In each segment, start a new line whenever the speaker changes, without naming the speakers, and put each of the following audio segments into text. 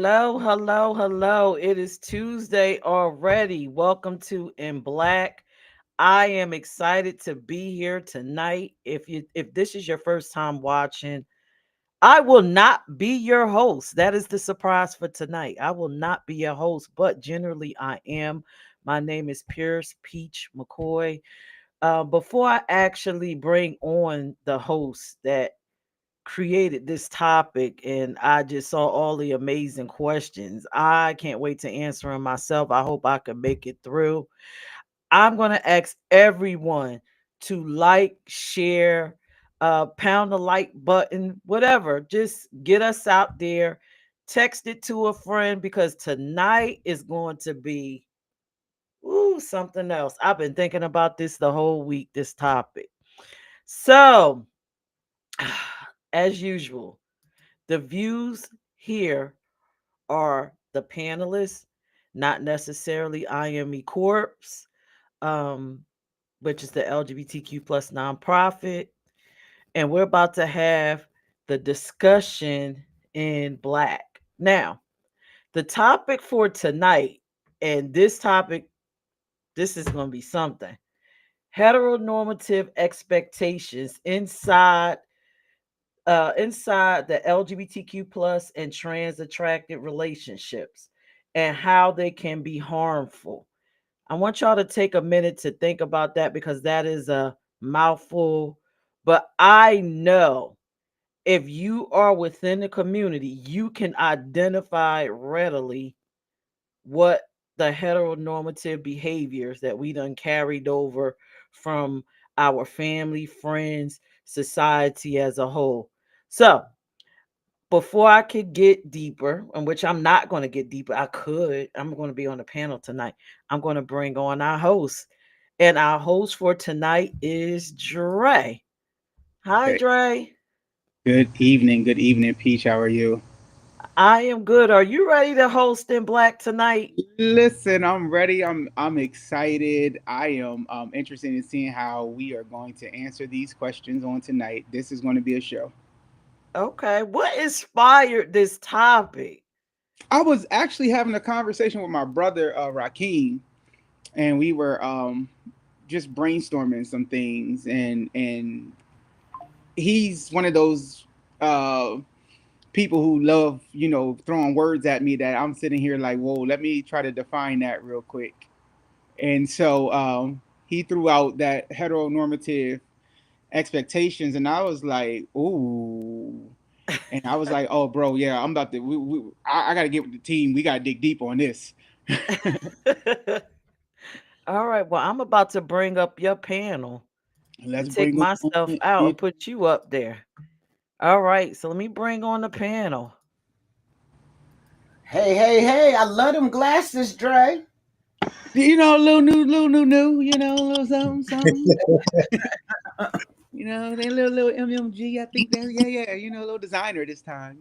Hello, hello, hello. It is Tuesday already. Welcome to In Black. I am excited to be here tonight. If this is your first time watching, I will not be your host. That is the surprise for tonight. I will not be your host, but generally I am. My name is Peirrce Peach McCoy. Before I actually bring on the host that created this topic and I just saw all the amazing questions. I can't wait to answer them myself. I hope I can make it through. I'm going to ask everyone to like, share, pound the like button, whatever. Just get us out there. Text it to a friend because tonight is going to be something else. I've been thinking about this the whole week, this topic. So, as usual, the views here are the panelists, not necessarily IME Corps, um, which is the LGBTQ plus nonprofit. And we're about to have the discussion in Black. Now, the topic for tonight, and this topic, this is going to be something. Heteronormative expectations inside the LGBTQ plus and trans attracted relationships and how they can be harmful. I want y'all to take a minute to think about that because that is a mouthful. But I know if you are within the community, you can identify readily what the heteronormative behaviors that we done carried over from our family, friends, society as a whole. So, before I could get deeper, in which I'm not going to get deeper, I'm going to be on the panel tonight. I'm going to bring on our host. And our host for tonight is Dre. Hi,
Okay.
Dre.
Good evening, Peach. How are you?
I am good. Are you ready to host in Black tonight?
Listen, I'm ready. I'm excited. I am interested in seeing how we are going to answer these questions on tonight. This is going to be a show.
Okay. What inspired this topic?
I was actually having a conversation with my brother Rakeem, and we were just brainstorming some things, and he's one of those uh people who love, throwing words at me that I'm sitting here like, whoa, let me try to define that real quick. And so he threw out that heteronormative expectations, and I was like, ooh. And I was like, oh, bro, yeah, I'm about to, I got to get with the team. We got to dig deep on this.
All right. Well, I'm about to bring up your panel
Let's
and take
bring on
myself out
it.
and put you up there. All right. So let me bring on the panel.
Hey, hey, hey, I love them glasses, Dre.
A little new, a little something, something. They little MMG. I think that, yeah. A little designer this time.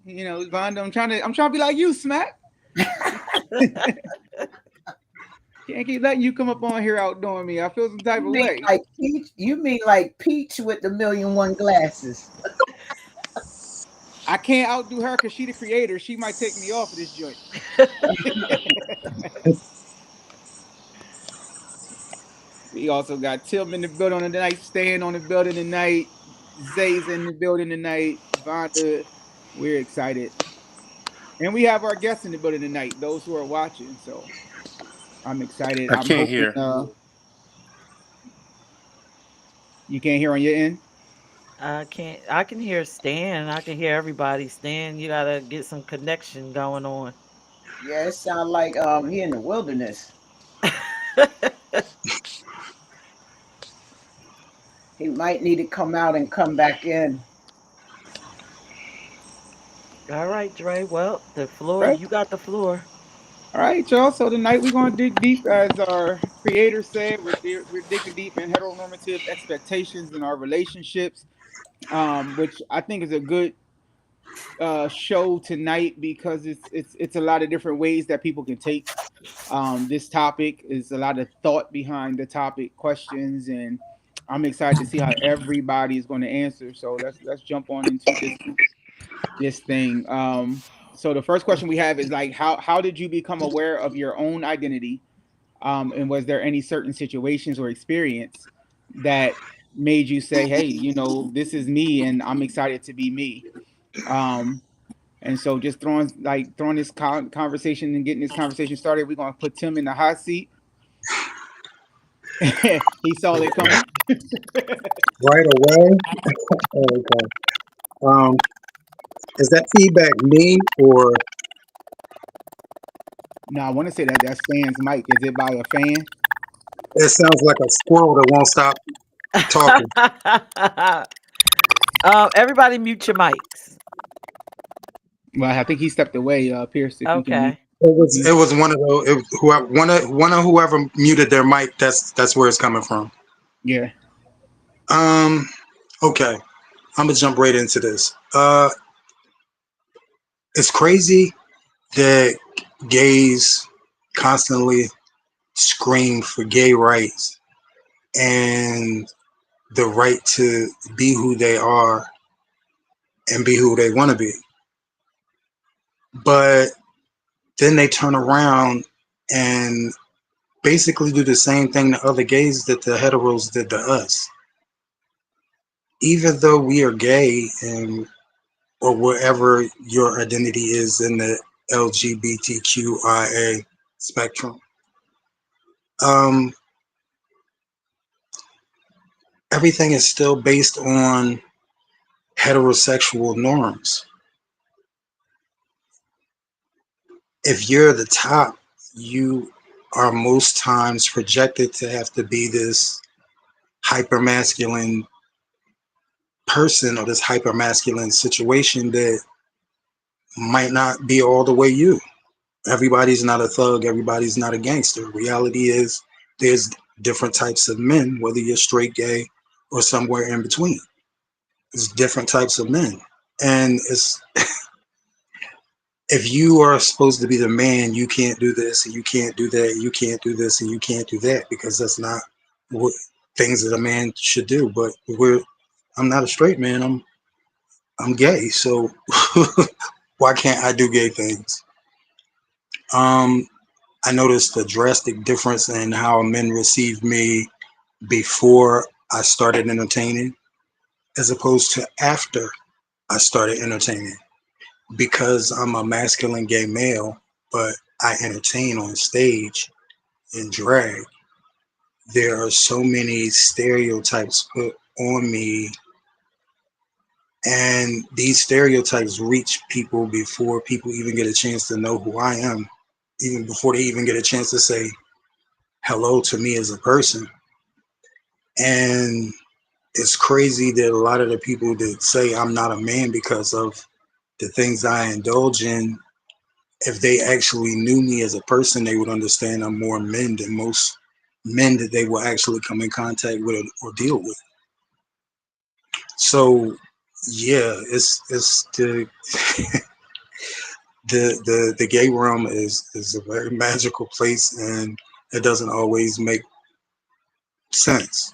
Vondo. I'm trying to be like you, Smack. Can't keep letting you come up on here outdoing me. I feel some type
You
of
mean
way.
like Peach? You mean like Peach with the million one glasses?
I can't outdo her because she the creator. She might take me off of this joint. We also got Tim in the building tonight, Stan on the building tonight, Zay's in the building tonight, Vonda. We're excited. And we have our guests in the building tonight, those who are watching. So I'm excited.
I
I'm
can't
hoping
hear.
you can't hear on your end.
I can hear Stan. I can hear everybody. Stan, you gotta get some connection going on.
Yeah, it sounds like he in the wilderness. He might need to come out and come back in.
All right, Dre. Well, the floor,
Right?
you got the floor.
All right, y'all. So tonight we're going to dig deep, as our creator said. We're digging deep in heteronormative expectations in our relationships, which I think is a good show tonight because it's a lot of different ways that people can take this topic. Is a lot of thought behind the topic, questions, and I'm excited to see how everybody is going to answer. So let's jump on into this thing. So the first question we have is like, how did you become aware of your own identity? And was there any certain situations or experience that made you say, hey, you know, this is me and I'm excited to be me? And so just throwing this conversation and getting this conversation started, we're gonna put Tim in the hot seat. He saw it coming.
Right away. Okay. Um, is that feedback me or
No, I want to say that's Fan's mic. Is it by a fan?
it sounds like a squirrel that won't stop talking?
Everybody mute your mics.
Well, I think he stepped away. Peirrce, if you can mute.
Okay.
It was one of those. One of whoever muted their mic. That's where it's coming from.
Yeah.
Okay. I'm gonna jump right into this. It's crazy that gays constantly scream for gay rights and the right to be who they are and be who they want to be. But then they turn around and basically do the same thing to other gays that the heteros did to us. Even though we are gay and or whatever your identity is in the LGBTQIA spectrum, everything is still based on heterosexual norms. If you're the top, you are most times projected to have to be this hyper masculine person or this hyper masculine situation that might not be all the way you. Everybody's not a thug, everybody's not a gangster. Reality is there's different types of men, whether you're straight, gay, or somewhere in between. There's different types of men. And it's if you are supposed to be the man, you can't do this and you can't do that, you can't do this and you can't do that, because that's not what things that a man should do. But I'm not a straight man, I'm gay, so why can't I do gay things? I noticed a drastic difference in how men received me before I started entertaining as opposed to after I started entertaining. Because I'm a masculine gay male, but I entertain on stage in drag, there are so many stereotypes put on me, and these stereotypes reach people before people even get a chance to know who I am, even before they even get a chance to say hello to me as a person. And it's crazy that a lot of the people that say I'm not a man because of the things I indulge in, if they actually knew me as a person, they would understand I'm more men than most men that they will actually come in contact with or deal with. So yeah, it's the the gay realm is a very magical place, and it doesn't always make sense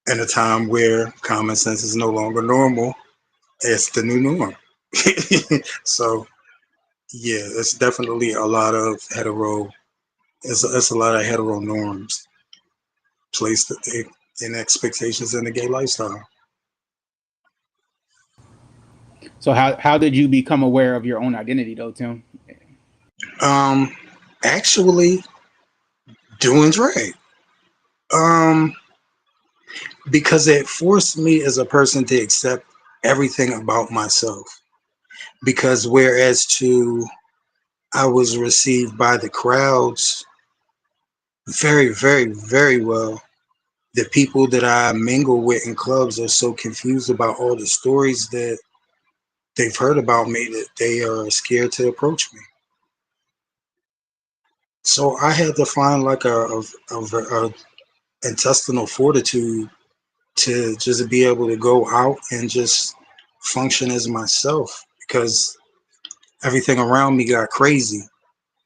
in a time where common sense is no longer normal. It's the new norm. So yeah, it's definitely a lot of hetero. It's a lot of hetero norms placed in expectations in the gay lifestyle.
So how did you become aware of your own identity though, Tim?
Actually, doing drag. Because it forced me as a person to accept everything about myself. Because whereas I was received by the crowds very, very, very well, the people that I mingle with in clubs are so confused about all the stories that they've heard about me that they are scared to approach me. So I had to find like a intestinal fortitude to just be able to go out and just function as myself, because everything around me got crazy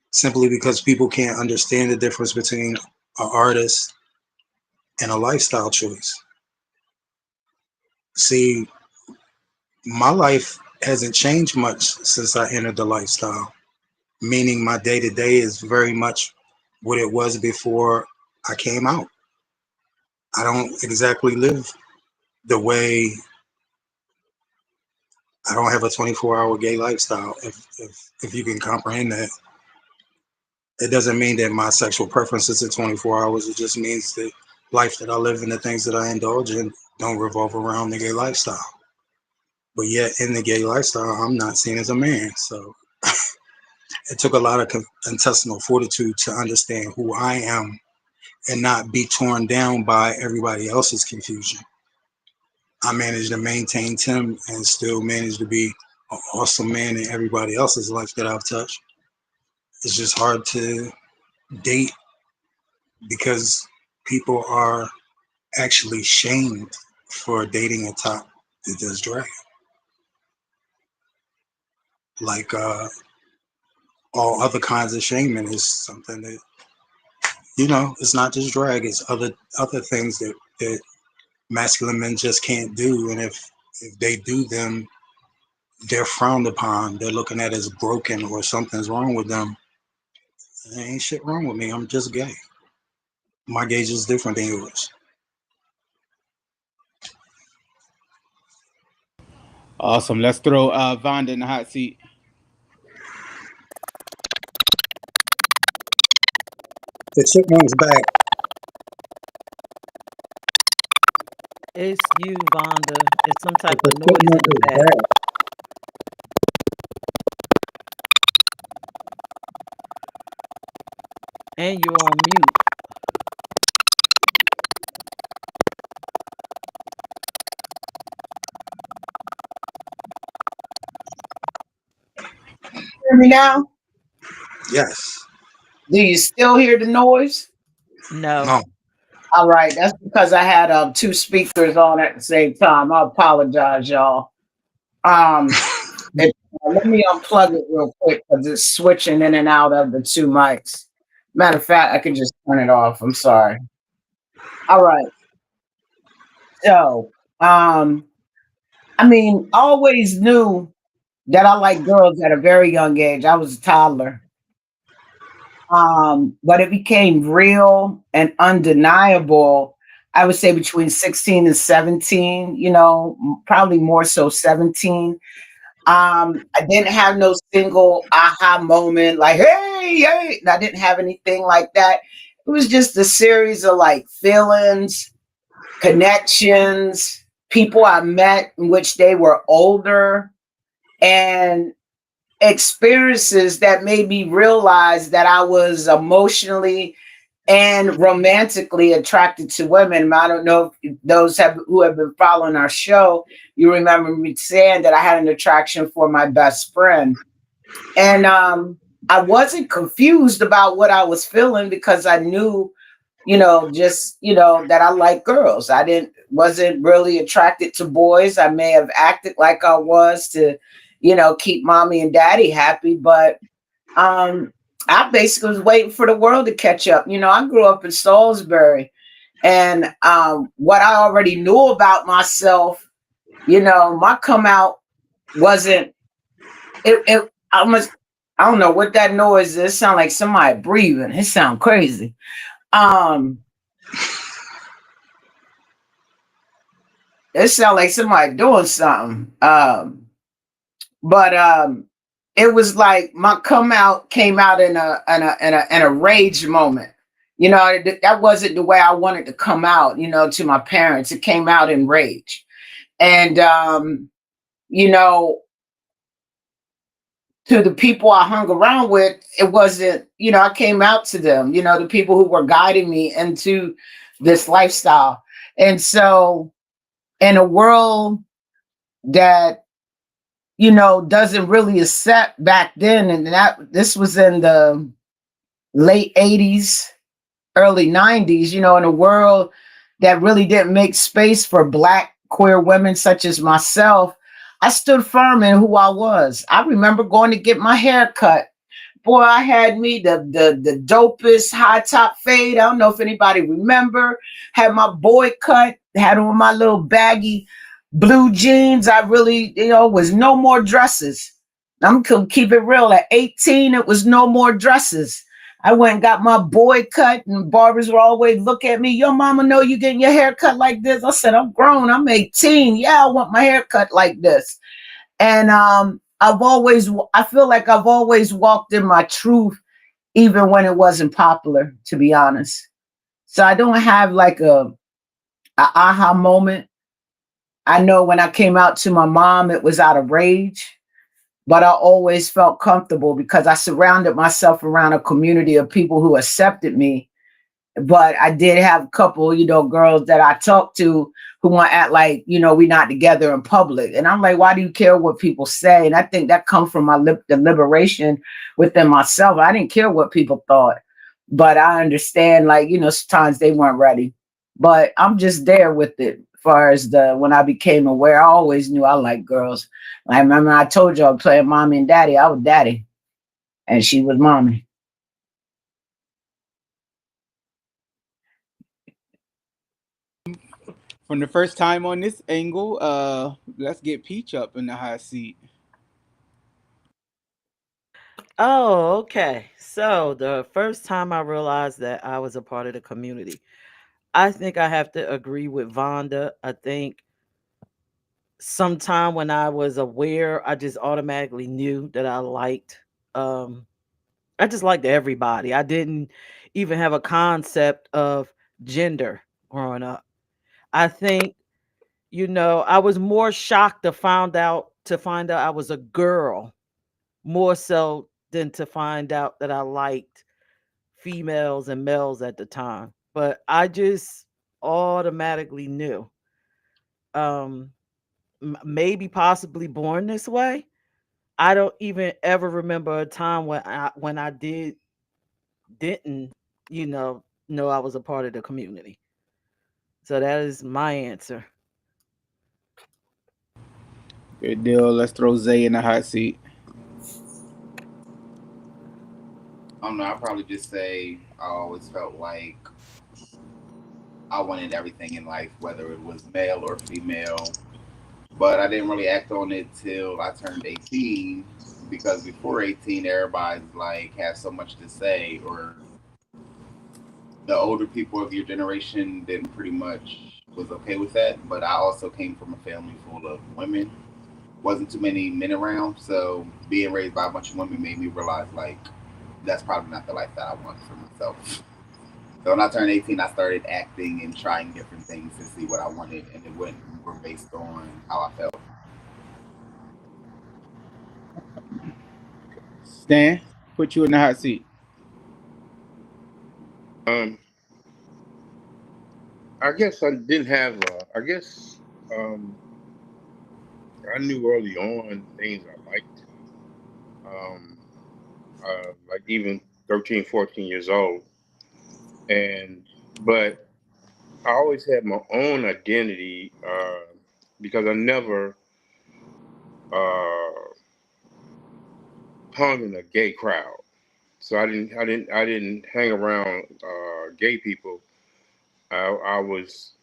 simply because people can't understand the difference between an artist and a lifestyle choice. See, my life hasn't changed much since I entered the lifestyle. Meaning my day to day is very much what it was before I came out. I don't exactly live the way, I don't have a 24-hour gay lifestyle, if you can comprehend that. It doesn't mean that my sexual preferences are 24 hours. It just means the life that I live and the things that I indulge in don't revolve around the gay lifestyle. But yet in the gay lifestyle, I'm not seen as a man. So it took a lot of intestinal fortitude to understand who I am and not be torn down by everybody else's confusion. I managed to maintain Tim and still manage to be an awesome man in everybody else's life that I've touched. It's just hard to date because people are actually shamed for dating a top that does drag. Like all other kinds of shaming is something that, you know, it's not just drag, it's other things that masculine men just can't do. And if they do them, they're frowned upon. They're looking at as broken or something's wrong with them. There ain't shit wrong with me. I'm just gay. My gauge is different than yours.
Awesome. Let's throw Vonda in the hot seat.
The chipmunk's back.
It's you, Vonda. It's some type
The
of noise in
chipmunk
the
is
back.
back.
And you're on mute.
Hear me now?
Yes.
Do you still hear the noise?
No.
No.
All right, that's because I had two speakers on at the same time. I apologize, y'all. Let me unplug it real quick because it's switching in and out of the two mics. Matter of fact, I can just turn it off. I'm sorry. All right. So, I mean, I always knew that I like girls at a very young age. I was a toddler. But it became real and undeniable, I would say between 16 and 17, you know, probably more so 17. I didn't have no single aha moment like, hey, hey. I didn't have anything like that. It was just a series of like feelings, connections, people I met in which they were older, and experiences that made me realize that I was emotionally and romantically attracted to women. I don't know if who have been following our show, you remember me saying that I had an attraction for my best friend. And I wasn't confused about what I was feeling because I knew, that I like girls. Wasn't really attracted to boys. I may have acted like I was to, keep mommy and daddy happy, but I basically was waiting for the world to catch up. I grew up in Salisbury, and what I already knew about myself, my come out wasn't it I don't know what that noise is. It sound like somebody breathing. It sound crazy. It sound like somebody doing something. But it was like my come out came out in a rage moment. That wasn't the way I wanted to come out, to my parents. It came out in rage. And to the people I hung around with, it wasn't, I came out to them, the people who were guiding me into this lifestyle. And so in a world that, doesn't really accept back then, and this was in the late 80s, early 90s, in a world that really didn't make space for Black queer women such as myself, I stood firm in who I was. I remember going to get my hair cut. Boy, I had me the dopest high top fade. I don't know if anybody remember. Had my boy cut, had on my little baggy blue jeans. I really, was no more dresses. I'm gonna keep it real. At 18, it was no more dresses. I went and got my boy cut, and barbers were always look at me. Your mama know you getting your hair cut like this. I said, I'm grown. I'm 18. Yeah, I want my hair cut like this. And I feel like I've always walked in my truth, even when it wasn't popular, to be honest. So I don't have like a aha moment. I know when I came out to my mom, it was out of rage, but I always felt comfortable because I surrounded myself around a community of people who accepted me. But I did have a couple, girls that I talked to who want to act like, we're not together in public. And I'm like, why do you care what people say? And I think that comes from the liberation within myself. I didn't care what people thought, but I understand, like, sometimes they weren't ready. But I'm just there with it. As far as when I became aware, I always knew I liked girls. I remember I told you I was playing mommy and daddy. I was daddy, and she was mommy.
From the first time on this angle, let's get Peach up in the hot seat.
Oh, okay. So the first time I realized that I was a part of the community, I think I have to agree with Vonda. I think sometime when I was aware, I just automatically knew that um I just liked everybody. I didn't even have a concept of gender growing up. I think, I was more shocked to find out I was a girl more so than to find out that I liked females and males at the time. But I just automatically knew. Um maybe possibly born this way. I don't even ever remember a time when I didn't, know I was a part of the community. So that is my answer.
Good deal. Let's throw Zay in the hot seat.
I don't know. I probably just say I always felt like I wanted everything in life, whether it was male or female. But I didn't really act on it till I turned 18, because before 18, everybody's like has so much to say, or the older people of your generation didn't pretty much was okay with that. But I also came from a family full of women. Wasn't too many men around, so being raised by a bunch of women made me realize like that's probably not the life that I want for myself. So when I turned 18, I started acting and trying different things to see what I wanted, and it went more based on how I felt.
Stan, put you in the hot seat.
Um, I guess I didn't have. I guess um, I knew early on things I liked. Um, like even 13, 14 years old, and but I always had my own identity because I never uh, hung in a gay crowd. So I didn't hang around gay people. I was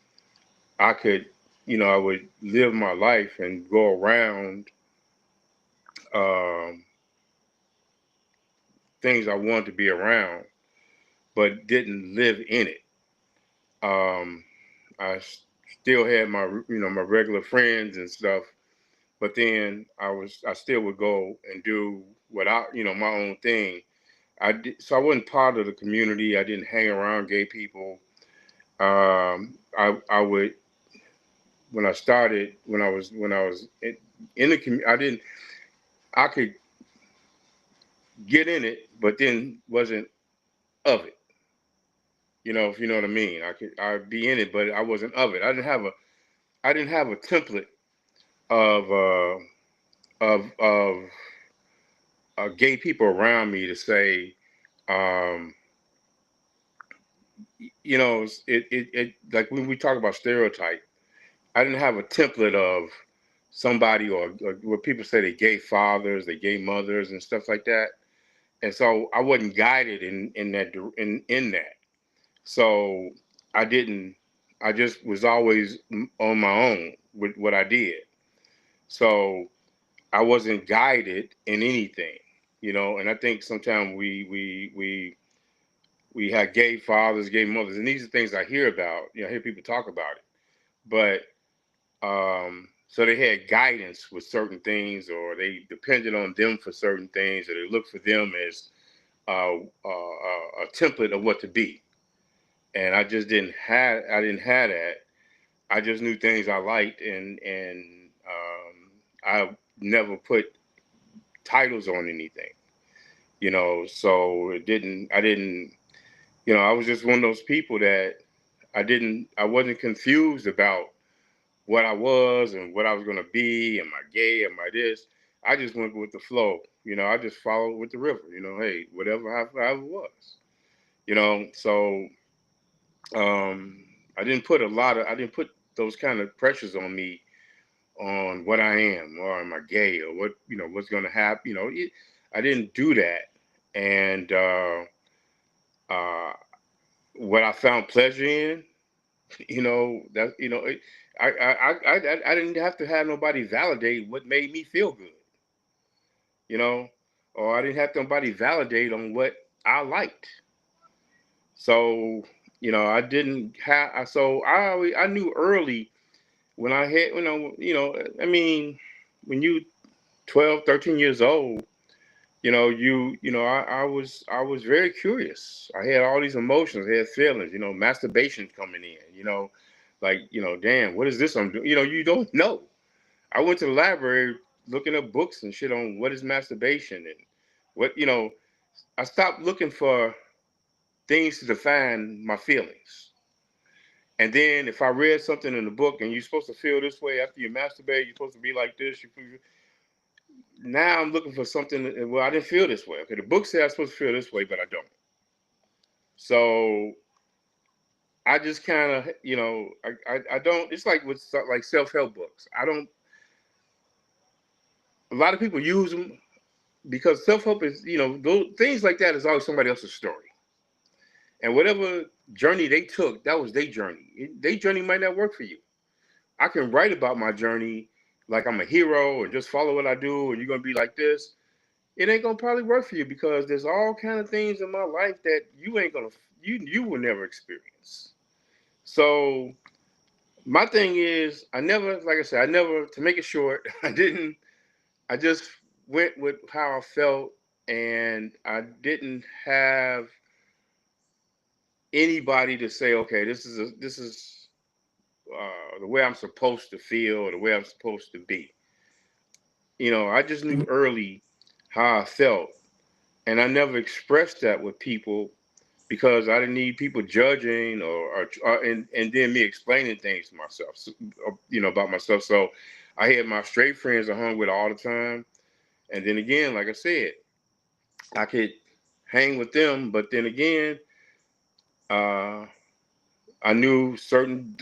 I could, I would live my life and go around um, things I wanted to be around, but didn't live in it. Um, still had my regular friends and stuff, but then I still would go and do my own thing. So I wasn't part of the community. I didn't hang around gay people. I would when I was in the community. I could get in it, but then wasn't of it. If you know what I mean. I'd be in it, but I wasn't of it. I didn't have a template of gay people around me to say, um, it like when we talk about stereotype, I didn't have a template of somebody or what people say they gay fathers, they gay mothers and stuff like that. And so I wasn't guided in that. So I didn't. I just was always on my own with what I did. So I wasn't guided in anything, and I think sometimes we had gay fathers, gay mothers, and these are things I hear about. I hear people talk about it, but so they had guidance with certain things, or they depended on them for certain things, or they looked for them as a template of what to be. And I just didn't have that. I just knew things I liked, and I never put titles on anything, So I didn't, I was just one of those people that I wasn't confused about what I was and what I was gonna be. Am I gay? Am I this? I just went with the flow. I just followed with the river. Hey, whatever, however it was. So I didn't put those kind of pressures on me on what I am, or am I gay, or what's gonna happen. I didn't do that, and uh, what I found pleasure in, that I didn't have to have nobody validate what made me feel good, you know, or I didn't have nobody validate on what I liked. So I didn't have. So I knew early when I had I mean when you 12, 13 years old, I was very curious. I had all these emotions, I had feelings, masturbation coming in, like, damn, what is this I'm doing? You don't know. I went to the library looking up books and shit on what is masturbation and what, I stopped looking for things to define my feelings. And then if I read something in the book and you're supposed to feel this way after you masturbate, you're supposed to be like this, now I'm looking for something. Well, I didn't feel this way. Okay, the book said I'm supposed to feel this way, but I don't. So I just kind of, I don't. It's like with like self-help books. I don't. A lot of people use them because self-help is, those things like that is always somebody else's story. And whatever journey they took, that was their journey. Their journey might not work for you. I can write about my journey like I'm a hero and just follow what I do, and you're gonna be like this. It ain't gonna probably work for you because there's all kind of things in my life that you ain't gonna you will never experience. So my thing is I never, like I said, I never, to make it short, I just went with how I felt, and I didn't have anybody to say, okay, this is the way I'm supposed to feel or the way I'm supposed to be. I just knew early how I felt, and I never expressed that with people because I didn't need people judging and then me explaining things to myself, about myself. So I had my straight friends I hung with all the time, and then again, like I said, I could hang with them, but then again, uh, I knew certain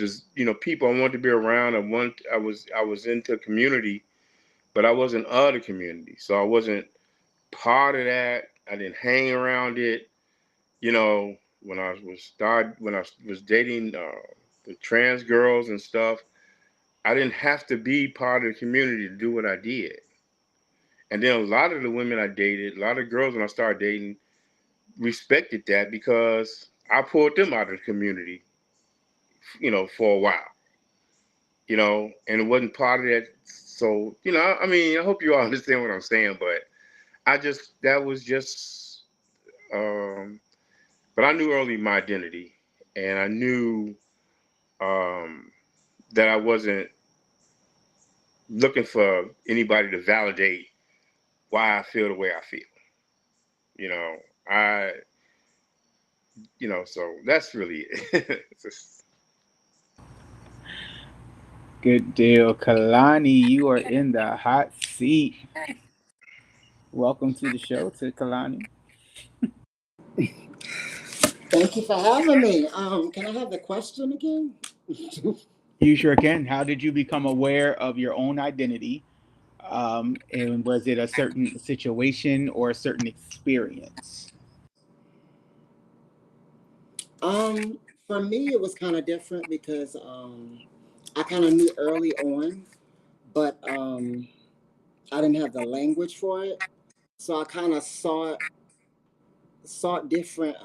people I wanted to be around. I was into community, but I wasn't of the community, so I wasn't part of that. I didn't hang around it. When I was dating the trans girls and stuff, I didn't have to be part of the community to do what I did. And then a lot of the women I dated, a lot of girls when I started dating, respected that because I pulled them out of the community, for a while, and it wasn't part of that. So, I mean, I hope you all understand what I'm saying, but that was just, um, but I knew early my identity, and I knew um, that I wasn't looking for anybody to validate why I feel the way I feel. You know, I, so that's really it.
Good deal. Kalani, you are in the hot seat. Welcome to the show, to Kalani.
Thank you for having me. Can I have the question again?
You sure can. How did you become aware of your own identity? And was it a certain situation or a certain experience?
For me, it was kind of different because I kind of knew early on, but I didn't have the language for it. So I kind of sought different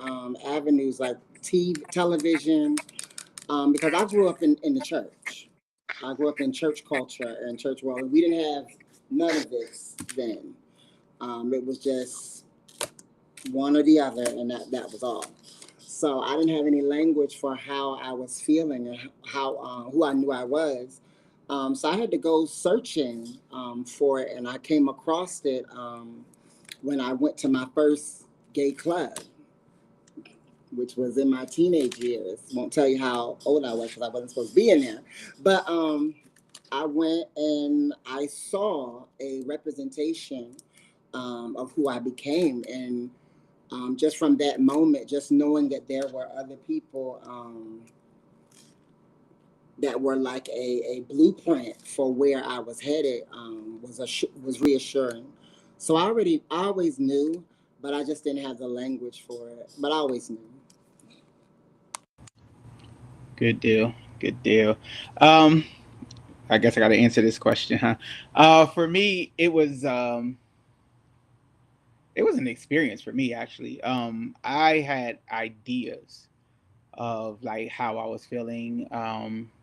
avenues like TV, television, because I grew up in the church. I grew up in church culture and church world, and we didn't have none of this then. It was just one or the other, and that was all. So I didn't have any language for how I was feeling and how who I knew I was. So I had to go searching for it, and I came across it when I went to my first gay club, which was in my teenage years. Won't tell you how old I was because I wasn't supposed to be in there. But I went and I saw a representation of who I became. And just from that moment, just knowing that there were other people that were like a blueprint for where I was headed was reassuring. So I always knew, but I just didn't have the language for it. But I always knew.
Good deal. Good deal. Um, I guess I got to answer this question, huh? For me, it was an experience for me actually. I had ideas of like how I was feeling,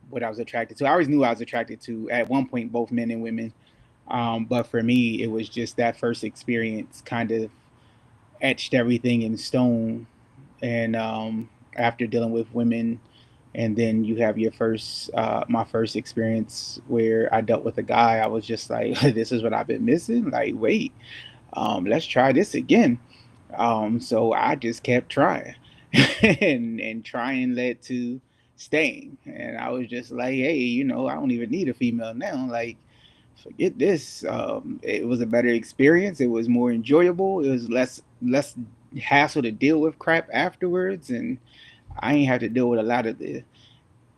what I was attracted to. I always knew I was attracted to at one point both men and women. But for me, it was just that first experience kind of etched everything in stone. And after dealing with women, and then you have your my first experience where I dealt with a guy, I was just like, this is what I've been missing. Like, wait, let's try this again. So I just kept trying, and trying led to staying. And I was just like, hey, I don't even need a female now. Like, forget this. It was a better experience. It was more enjoyable. It was less hassle to deal with crap afterwards, and I ain't have to deal with a lot of the,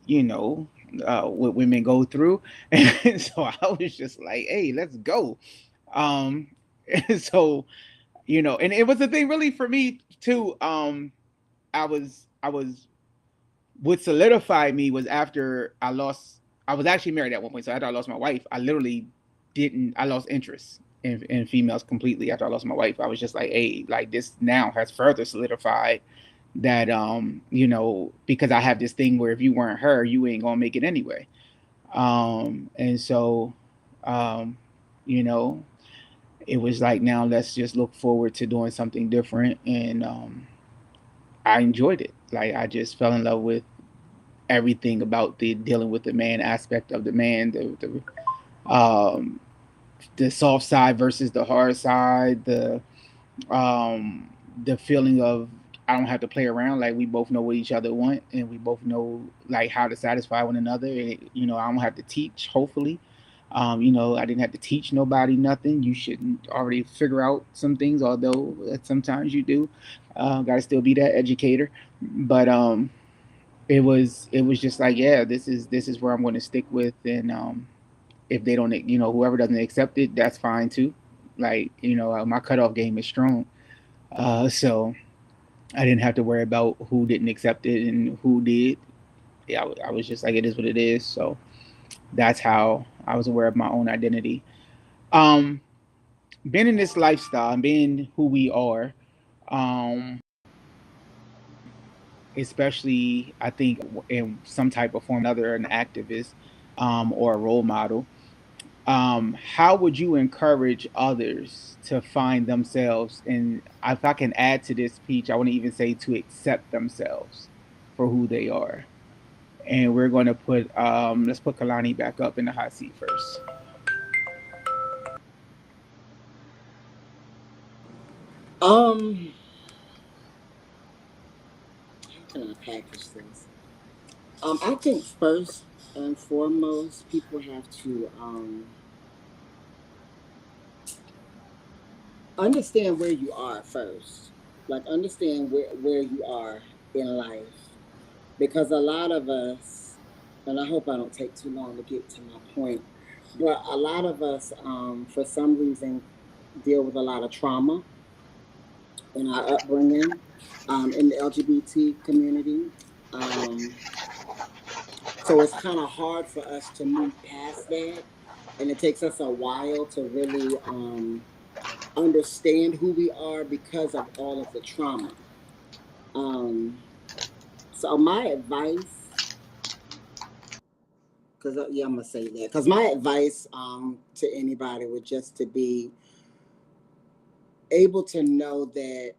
you know, what women go through. And so I was just like, hey, let's go. Um, so and it was a thing really for me too. I was what solidified me was after I lost. I was actually married at one point, so after I lost my wife, I literally didn't. I lost interest in females completely after I lost my wife. I was just like, hey, like this now has further solidified that because I have this thing where if you weren't her, you ain't gonna make it anyway. And so, um, you know, it was like now let's just look forward to doing something different, and I enjoyed it. Like I just fell in love with everything about the dealing with the man aspect of the man, um, the soft side versus the hard side, the feeling of I don't have to play around. Like we both know what each other want, and we both know like how to satisfy one another. And, I don't have to teach. Hopefully, I didn't have to teach nobody nothing. You shouldn't already figure out some things, although sometimes you do. Got to still be that educator, but it was just like, yeah, this is where I'm going to stick with, and if they don't, whoever doesn't accept it, that's fine too. Like my cutoff game is strong, so I didn't have to worry about who didn't accept it and who did. Yeah, I was just like, it is what it is. So that's how I was aware of my own identity. Um, Being in this lifestyle and being who we are, um, especially I think in some type of form, another an activist, or a role model. How would you encourage others to find themselves? And if I can add to this speech, I want to even say to accept themselves for who they are. And we're going to let's put Kalani back up in the hot seat first.
Um, how can I package this? I think first and foremost, people have to understand where you are first. Like understand where you are in life. Because a lot of us, and I hope I don't take too long to get to my point, but a lot of us, for some reason, deal with a lot of trauma in our upbringing, in the LGBT community. Um, so it's kind of hard for us to move past that, and it takes us a while to really understand who we are because of all of the trauma. Um, so my advice, because yeah, I'm gonna say that, because my advice to anybody would just to be able to know that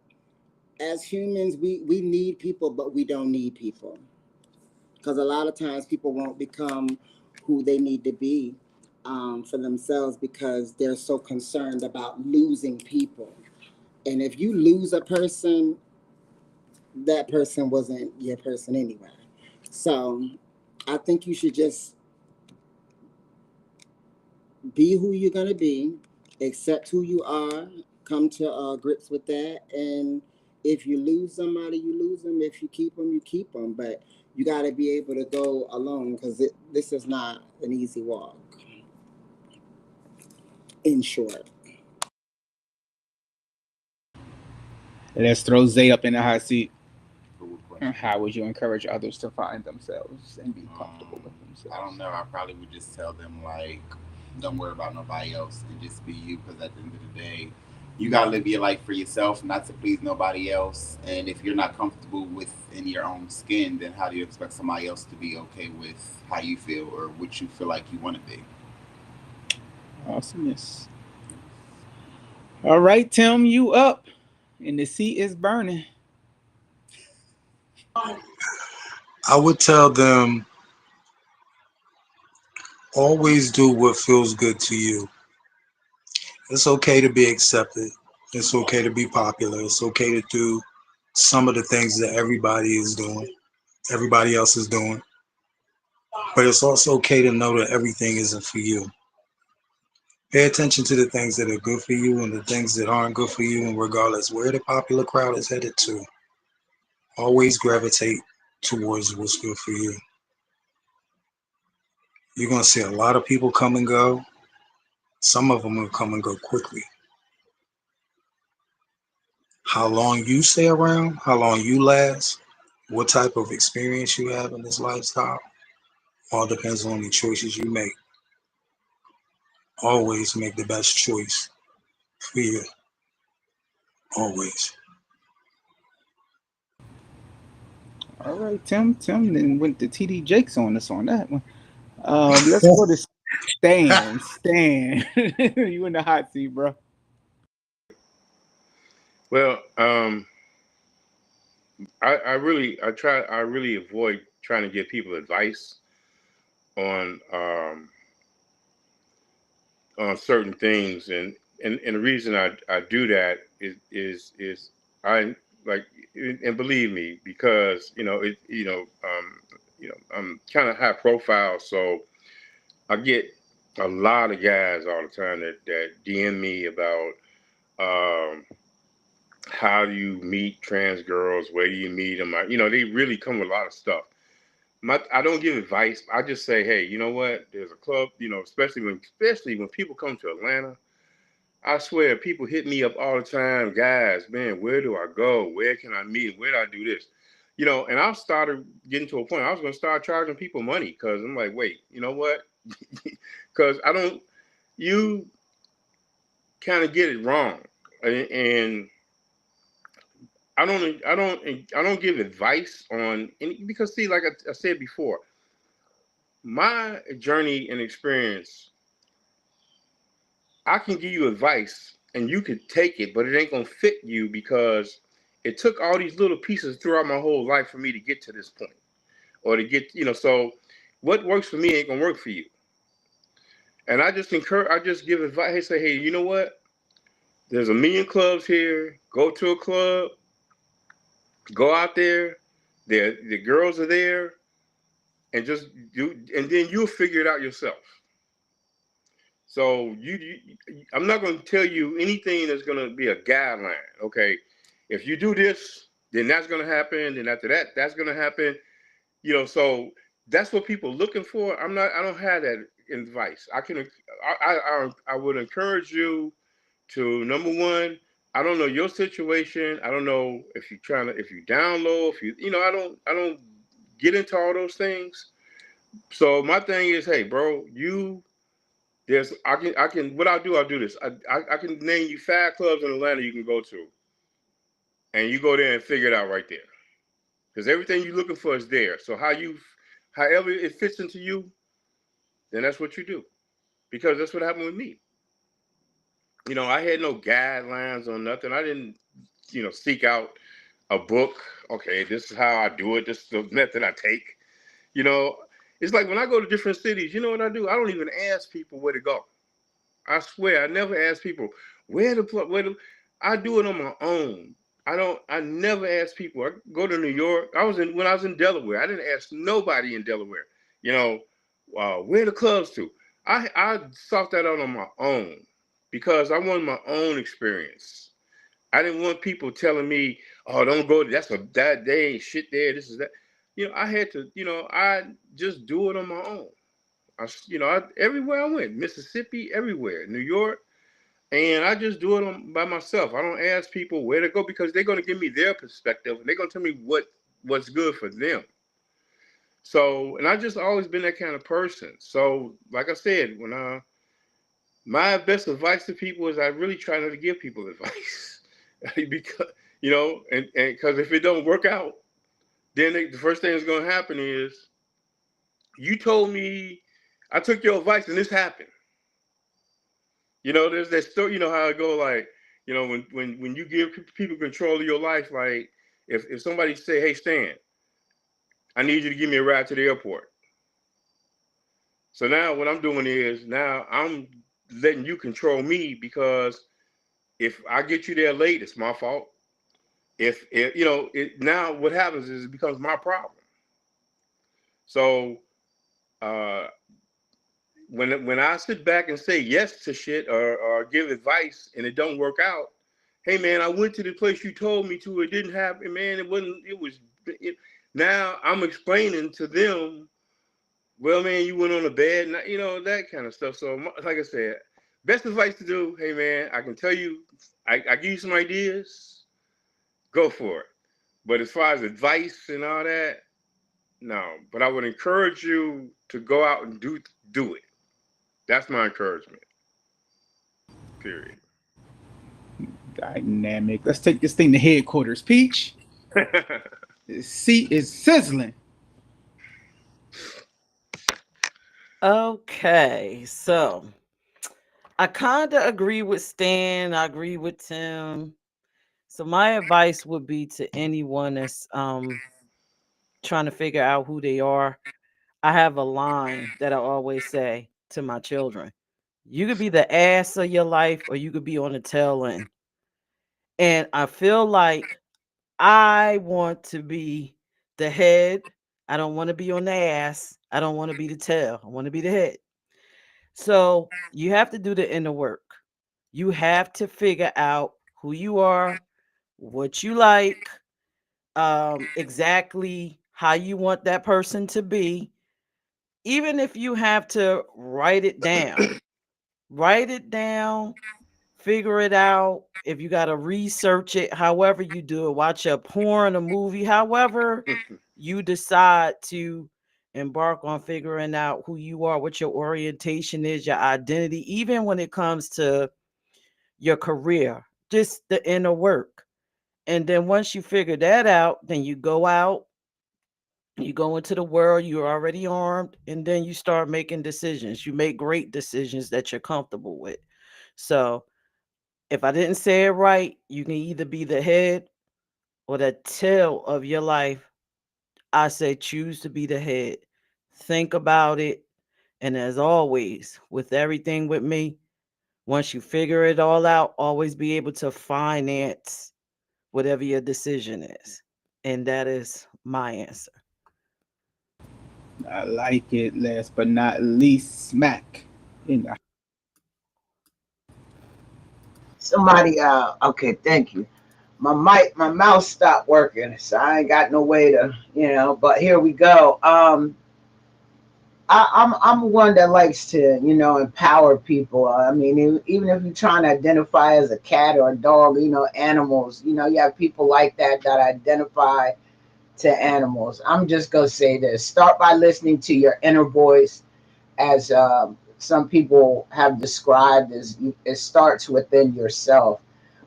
as humans, we need people, but we don't need people. Because a lot of times people won't become who they need to be for themselves because they're so concerned about losing people. And if you lose a person, that person wasn't your person anyway. So I think you should just be who you're going to be, accept who you are, come to grips with that. And if you lose somebody, you lose them. If you keep them, you keep them. But you got to be able to go alone because this is not an easy walk, in short.
Let's throw Zay up in the hot seat.
Cool question.
How would you encourage others to find themselves and be comfortable
Um,
with themselves?
I don't know. I probably would just tell them like, don't worry about nobody else and just be you. Because at the end of the day, you gotta live your life for yourself, not to please nobody else. And if you're not comfortable within your own skin, then how do you expect somebody else to be okay with how you feel or what you feel like you want to be?
Awesomeness. All right, Tim, you up. And the seat is burning.
I would tell them always do what feels good to you. It's okay to be accepted. It's okay to be popular. It's okay to do some of the things that everybody else is doing. But it's also okay to know that everything isn't for you. Pay attention to the things that are good for you and the things that aren't good for you, and regardless where the popular crowd is headed to, always gravitate towards what's good for you. You're going to see a lot of people come and go. Some of them will come and go quickly. How long you stay around, how long you last, what type of experience you have in this lifestyle, all depends on the choices you make. Always make the best choice for you. Always.
All right, Tim. Tim then went to TD Jakes on us on that one. Let's go to Stan. Stan, you in the hot seat, bro.
Well, I really avoid trying to give people advice on certain things, and the reason I do that is I like, and believe me, because I'm kind of high profile, so I get a lot of guys all the time that DM me about um, how do you meet trans girls, where do you meet them? They really come with a lot of stuff. I don't give advice. I just say, hey, you know what? There's a club, especially when people come to Atlanta. I swear, people hit me up all the time. Guys, man, where do I go? Where can I meet? Where do I do this? And I started getting to a point. I was going to start charging people money because I'm like, wait, you know what? Because you kind of get it wrong, and I don't give advice on any, because see, like I said before, my journey and experience, I can give you advice and you could take it, but it ain't gonna fit you because it took all these little pieces throughout my whole life for me to get to this point, or to get, so what works for me ain't gonna work for you. And I just give advice. Hey, say, hey, you know what? There's a million clubs here. Go to a club, go out there. The girls are there, and just do, and then you'll figure it out yourself. So I'm not going to tell you anything that's going to be a guideline. Okay, if you do this, then that's going to happen. Then after that, that's going to happen. So that's what people are looking for. I'm not. I don't have that advice. I would encourage you to, number one. I don't know your situation. I don't know if you're down low. If you, I don't get into all those things. So my thing is, hey, bro, I can what I'll do this. I can name you 5 clubs in Atlanta you can go to, and you go there and figure it out right there, because everything you're looking for is there. So however it fits into you, then that's what you do, because that's what happened with me. I had no guidelines on nothing. I didn't, seek out a book. Okay, this is how I do it. This is the method I take. You know, it's like when I go to different cities, you know what I do? I don't even ask people where to go. I swear, I never ask people where to. I do it on my own. I never ask people. I go to New York. When I was in Delaware. I didn't ask nobody in Delaware. Where the clubs to. I sought that out on my own because I wanted my own experience. I didn't want people telling me, "Oh, don't go. That they ain't shit there. This is that." I had to. I just do it on my own. Everywhere I went, Mississippi, everywhere, New York, and I just do it by myself. I don't ask people where to go because they're going to give me their perspective and they're going to tell me what's good for them. So, and I just always been that kind of person. So, like I said, my best advice to people is I really try not to give people advice because and because if it don't work out, then the first thing that's going to happen is you told me I took your advice and this happened. There's that story. You know how it go, like, when you give people control of your life, like if somebody say, "Hey, Stan, I need you to give me a ride to the airport." So now what I'm doing is now I'm letting you control me because if I get you there late, it's my fault. If now what happens is it becomes my problem. So uh, when I sit back and say yes to shit or give advice and it don't work out, hey man, I went to the place you told me to. It didn't happen, man. It wasn't. It was. Now I'm explaining to them. Well, man, you went on a bad night, that kind of stuff. So, like I said, best advice to do. Hey man, I can tell you, I give you some ideas. Go for it. But as far as advice and all that, no. But I would encourage you to go out and do it. That's my encouragement. Period.
Dynamic. Let's take this thing to headquarters. Peach. The seat is sizzling.
Okay, so I kind of agree with Stan. I agree with Tim. So my advice would be to anyone that's trying to figure out who they are. I have a line that I always say to my children. You could be the ass of your life or you could be on the tail end. And I feel like I want to be the head. I don't want to be on the ass. I don't want to be the tail. I want to be the head. So you have to do the inner work. You have to figure out who you are, what you like, exactly how you want that person to be. Even if you have to write it down, figure it out. If you got to research it, however you do it, watch a porn, a movie, however you decide to embark on figuring out who you are, what your orientation is, your identity, even when it comes to your career, just the inner work. And then once you figure that out, then you go out, you go into the world, you're already armed, and then you start making decisions. You make great decisions that you're comfortable with. So if I didn't say it right, you can either be the head or the tail of your life. I say choose to be the head. Think about it. And as always, with everything with me, once you figure it all out, always be able to finance whatever your decision is. And that is my answer.
I like it. Last but not least, Smack.
Somebody, okay, thank you. My mouse stopped working, so I ain't got no way to, but here we go. I'm one that likes to, empower people. I mean, even if you're trying to identify as a cat or a dog, animals, you have people like that identify to animals. I'm just gonna say this: start by listening to your inner voice, as some people have described as it starts within yourself.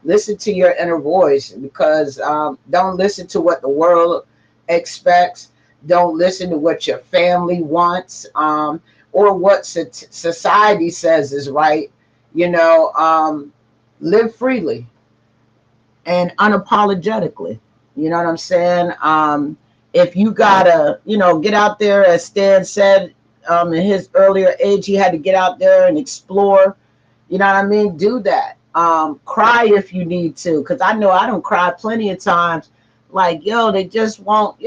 Listen to your inner voice, because don't listen to what the world expects. Don't listen to what your family wants, or what society says is right. You know, live freely and unapologetically. You know what I'm saying? If you gotta, get out there, as Stan said, in his earlier age, he had to get out there and explore. You know what I mean? Do that. Cry if you need to, because I know I don't cry plenty of times. Like, yo, they just won't,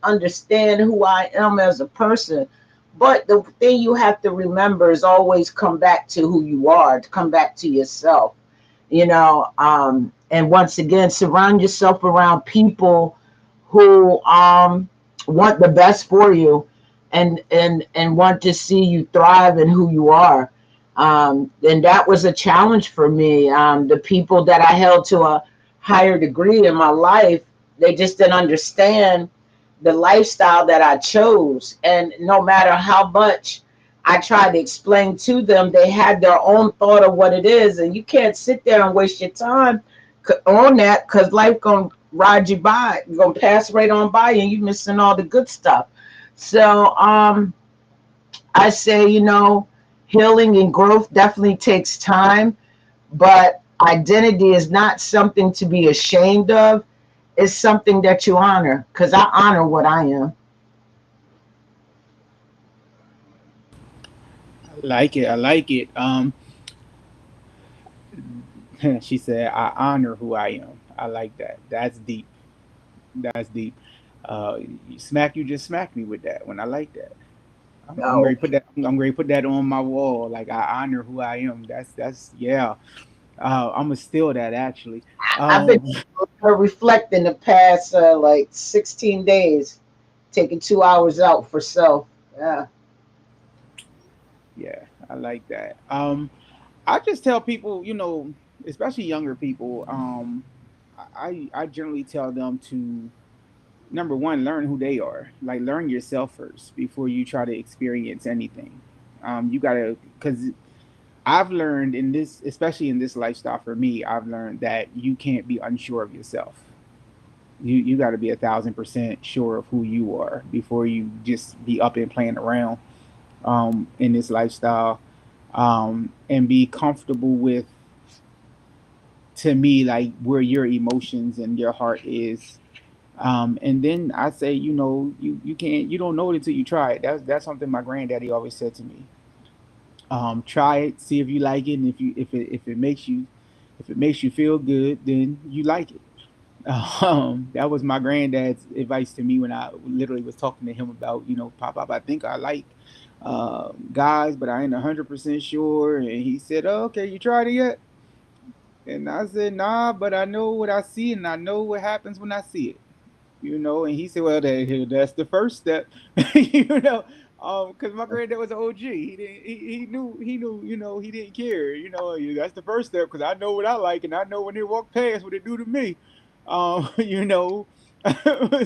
understand who I am as a person. But the thing you have to remember is always come back to who you are, to come back to yourself. And once again, surround yourself around people who want the best for you, and want to see you thrive in who you are. And that was a challenge for me. The people that I held to a higher degree in my life, they just didn't understand the lifestyle that I chose. And no matter how much I tried to explain to them, they had their own thought of what it is. And you can't sit there and waste your time on that, because life gonna ride you by, gonna pass right on by you, and you missing all the good stuff. So I say, healing and growth definitely takes time, but identity is not something to be ashamed of. It's something that you honor, because I honor what I am.
I like it. I like it. She said, "I honor who I am." I like that. That's deep. That's deep. Smack, you just smacked me with that one. I like that. I'm
No,
ready to put that. I'm ready to put that on my wall. Like, I honor who I am. That's yeah. I'm gonna steal that actually.
I've been
Um,
reflecting the past like 16 days, taking 2 hours out for self. Yeah.
yeah, I like that. I just tell people, especially younger people, I generally tell them to, number one, learn who they are. Like, learn yourself first before you try to experience anything. You gotta, because I've learned in this, especially in this lifestyle for me, I've learned that you can't be unsure of yourself. You got to be 1,000% sure of who you are before you just be up and playing around in this lifestyle, and be comfortable with, to me, like, where your emotions and your heart is. And then I say, you don't know it until you try it. That's something my granddaddy always said to me. Try it, see if you like it, and if it makes you feel good, then you like it. That was my granddad's advice to me when I literally was talking to him about, Pop, I think I like guys, but I ain't 100% sure. And he said, "Oh, okay, you tried it yet?" And I said, "Nah, but I know what I see, and I know what happens when I see it." And he said, "Well, that's the first step." you know because my granddad was an OG. He knew, he didn't care. That's the first step, because I know what I like, and I know when they walk past what they do to me. um you know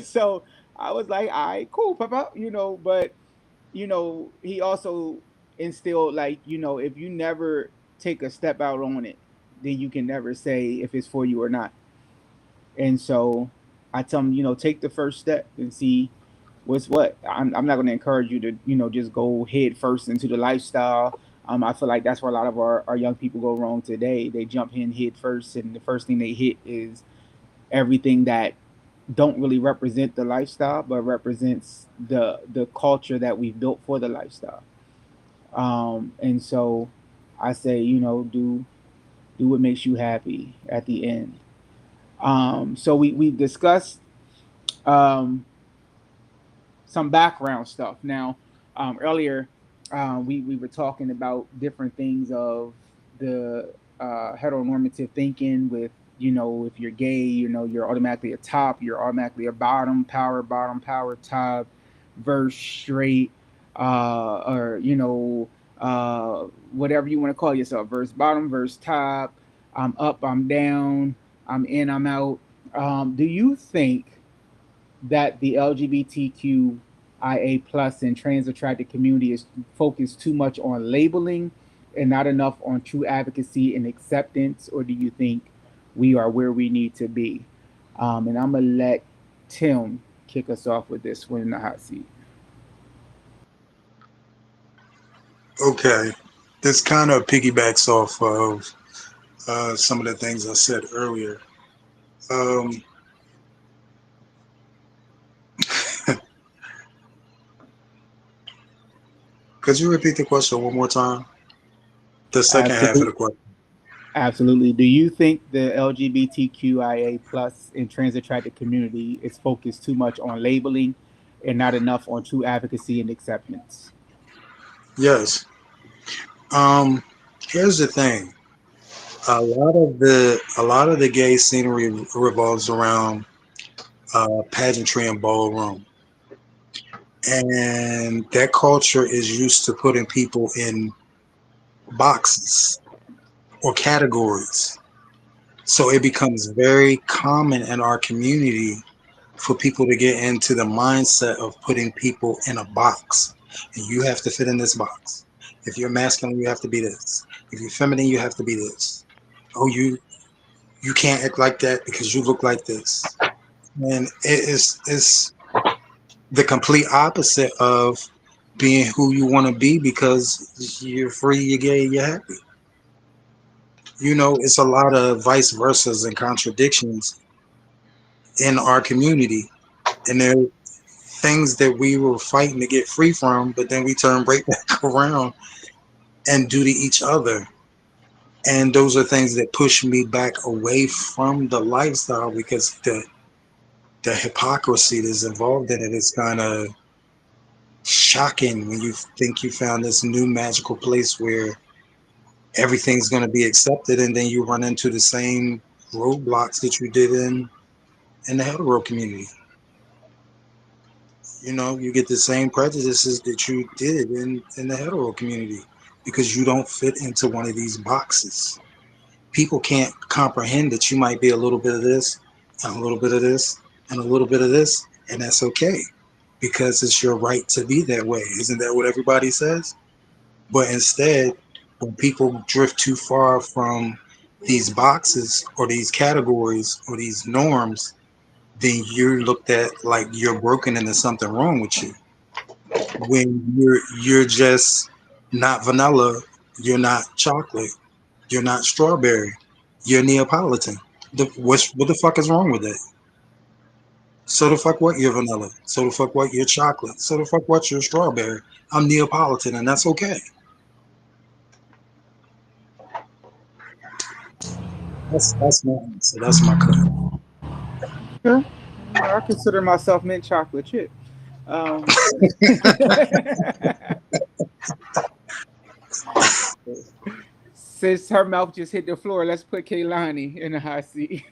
so I was like, all right, cool, papa. But he also instilled, like, if you never take a step out on it, then you can never say if it's for you or not. And so I tell them, take the first step and see what's what. I'm not going to encourage you to, just go head first into the lifestyle. I feel like that's where a lot of our young people go wrong today. They jump in head first, and the first thing they hit is everything that don't really represent the lifestyle, but represents the culture that we've built for the lifestyle. And so I say, do what makes you happy at the end. So we discussed um, some background stuff. Now, earlier, we were talking about different things of the heteronormative thinking with, if you're gay, you're automatically a top, you're automatically a bottom, power, top, verse, straight, or, whatever you want to call yourself, verse, bottom, verse, top, I'm up, I'm down, I'm in, I'm out. Do you think that the LGBTQIA plus and trans attracted community is focused too much on labeling and not enough on true advocacy and acceptance, or do you think we are where we need to be? And I'm gonna let Tim kick us off with this one in the hot seat.
Okay, this kind of piggybacks off of some of the things I said earlier. Um, could you repeat the question one more time? The second half of
Absolutely.
the question.
Absolutely. Do you think the LGBTQIA plus and trans attracted community is focused too much on labeling and not enough on true advocacy and acceptance?
Yes. Um, Here's the thing. A lot of the gay scenery revolves around pageantry and ballroom, and that culture is used to putting people in boxes or categories. So it becomes very common in our community for people to get into the mindset of putting people in a box. And you have to fit in this box. If you're masculine, you have to be this. If you're feminine, you have to be this. Oh, you can't act like that because you look like this. And it's the complete opposite of being who you want to be because you're free, you're gay, you're happy. It's a lot of vice versas and contradictions in our community. And there are things that we were fighting to get free from, but then we turn right back around and do to each other. And those are things that push me back away from the lifestyle because the hypocrisy that's involved in it is kind of shocking when you think you found this new magical place where everything's going to be accepted, and then you run into the same roadblocks that you did in the hetero community. You get the same prejudices that you did in the hetero community because you don't fit into one of these boxes. People can't comprehend that you might be a little bit of this and a little bit of this and a little bit of this, and that's okay because it's your right to be that way. Isn't that what everybody says? But instead, when people drift too far from these boxes or these categories or these norms, then you're looked at like you're broken and there's something wrong with you. When you're just not vanilla, you're not chocolate, you're not strawberry, you're Neapolitan. What the fuck is wrong with that? So the fuck what you're vanilla? So the fuck what you're chocolate? So the fuck what you're strawberry? I'm Neapolitan, and that's okay. That's my answer. That's my cut.
Okay. I consider myself mint chocolate chip. Um, since her mouth just hit the floor, let's put Kaylani in the hot seat.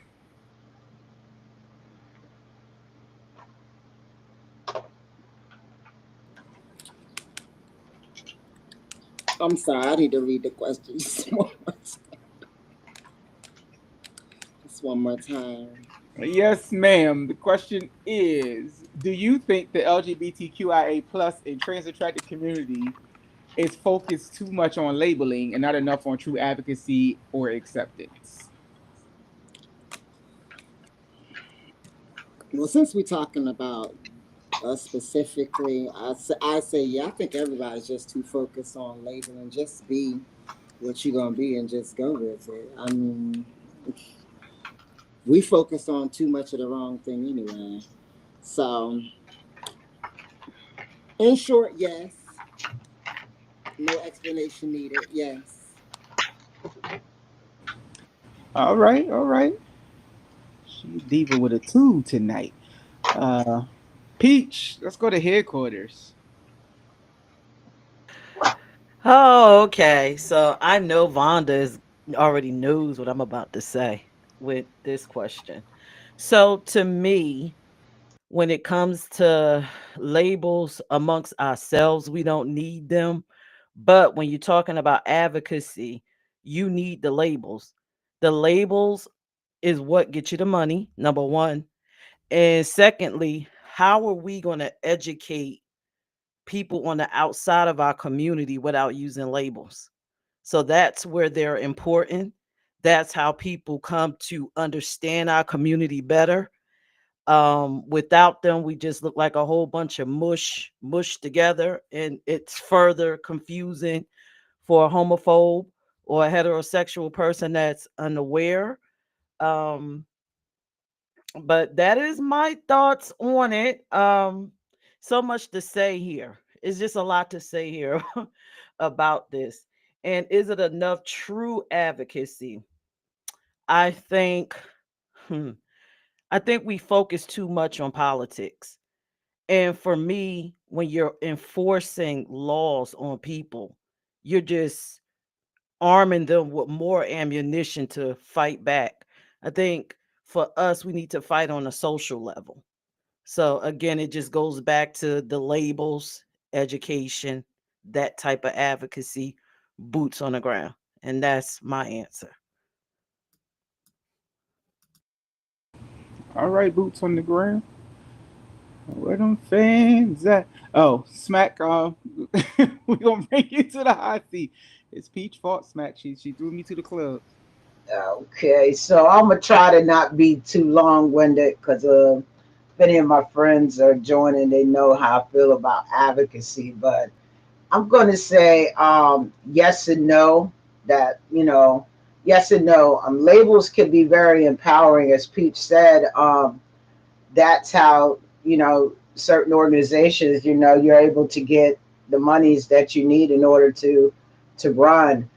I'm sorry, I need to read the questions just one more time.
Yes, ma'am. The question is, do you think the LGBTQIA plus and trans attracted community is focused too much on labeling and not enough on true advocacy or acceptance?
Well, since we're talking about us specifically, I say, yeah, I think everybody's just too focused on labeling. Just be what you're going to be and just go with it. I mean, we focus on too much of the wrong thing anyway. So, in short, yes. No explanation needed. Yes.
All right, all right. She diva with a two tonight. Uh Peach, let's go to headquarters.
Oh, okay. So I know Vonda is already knows what I'm about to say with this question. So to me, when it comes to labels amongst ourselves, we don't need them. But when you're talking about advocacy, you need the labels. The labels is what get you the money, number one. And secondly, how are we going to educate people on the outside of our community without using labels? So that's where they're important. That's how people come to understand our community better. Without them, we just look like a whole bunch of mush together, and it's further confusing for a homophobe or a heterosexual person that's unaware. Um, but that is my thoughts on it. So much to say here. It's just a lot to say here about this. And is it enough true advocacy? I think hmm, I think we focus too much on politics. And for me, when you're enforcing laws on people, you're just arming them with more ammunition to fight back. I think for us, we need to fight on a social level. So again, it just goes back to the labels, education, that type of advocacy, boots on the ground. And that's my answer.
All right, boots on the ground. Where them fans at? Oh, Smack. We gonna bring you to the hot seat. It's Peach fault, Smack. She threw me to the club.
Okay, so I'm gonna try to not be too long-winded because if any of my friends are joining, they know how I feel about advocacy. But I'm gonna say yes and no. That yes and no. Labels can be very empowering, as Peach said. That's how certain organizations, you're able to get the monies that you need in order to run.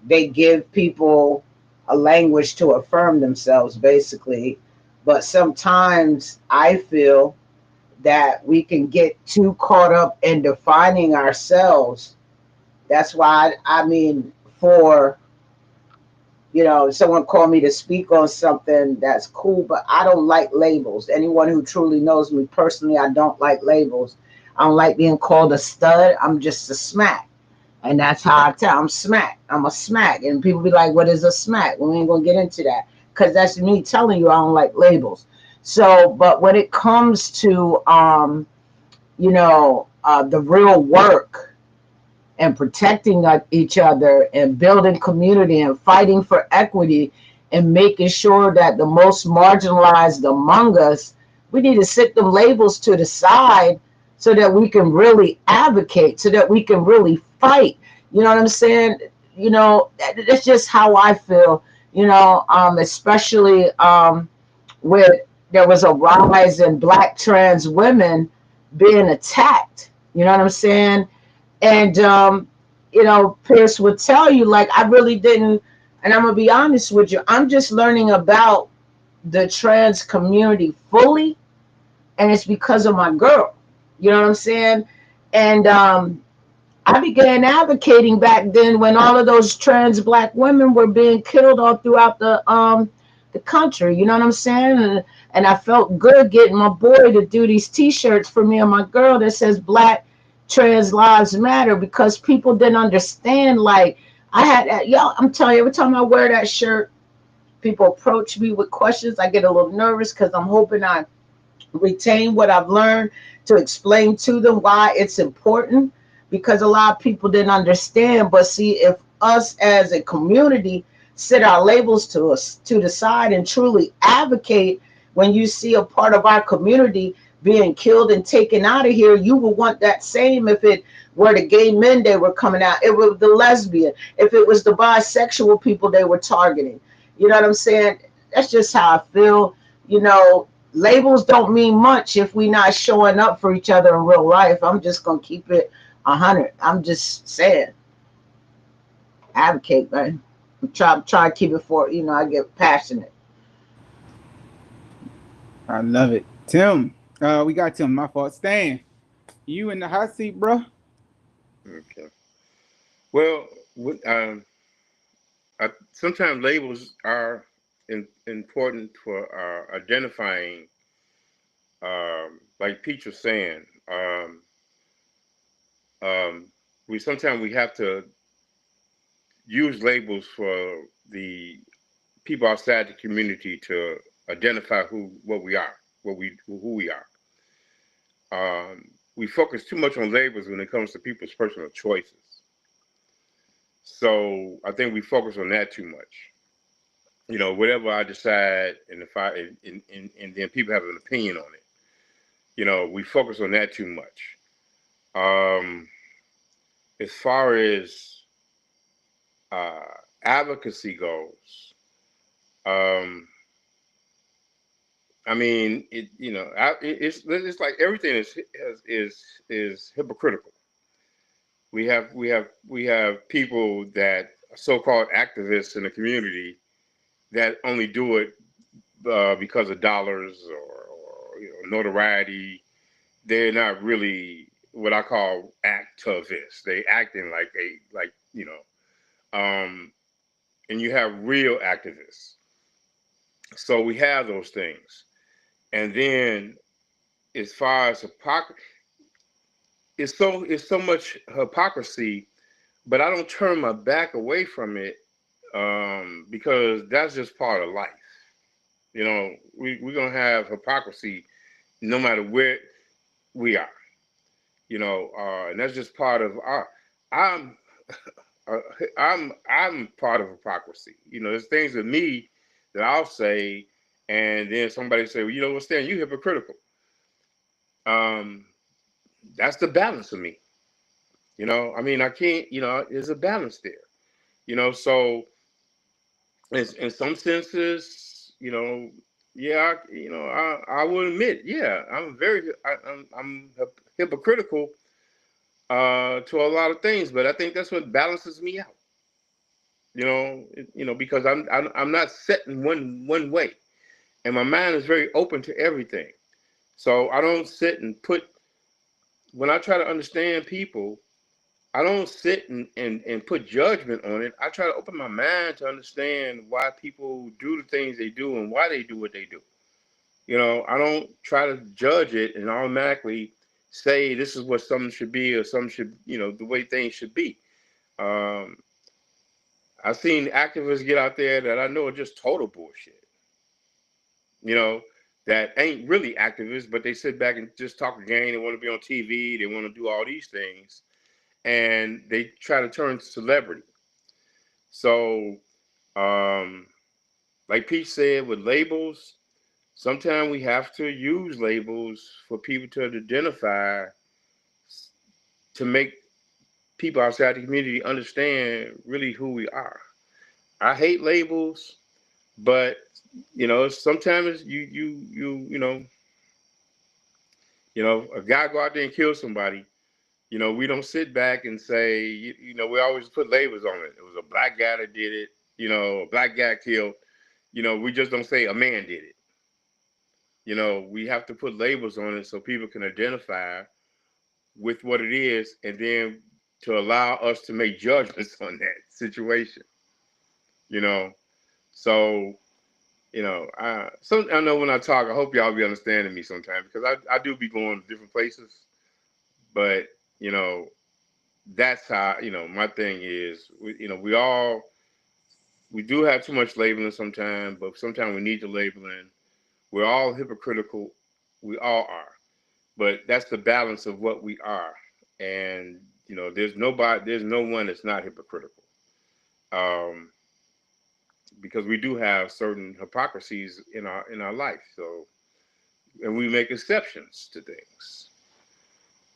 They give people a language to affirm themselves, basically. But sometimes I feel that we can get too caught up in defining ourselves. That's why I mean, for someone called me to speak on something, that's cool, but I don't like labels. Anyone who truly knows me personally, I don't like labels. I don't like being called a stud. I'm just a smack. And that's how I tell. I'm smack. I'm a smack. And people be like, what is a smack? Well, we ain't gonna get into that. Because that's me telling you I don't like labels. So, but when it comes to the real work and protecting each other and building community and fighting for equity and making sure that the most marginalized among us, we need to sit them labels to the side so that we can really advocate, so that we can really fight. You know what I'm saying? That's just how I feel, especially where there was a rise in Black trans women being attacked. You know what I'm saying? And Peirrce would tell you, like, I really didn't, and I'm gonna be honest with you, I'm just learning about the trans community fully, and it's because of my girl. You know what I'm saying? And I began advocating back then when all of those trans Black women were being killed all throughout the country. You know what I'm saying? And I felt good getting my boy to do these T-shirts for me and my girl that says Black trans lives matter, because people didn't understand. Like, I had, I'm telling you, every time I wear that shirt, people approach me with questions. I get a little nervous because I'm hoping I retain what I've learned to explain to them why it's important, because a lot of people didn't understand. But see, if us as a community set our labels to us to the side and truly advocate, when you see a part of our community being killed and taken out of here, you will want that same. If it were the gay men they were coming out, it was the lesbian, if it was the bisexual people they were targeting. You know what I'm saying? That's just how I feel. Labels don't mean much if we not showing up for each other in real life. I'm just gonna keep it 100. I'm just saying, advocate, man. Try to keep it for, I get passionate.
I love it, Tim. We got Tim. My fault. Stan, you in the hot seat, bro.
Okay. Well, sometimes labels are important for identifying. Like Peach was saying, um, we have to use labels for the people outside the community to identify who we are. we focus too much on labels when it comes to people's personal choices. So I think we focus on that too much. You know, whatever I decide, and if I and then people have an opinion on it. You know, we focus on that too much. As far as uh, advocacy goes, um, I mean, it's like everything is hypocritical. We have people that are so-called activists in the community that only do it because of dollars or notoriety. They're not really what I call activists. They acting like and you have real activists. So we have those things, and then as far as hypocrisy, it's so much hypocrisy, but I don't turn my back away from it because that's just part of life. You know, we're gonna have hypocrisy no matter where we are. You know, and that's just part of our. I'm uh, I'm part of hypocrisy. You know, there's things in me that I'll say, and then somebody say, well, you know what, Stan, you hypocritical. Um, that's the balance of me. You know, I mean, I can't. You know, there's a balance there. You know, so in some senses, yeah, I will admit, yeah, I'm hypocritical to a lot of things, but I think that's what balances me out. Because I'm not set in one way, and my mind is very open to everything. So I don't sit and put when I try to understand people. I don't sit and put judgment on it. I try to open my mind to understand why people do the things they do and why they do what they do. I don't try to judge it and automatically say this is what something should be or something should, the way things should be. Um, I've seen activists get out there that I know are just total bullshit. You know, that ain't really activists, but they sit back and just talk a game. They want to be on TV. They want to do all these things, and they try to turn celebrity. So, like Pete said, with labels, sometimes we have to use labels for people to identify, to make people outside the community understand really who we are. I hate labels, but sometimes a guy go out there and kill somebody. We don't sit back and say, we always put labels on it. It was a black guy that did it, a black guy killed. We just don't say a man did it. We have to put labels on it so people can identify with what it is, and then to allow us to make judgments on that situation. So I know when I talk, I hope y'all be understanding me sometimes, because I do be going to different places, but that's how my thing is. We do have too much labeling sometimes, but sometimes we need the labeling. We're all hypocritical. We all are. But that's the balance of what we are. And, there's no one that's not hypocritical. Because we do have certain hypocrisies in our life. So, and we make exceptions to things.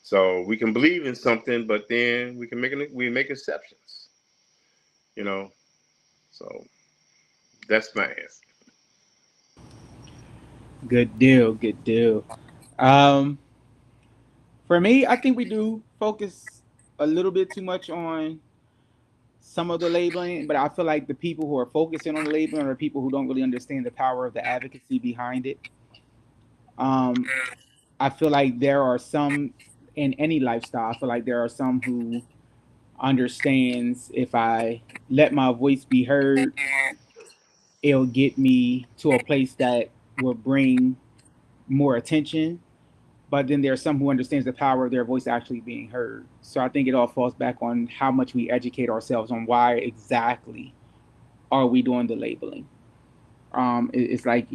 So we can believe in something, but then we make exceptions. So that's my answer.
Good deal. Good deal. Um, for me, I think we do focus a little bit too much on some of the labeling, but I feel like the people who are focusing on the labeling are people who don't really understand the power of the advocacy behind it. Um, I feel like there are some in any lifestyle. I feel like there are some who understands if I let my voice be heard, it'll get me to a place that will bring more attention. But then there are some who understands the power of their voice actually being heard. So I think it all falls back on how much we educate ourselves on why exactly are we doing the labeling. It's like,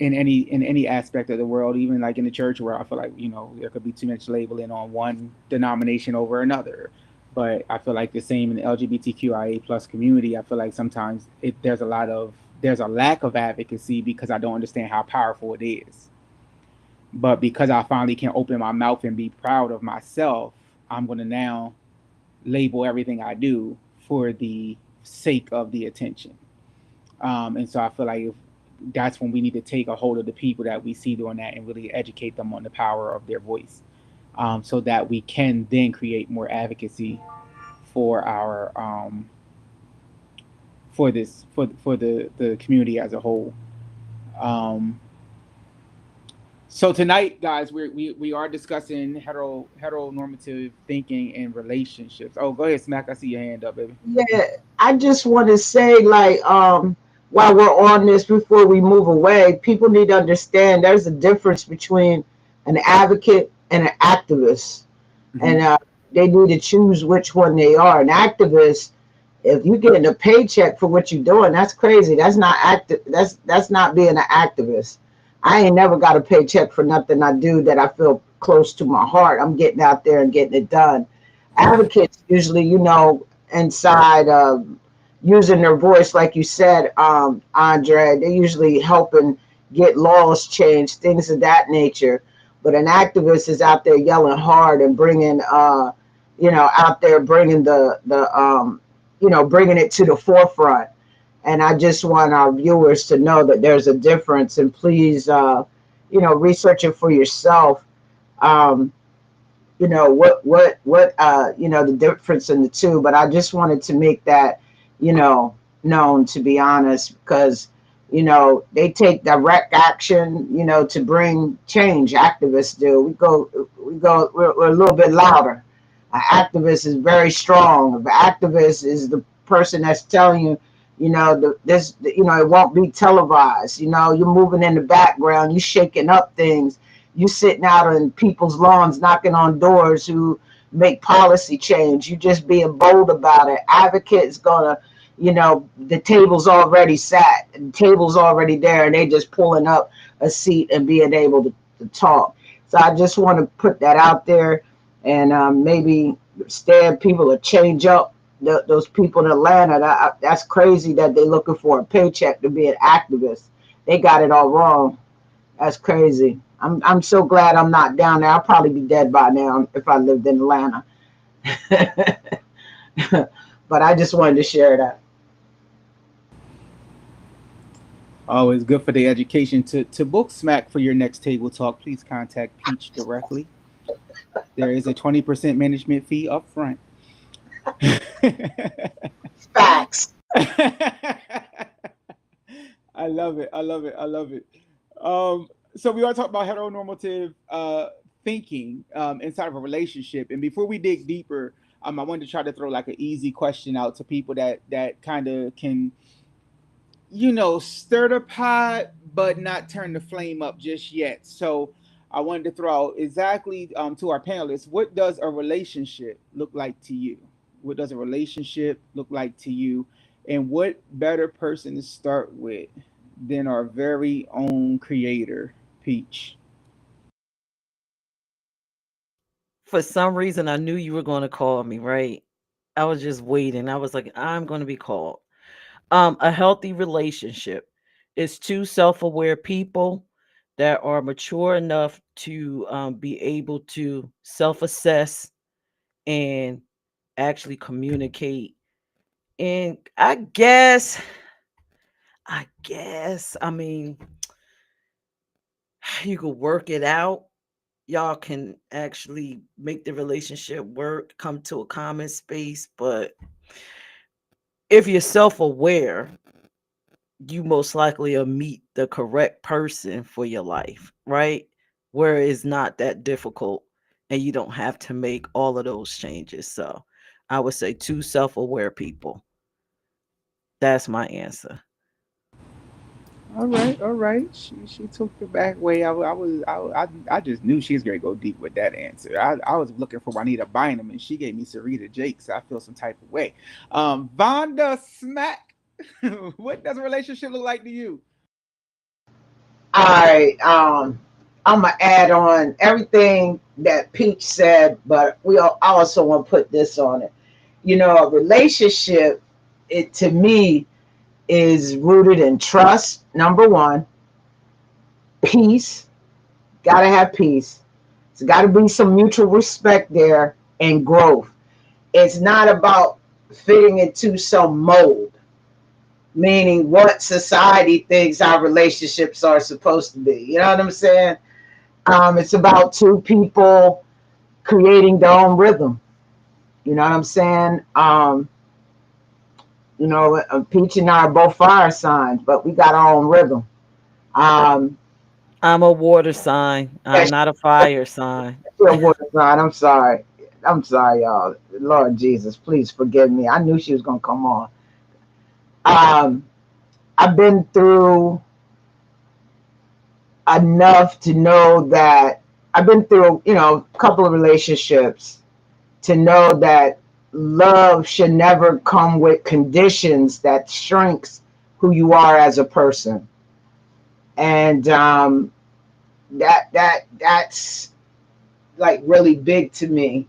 in any aspect of the world, even like in the church, where I feel like, you know, there could be too much labeling on one denomination over another. But I feel like the same in the LGBTQIA plus community. I feel like sometimes there's a lack of advocacy because I don't understand how powerful it is. But because I finally can open my mouth and be proud of myself, I'm going to now label everything I do for the sake of the attention. And so I feel like that's when we need to take a hold of the people that we see doing that and really educate them on the power of their voice, so that we can then create more advocacy for our for the community as a whole. Um, so tonight, guys, we are discussing heteronormative thinking and relationships. Oh, go ahead, Smack. I see your hand up, baby.
Yeah, I just want to say, like, while we're on this, before we move away, people need to understand there's a difference between an advocate and an activist,
Mm-hmm.
and they need to choose which one they are. An activist, if you're getting a paycheck for what you're doing, that's crazy. That's not active. That's not being an activist. I ain't never got a paycheck for nothing I do that I feel close to my heart. I'm getting out there and getting it done. Advocates usually, inside using their voice, like you said, Andre, they usually helping get laws changed, things of that nature. But an activist is out there yelling hard and bringing, out there bringing bringing it to the forefront. And I just want our viewers to know that there's a difference. And please, research it for yourself. Um, the difference in the two. But I just wanted to make that, known, to be honest, because they take direct action, to bring change. Activists do. We're a little bit louder. An activist is very strong. An activist is the person that's telling you, it won't be televised. You're moving in the background, you shaking up things, you sitting out on people's lawns, knocking on doors who make policy change. You just being bold about it. Advocate's gonna, the table's already sat, the table's already there, and they just pulling up a seat and being able to talk. So I just want to put that out there, and maybe stab people to change up those people in Atlanta. That's crazy that they're looking for a paycheck to be an activist. They got it all wrong. That's crazy. I'm so glad I'm not down there. I'll probably be dead by now if I lived in Atlanta. But I just wanted to share that.
Always good for the education. To book Smack for your next table talk, please contact Peach directly. There is a 20% management fee up front.
Facts.
I love it. I love it. I love it. So we are talking about heteronormative thinking inside of a relationship. And before we dig deeper, I wanted to try to throw like an easy question out to people that kind of can, stir the pot, but not turn the flame up just yet. So I wanted to throw out exactly to our panelists, what does a relationship look like to you? What does a relationship look like to you? And what better person to start with than our very own creator, Peach?
For some reason, I knew you were going to call me, right? I was just waiting. I was like, I'm going to be called. A healthy relationship is two self-aware people that are mature enough to be able to self-assess and actually communicate. And I mean, you could work it out. Y'all can actually make the relationship work, come to a common space. But if you're self aware, you most likely will meet the correct person for your life, right? Where it's not that difficult and you don't have to make all of those changes. So I would say two self aware people. That's my answer.
All right, all right. She took the back way. I just knew she was gonna go deep with that answer. I was looking for Juanita Bynum, and she gave me Sarita Jakes. So I feel some type of way. Vonda Smack, what does a relationship look like to you?
I I'm gonna add on everything that Peach said, but I also want to put this on it. You know, a relationship, it to me is rooted in trust. Number one, peace. Gotta have peace. It's got to be some mutual respect there and growth. It's not about fitting into some mold, meaning what society thinks our relationships are supposed to be. You know what I'm saying? It's about two people creating their own rhythm. You know what I'm saying? Peach and I are both fire signs, but we got our own rhythm. Um,
I'm a water sign.
yeah,
I'm not a fire sign.
she's a water sign. I'm sorry. I'm sorry, y'all. Lord Jesus, please forgive me. I knew she was gonna come on. Um, I've been through enough to know that I've been through, a couple of relationships to know that love should never come with conditions that shrinks who you are as a person. And that's like really big to me.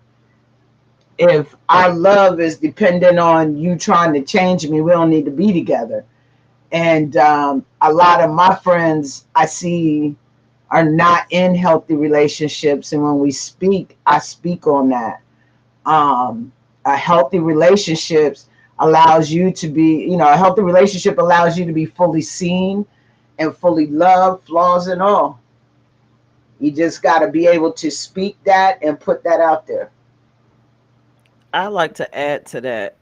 If our love is dependent on you trying to change me, we don't need to be together. And a lot of my friends I see are not in healthy relationships, and when we speak, I speak on that. A healthy relationships allows you to be, a healthy relationship allows you to be fully seen and fully loved, flaws and all. You just got to be able to speak that and put that out there.
I like to add to that.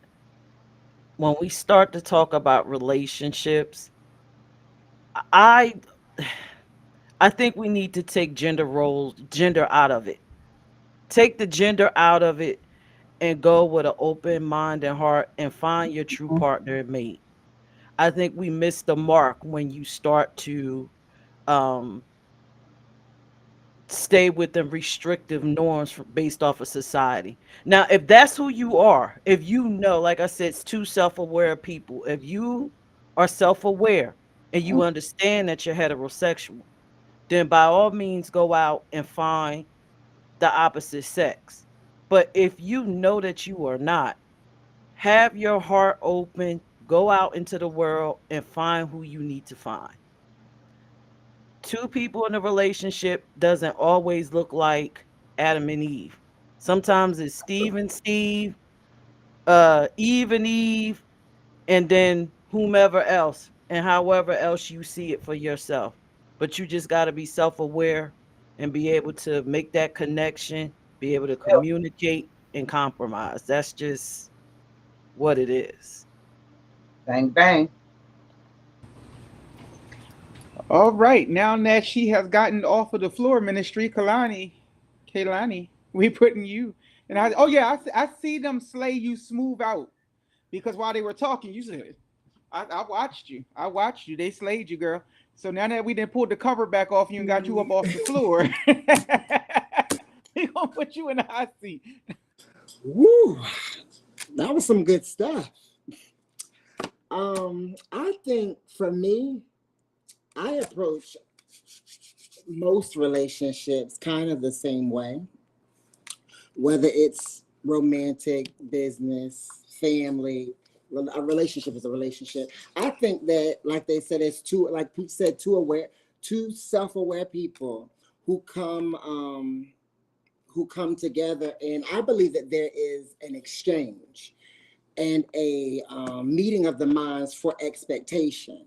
When we start to talk about relationships, I I think we need to take gender out of it. Take the gender out of it and go with an open mind and heart and find your true
Mhm.
partner and mate. I think we miss the mark when you start to um stay within restrictive norms based off of society. Now, if that's who you are, if you know, like I said, it's two self-aware people. If you are self-aware and you understand that you're heterosexual, then by all means go out and find the opposite sex. But if you know that you are not, have your heart open, go out into the world and find who you need to find. Two people in a relationship doesn't always look like Adam and Eve. Sometimes it's Steve and Steve, Eve and Eve, and then whomever else, and however else you see it for yourself. But you just got to be self aware and be able to make that connection, be able to communicate and compromise. That's just what it is.
Bang, bang.
All right, now that she has gotten off of the floor ministry, Kaylani, we putting you. And oh yeah, I see them slay you smooth out because while they were talking, you said, I watched you. I watched you. They slayed you, girl. So now that we didn't pull the cover back off you and got you up off the floor, we gonna put you in the hot seat.
Woo, that was some good stuff. I think for me, I approach most relationships kind of the same way, whether it's romantic, business, family. A relationship is a relationship. I think that, like they said, it's two, like Pete said, two self-aware people who come together, and I believe that there is an exchange and a meeting of the minds for expectation.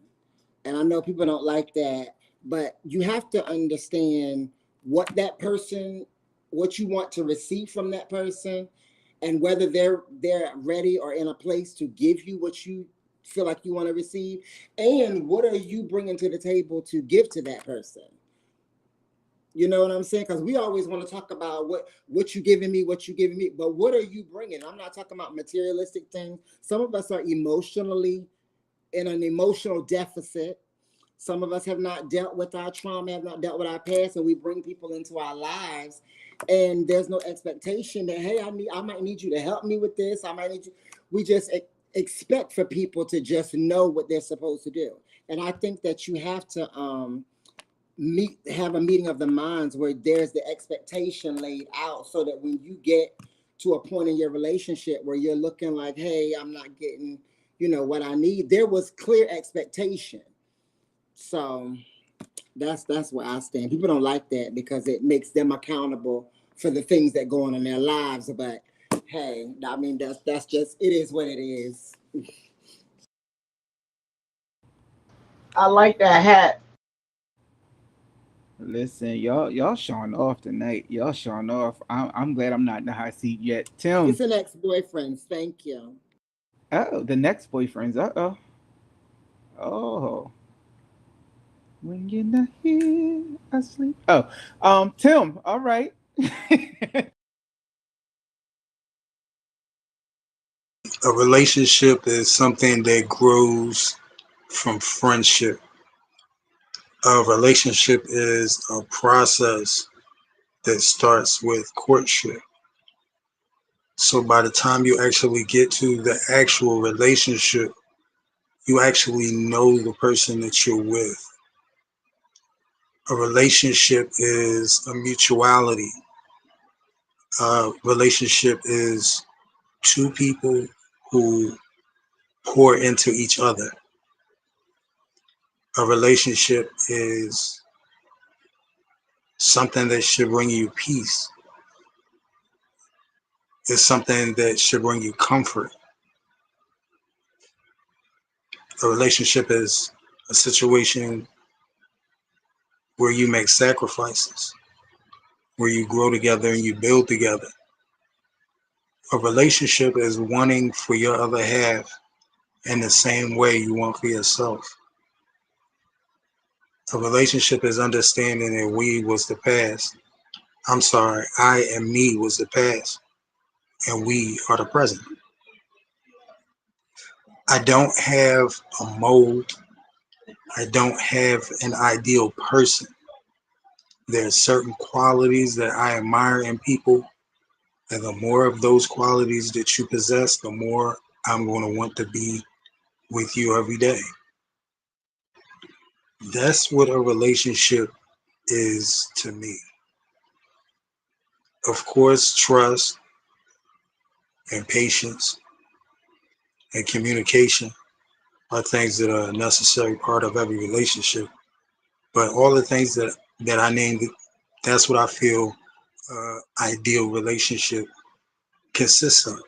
And I know people don't like that, but you have to understand what that person, what you want to receive from that person, and whether they're ready or in a place to give you what you feel like you want to receive, and what are you bringing to the table to give to that person. You know what I'm saying? Because we always want to talk about what you giving me, what you giving me, but what are you bringing? I'm not talking about materialistic things. Some of us are emotionally in an emotional deficit. Some of us have not dealt with our trauma, have not dealt with our past, and we bring people into our lives, and there's no expectation that, hey, I might need you to help me with this. I might need you. We just expect for people to just know what they're supposed to do, and I think that you have to have a meeting of the minds where there's the expectation laid out, so that when you get to a point in your relationship where you're looking like, hey, I'm not getting, what I need, there was clear expectation. So that's where I stand. People don't like that because it makes them accountable for the things that go on in their lives. But hey, I mean, that's just, it is what it is.
I like that hat.
Listen, y'all showing off tonight. Y'all showing off. I'm glad I'm not in the hot seat yet. Tim.
It's an ex-boyfriend. Thank you.
Oh, the next boyfriend's. Uh-oh. Oh. When you're not here, I sleep. Oh, Tim. All right.
A relationship is something that grows from friendship. A relationship is a process that starts with courtship. So by the time you actually get to the actual relationship, you actually know the person that you're with. A relationship is a mutuality. A relationship is two people who pour into each other. A relationship is something that should bring you peace. It's something that should bring you comfort. A relationship is a situation where you make sacrifices, where you grow together and you build together. A relationship is wanting for your other half in the same way you want for yourself. A relationship is understanding that we was the past. I'm sorry, I and me was the past, and we are the present. I don't have a mold. I don't have an ideal person. There are certain qualities that I admire in people, and the more of those qualities that you possess, the more I'm going to want to be with you every day. That's what a relationship is to me. Of course, trust and patience and communication are things that are a necessary part of every relationship. But all the things that I named, that's what I feel ideal relationship consists of.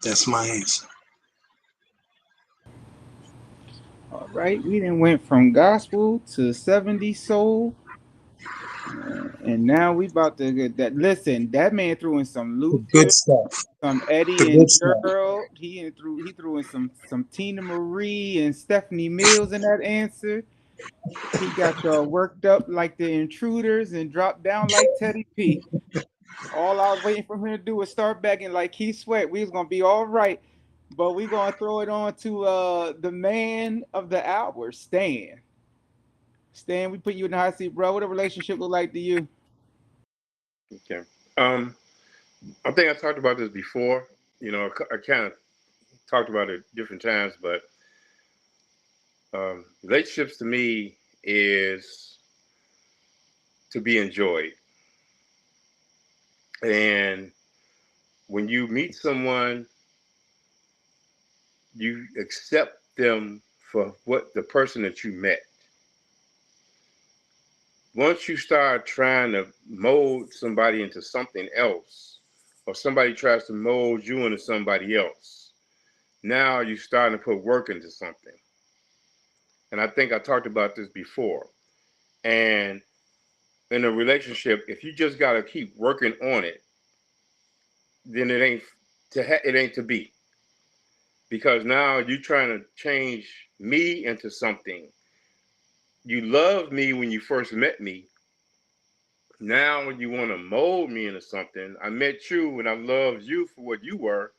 That's my answer.
All right. We then went from gospel to 70s soul. And now we about to get that. Listen, that man threw in some
The good
Luther,
stuff.
some
The
Eddie
good
and
stuff.
Gerald. He threw in some Tina Marie and Stephanie Mills in that answer. He got y'all worked up like the intruders and dropped down like Teddy P. All I was waiting for him to do was start begging like Keith Sweat. We was gonna be all right. But we gonna throw it on to the man of the hour, Stan. Stan, we put you in the hot seat, bro. What a relationship look like to you?
Okay. I think I talked about this before. I kind of talked about it different times, but relationships to me is to be enjoyed. And when you meet someone, you accept them for what the person that you met. Once you start trying to mold somebody into something else, or somebody tries to mold you into somebody else, now you're starting to put work into something. And I think I talked about this before. And in a relationship, if you just got to keep working on it, then it ain't to be. Because now you're trying to change me into something. You loved me when you first met me. Now you want to mold me into something. I met you and I loved you for what you were,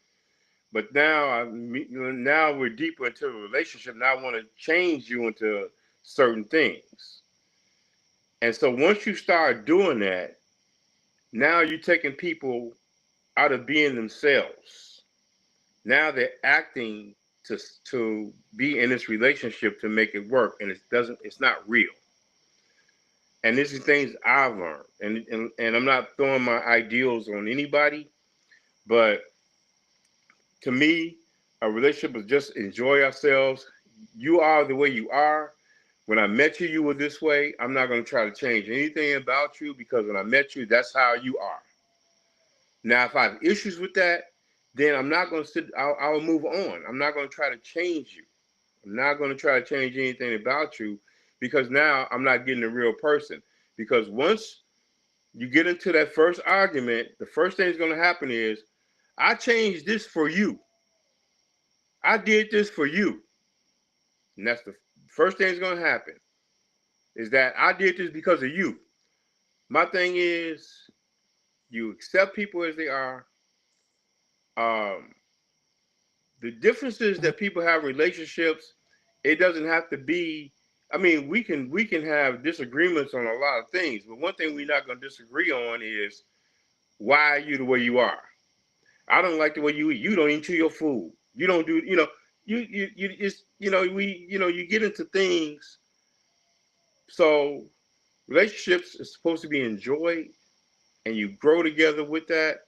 but now we're deeper into a relationship. Now I want to change you into certain things. And so once you start doing that, now you're taking people out of being themselves. Now they're acting to be in this relationship to make it work, and it's not real. And this is things I've learned, and I'm not throwing my ideals on anybody, but to me, a relationship is just enjoy ourselves. You are the way you are. When I met you, you were this way. I'm not going to try to change anything about you, because when I met you, that's how you are. Now, if I have issues with that, then I'm not going to sit. I'll move on. I'm not going to try to change you. I'm not going to try to change anything about you, because now I'm not getting a real person. Because once you get into that first argument, the first thing that's going to happen is, I changed this for you. I did this for you. And that's the first thing that's going to happen, is that I did this because of you. My thing is, you accept people as they are. Um, the differences that people have in relationships, it doesn't have to be. I mean, we can have disagreements on a lot of things, but one thing we're not going to disagree on is, why are you the way you are? I don't like the way you eat. You don't eat your food. You don't do. You just you get into things. So relationships is supposed to be enjoyed, and you grow together with that.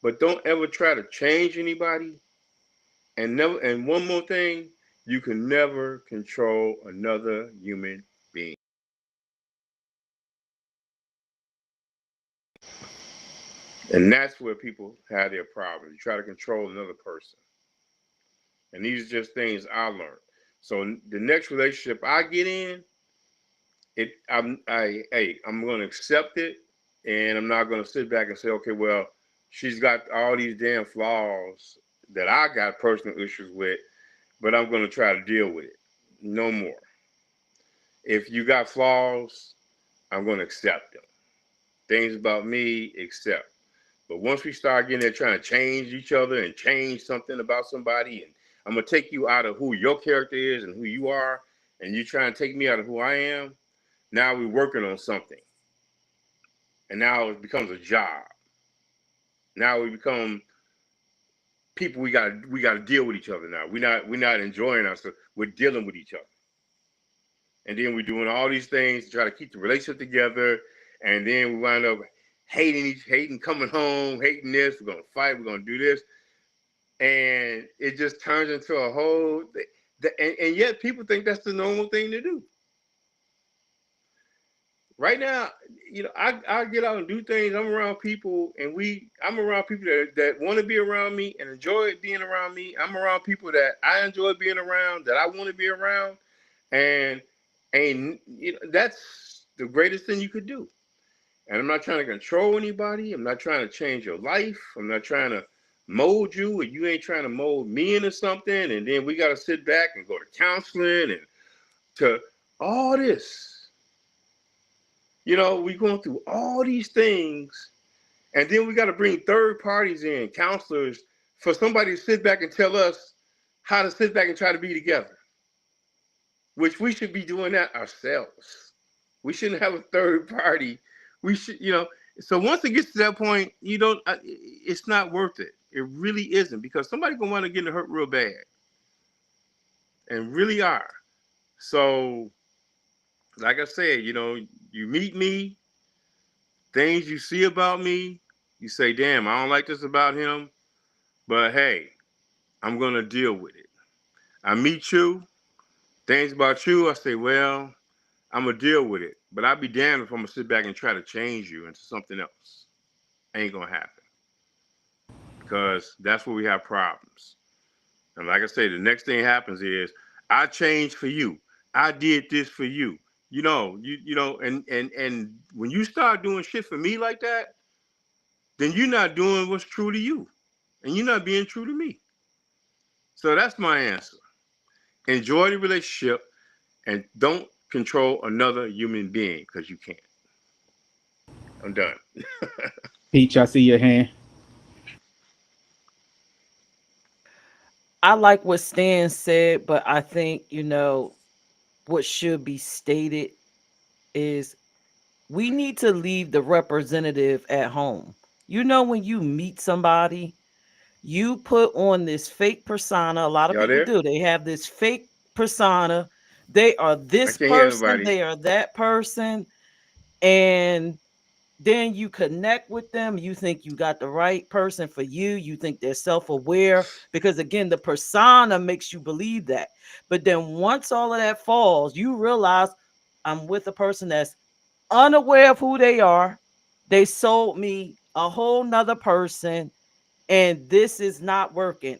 But don't ever try to change anybody. And never. And one more thing, you can never control another human being. And that's where people have their problems. You try to control another person. And these are just things I learned. So the next relationship I get in, I'm going to accept it, and I'm not going to sit back and say, okay, well, she's got all these damn flaws that I got personal issues with, but I'm going to try to deal with it. No more. If you got flaws, I'm going to accept them. Things about me, accept. But once we start getting there trying to change each other and change something about somebody, and I'm going to take you out of who your character is and who you are, and you try and take me out of who I am, now we're working on something. And now it becomes a job. Now we become people. We gotta deal with each other now. We're not enjoying ourselves. We're dealing with each other. And then we're doing all these things to try to keep the relationship together. And then we wind up hating coming home, hating this. We're gonna fight. We're gonna do this, and it just turns into a whole. And yet people think that's the normal thing to do. Right now, I get out and do things. I'm around people, and I'm around people that want to be around me and enjoy being around me. I'm around people that I enjoy being around, that I want to be around, and that's the greatest thing you could do. And I'm not trying to control anybody. I'm not trying to change your life. I'm not trying to mold you, or you ain't trying to mold me into something. And then we got to sit back and go to counseling and to all this. We're going through all these things, and then we got to bring third parties in, counselors, for somebody to sit back and tell us how to sit back and try to be together, which we should be doing that ourselves. We shouldn't have a third party. We should, so once it gets to that point, it's not worth it. It really isn't, because somebody's going to want to get hurt real bad, and really are. So, like I said, you meet me, things you see about me, you say, damn, I don't like this about him, but hey, I'm going to deal with it. I meet you, things about you, I say, well, I'm going to deal with it. But I'd be damned if I'm going to sit back and try to change you into something else. Ain't going to happen. Because that's where we have problems. And like I say, the next thing happens is, I changed for you. I did this for you. And when you start doing shit for me like that, then you're not doing what's true to you. And you're not being true to me. So that's my answer. Enjoy the relationship, and don't control another human being, because you can't. I'm done.
Peach, I see your hand.
I like what Stan said, but I think, what should be stated is, we need to leave the representative at home. When you meet somebody, You put on this fake persona. A lot of
Y'all
people
there?
do. They have this fake persona. They are
I
this
can't hear
person,
nobody.
they are that person. And then you connect with them. You think you got the right person for you. You think they're self aware because, again, the persona makes you believe that. But then once all of that falls, you realize I'm with a person that's unaware of who they are. They sold me a whole nother person, and this is not working.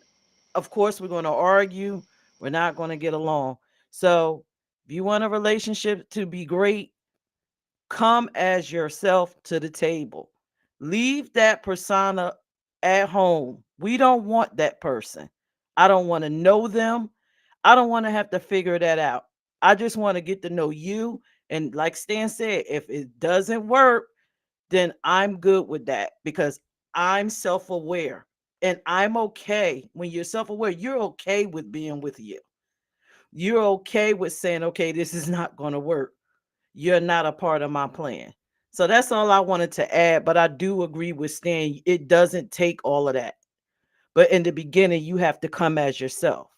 Of course, we're going to argue. We're not going to get along. So, if you want a relationship to be great, come as yourself to the table. Leave that persona at home. We don't want that person. I don't want to know them. I don't want to have to figure that out. I just want to get to know you. And like Stan said, if it doesn't work, then I'm good with that because I'm self aware and I'm okay. When you're self aware, you're okay with being with you. You're okay with saying, okay, this is not going to work. You're not a part of my plan. So that's all I wanted to add. But I do agree with Stan. It doesn't take all of that. But in the beginning, you have to come as yourself.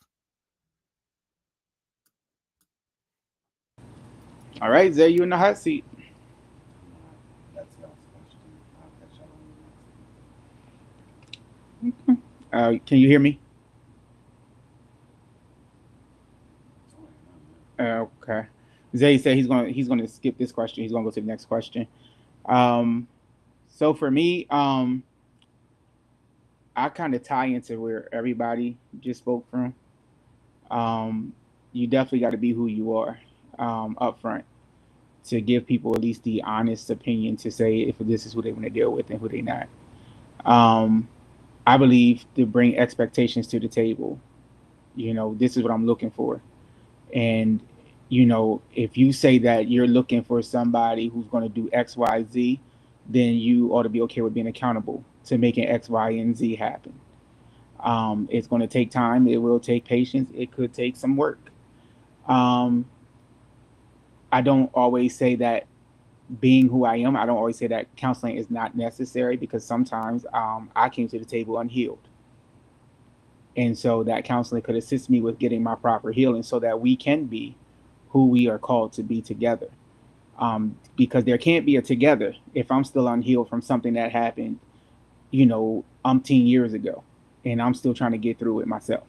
All right, Zay, you in the hot seat.
That's y'all's question. I'll catch y'all
Can you hear me?
on the next.
Okay. Zay said he's gonna skip this question. He's gonna go to the next question. Um, so for me, I kind of tie into where everybody just spoke from. Um, you definitely got to be who you are up front to give people at least the honest opinion to say if this is who they want to deal with and who they not. Um, I believe to bring expectations to the table. This is what I'm looking for. And, if you say that you're looking for somebody who's going to do X, Y, Z, then you ought to be okay with being accountable to making X, Y, and Z happen. It's going to take time. It will take patience. It could take some work. Um, I don't always say that being who I am, I don't always say that counseling is not necessary because sometimes I came to the table unhealed. And so that counseling could assist me with getting my proper healing so that we can be who we are called to be together. Because there can't be a together if I'm still unhealed from something that happened, umpteen years ago, and I'm still trying to get through it myself.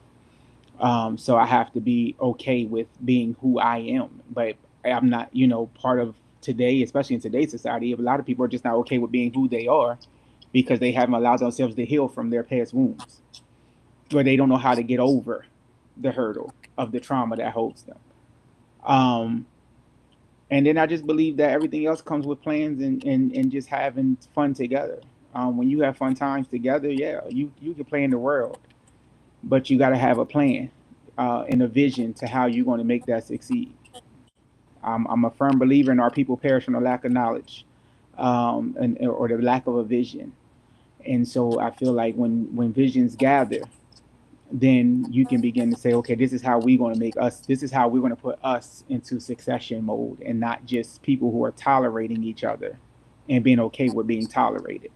So I have to be okay with being who I am, but I'm not, part of today, especially in today's society. A lot of people are just not okay with being who they are because they haven't allowed themselves to heal from their past wounds, or they don't know how to get over the hurdle of the trauma that holds them. Um, and then I just believe that everything else comes with plans and just having fun together. When you have fun times together, yeah, you can play in the world, but you got to have a plan and a vision to how you're going to make that succeed. I'm a firm believer in our people perish from the lack of knowledge, or the lack of a vision. And so I feel like when visions gather, then you can begin to say, okay, this is how we're going to make us, this is how we're going to put us into succession mode and not just people who are tolerating each other and being okay with being tolerated.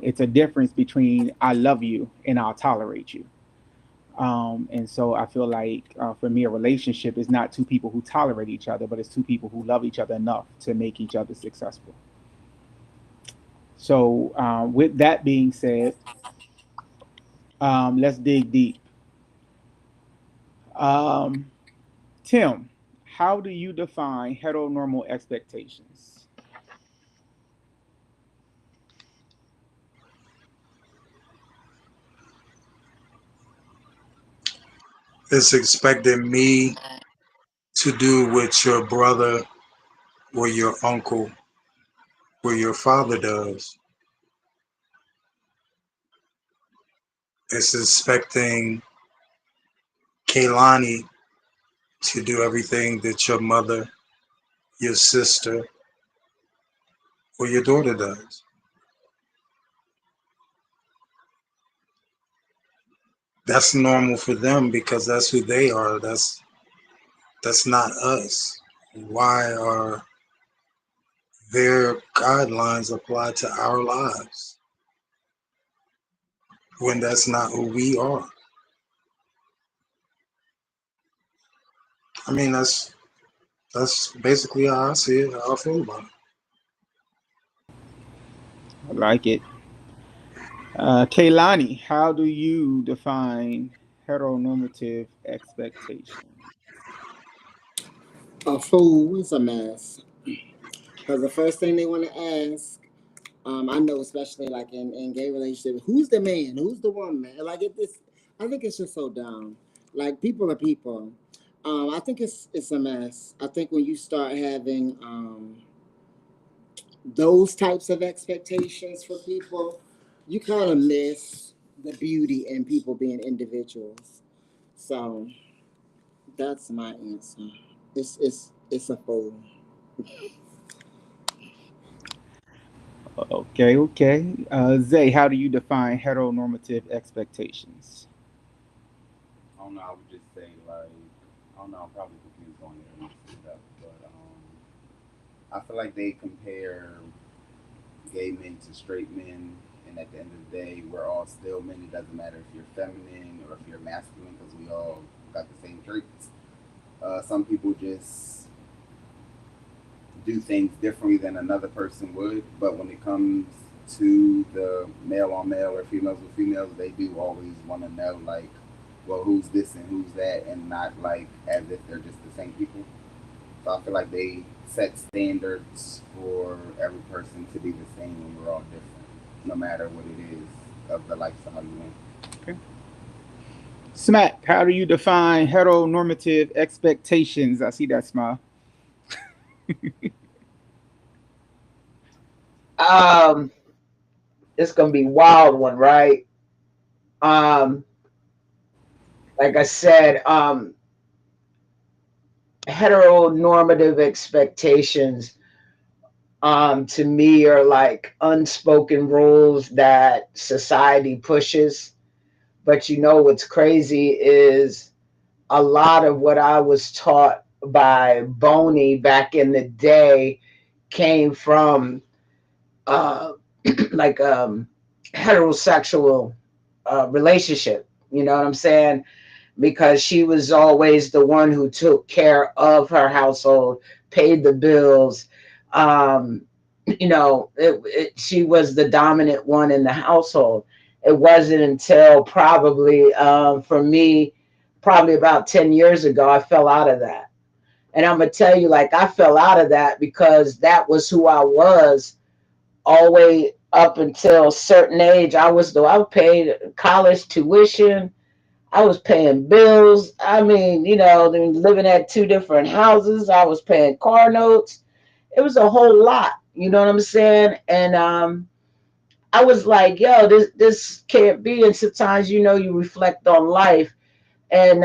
It's a difference between I love you and I'll tolerate you. And so I feel like for me, a relationship is not two people who tolerate each other, but it's two people who love each other enough to make each other successful. So with that being said, let's dig deep. Um, Tim, how do you define heteronormal expectations?
It's expecting me to do what your brother or your uncle or your father does. It's expecting Kaylani to do everything that your mother, your sister, or your daughter does. That's normal for them because that's who they are. That's not us. Why are their guidelines applied to our lives? when that's not who we are. I mean, that's basically how I see it, how I feel about it.
I like it. Kaylani, how do you define heteronormative expectation?
A fool is a mess. Because the first thing they want to ask, I know especially like in gay relationships, who's the man? Who's the woman? Like this, I think it's just so dumb. Like people are people. I think it's a mess. I think when you start having those types of expectations for people, you kind of miss the beauty in people being individuals. So that's my answer. It's a fool.
Okay, okay. Zay, how do you define heteronormative expectations?
I don't know. I would just say like I don't know. I'm probably confused on it and stuff, but I feel like they compare gay men to straight men, and at the end of the day, we're all still men. It doesn't matter if you're feminine or if you're masculine, because we all got the same traits. Some people just do things differently than another person would, but when it comes to the male on male or females with females, they do always want to know like, well, who's this and who's that, and not like as if they're just the same people. So I feel like they set standards for every person to be the same when we're all different, no matter what it is of the lifestyle you want.
Okay. Smack, how do you define heteronormative expectations? I see that smile.
Um, it's gonna be wild one, right? Um, like I said, heteronormative expectations to me are like unspoken rules that society pushes. But you know what's crazy is a lot of what I was taught by Boney back in the day came from uh, like heterosexual relationship. You know what I'm saying? Because she was always the one who took care of her household, paid the bills. Um, she was the dominant one in the household. It wasn't until probably, for me, probably about 10 years ago, I fell out of that. And I'm going to tell you, like, I fell out of that because that was who I was all the way up until a certain age. I paid college tuition. I was paying bills. I mean, living at two different houses. I was paying car notes. It was a whole lot. You know what I'm saying? And I was like, yo, this can't be. And sometimes, you reflect on life. And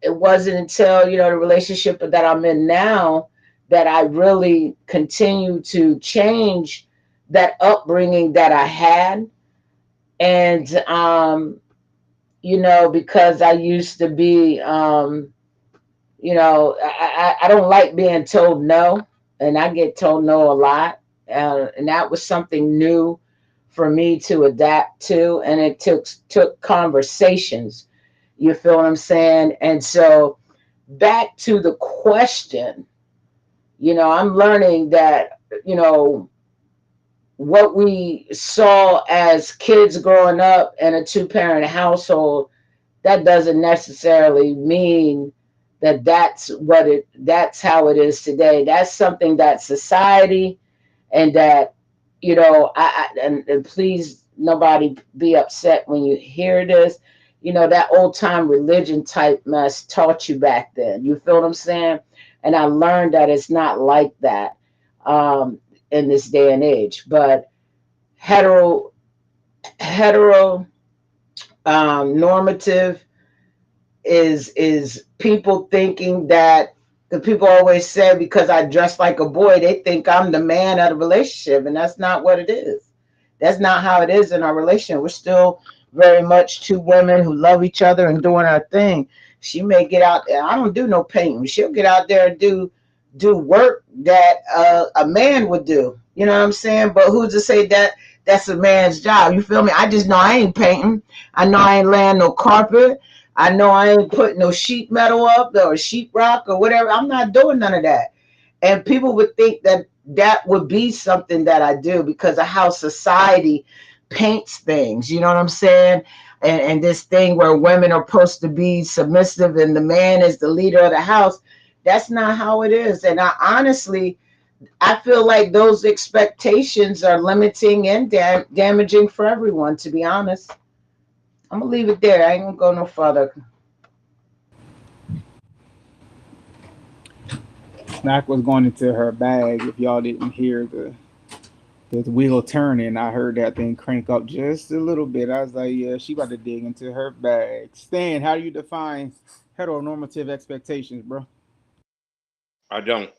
it wasn't until, the relationship that I'm in now that I really continue to change that upbringing that I had. And because I used to be, I don't like being told no, and I get told no a lot. And that was something new for me to adapt to. And it took conversations. You feel what I'm saying? And so back to the question, I'm learning that, what we saw as kids growing up in a two-parent household, that doesn't necessarily mean that that's how it is today. That's something that society and that, and please nobody be upset when you hear this, that old time religion type mess taught you back then. You feel what I'm saying? And I learned that it's not like that in this day and age. But hetero hetero normative is people thinking that the people always say because I dress like a boy, they think I'm the man of the relationship, and that's not what it is. That's not how it is in our relationship. We're still very much two women who love each other and doing our thing. She may get out there. I don't do no painting. She'll get out there and do work that a man would do. You know what I'm saying? But who's to say that that's a man's job. You feel me? I just know I ain't painting. I know I ain't laying no carpet. I know I ain't putting no sheet metal up or sheetrock or whatever. I'm not doing none of that. And people would think that that would be something that I do because of how society paints things. You know what I'm saying? And this thing where women are supposed to be submissive and the man is the leader of the house. That's not how it is. And I honestly, I feel like those expectations are limiting and damaging for everyone, to be honest. I'm going to leave it there. I ain't going to go no further.
Smack was going into her bag. If y'all didn't hear the wheel turning, I heard that thing crank up just a little bit. I was like, yeah, she about to dig into her bag. Stan, how do you define heteronormative expectations, bro?
I don't,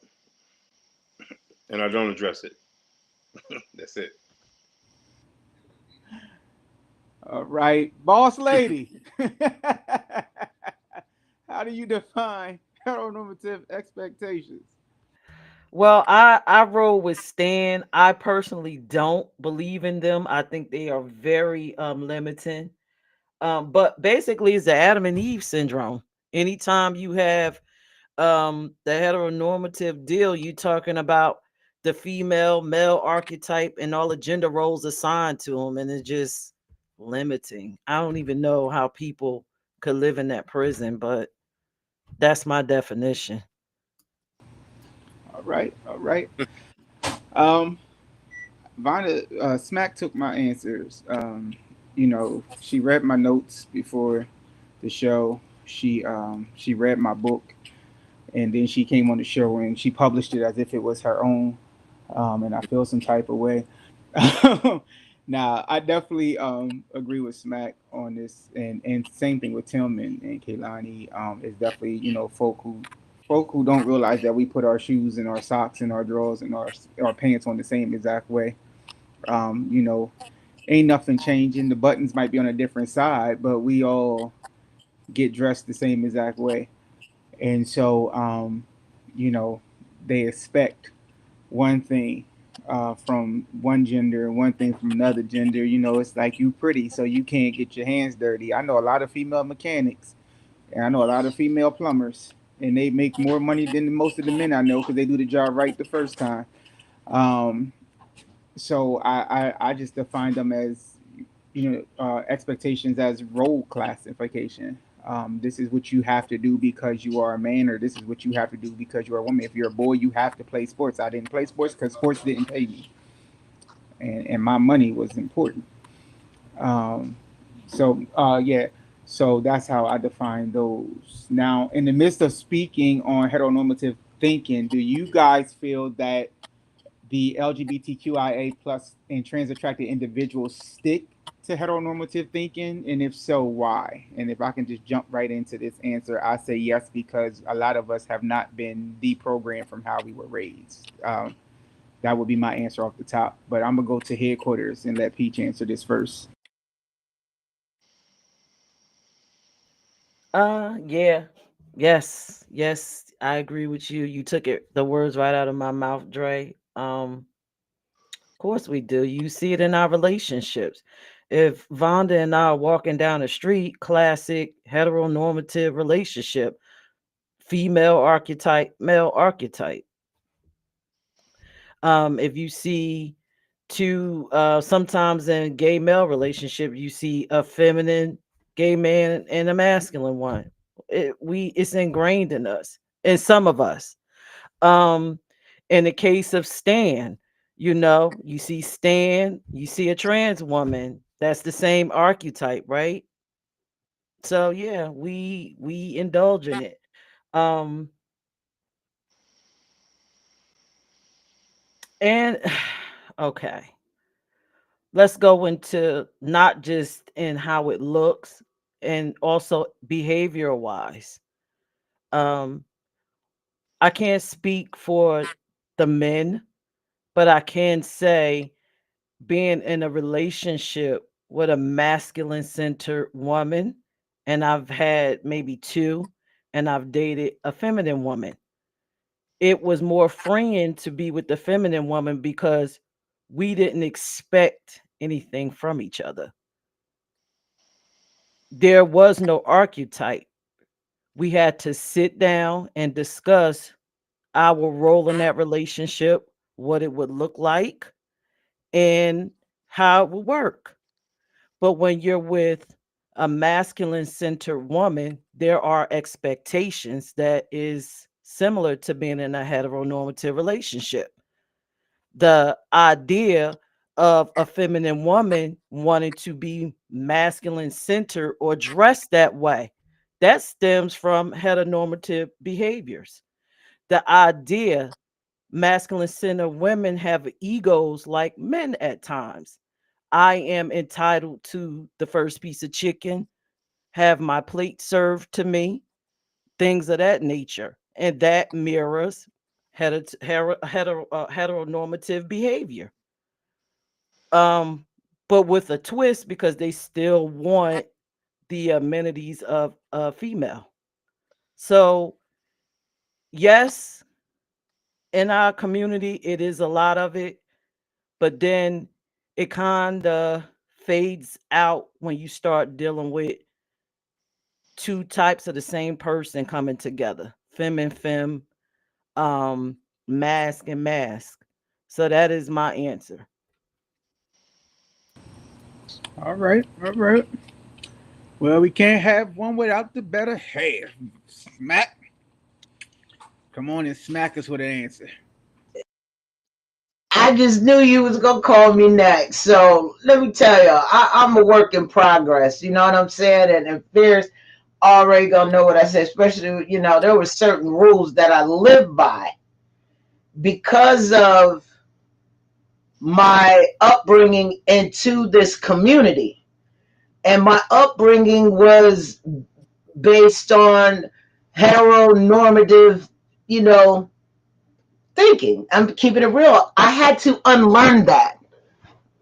and I don't address it. That's it.
All right, boss lady. How do you define heteronormative expectations?
Well, I roll with Stan. I personally don't believe in them. I think they are very limiting. But basically it's the Adam and Eve syndrome. Anytime you have the heteronormative deal, you talking about the female male archetype and all the gender roles assigned to them, and it's just limiting. I don't even know how people could live in that prison, but that's my definition.
All right, all right. Um, Vonda, Smack took my answers. She read my notes before the show. She read my book, and then she came on the show and she published it as if it was her own. And I feel some type of way. Now, I definitely agree with Smack on this, and same thing with Tim and Kaylani. Is definitely folk who don't realize that we put our shoes and our socks and our drawers and our pants on the same exact way. Um, you know, Ain't nothing changing. The buttons might be on a different side, but we all get dressed the same exact way. And so, you know, they expect one thing from one gender and one thing from another gender. It's like you pretty, so you can't get your hands dirty. I know a lot of female mechanics, and I know a lot of female plumbers, and they make more money than most of the men I know because they do the job right the first time. Um, so I just define them as expectations as role classification. This is what you have to do because you are a man, or this is what you have to do because you're a woman. If you're a boy, you have to play sports. I didn't play sports because sports didn't pay me, and my money was important. Um, yeah, so that's how I define those. Now, in the midst of speaking on heteronormative thinking, do you guys feel that the LGBTQIA plus and trans attracted individuals stick to heteronormative thinking? And if so, why? And if I can just jump right into this answer, I say yes, because a lot of us have not been deprogrammed from how we were raised. That would be my answer off the top. But I'm going to go to headquarters and let Peach answer this first.
Yeah. Yes, I agree with you. You took the words right out of my mouth, Dre. Of course we do. You see it in our relationships. If Vonda and I are walking down the street, classic heteronormative relationship, female archetype, male archetype. If you see two, sometimes in gay male relationship, you see a feminine gay man and a masculine one. It's ingrained in us, in some of us. Um, in the case of Stan, you see Stan, you see a trans woman. That's the same archetype, right? So yeah, we indulge in it. Um, and okay, let's go into not just in how it looks and also behavior wise. Um, I can't speak for the men, but I can say being in a relationship with a masculine centered woman, and I've had maybe two, and I've dated a feminine woman. It was more freeing to be with the feminine woman because we didn't expect anything from each other. There was no archetype. We had to sit down and discuss our role in that relationship, what it would look like, and how it would work. But when you're with a masculine centered woman, there are expectations that is similar to being in a heteronormative relationship. The idea of a feminine woman wanting to be masculine centered or dressed that way, that stems from heteronormative behaviors. The idea masculine centered women have egos like men at times. I am entitled to the first piece of chicken, have my plate served to me, things of that nature. And that mirrors heteronormative behavior. Um, but with a twist because they still want the amenities of a female. So, yes, in our community, it is a lot of it, but then it kind of fades out when you start dealing with two types of the same person coming together, femme and femme, um, mask and mask. So that is my answer.
All right, all right. Well, we can't have one without the better half. Smack. Come on and smack us with an answer.
I just knew you was gonna call me next. So let me tell you, I'm a work in progress. You know what I'm saying? And Peirrce already gonna know what I said. Especially, there were certain rules that I live by because of my upbringing into this community. And my upbringing was based on heteronormative, you know, thinking. I'm keeping it real. I had to unlearn that.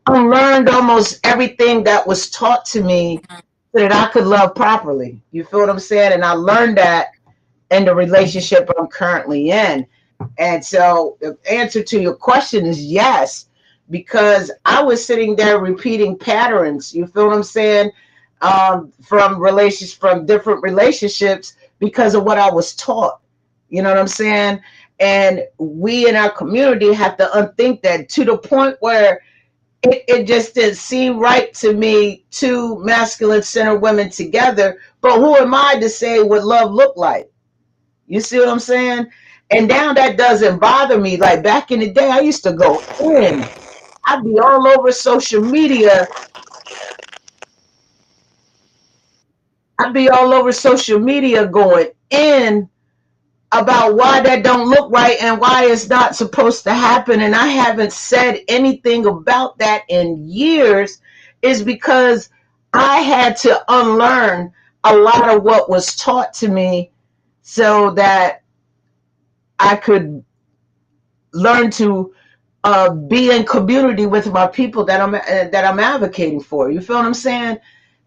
Unlearned almost everything that was taught to me so that I could love properly. You feel what I'm saying? And I learned that in the relationship I'm currently in. And so the answer to your question is yes, because I was sitting there repeating patterns. You feel what I'm saying? From different relationships because of what I was taught. You know what I'm saying? And we in our community have to unthink that to the point where it just didn't seem right to me, two masculine centered women together. But who am I to say what love looked like? You see what I'm saying? And now that doesn't bother me. Like back in the day, I used to go in. I'd be all over social media. I'd be all over social media going in about why that don't look right and why it's not supposed to happen. And I haven't said anything about that in years, is because I had to unlearn a lot of what was taught to me so that I could learn to be in community with my people that I'm advocating for. You feel what I'm saying?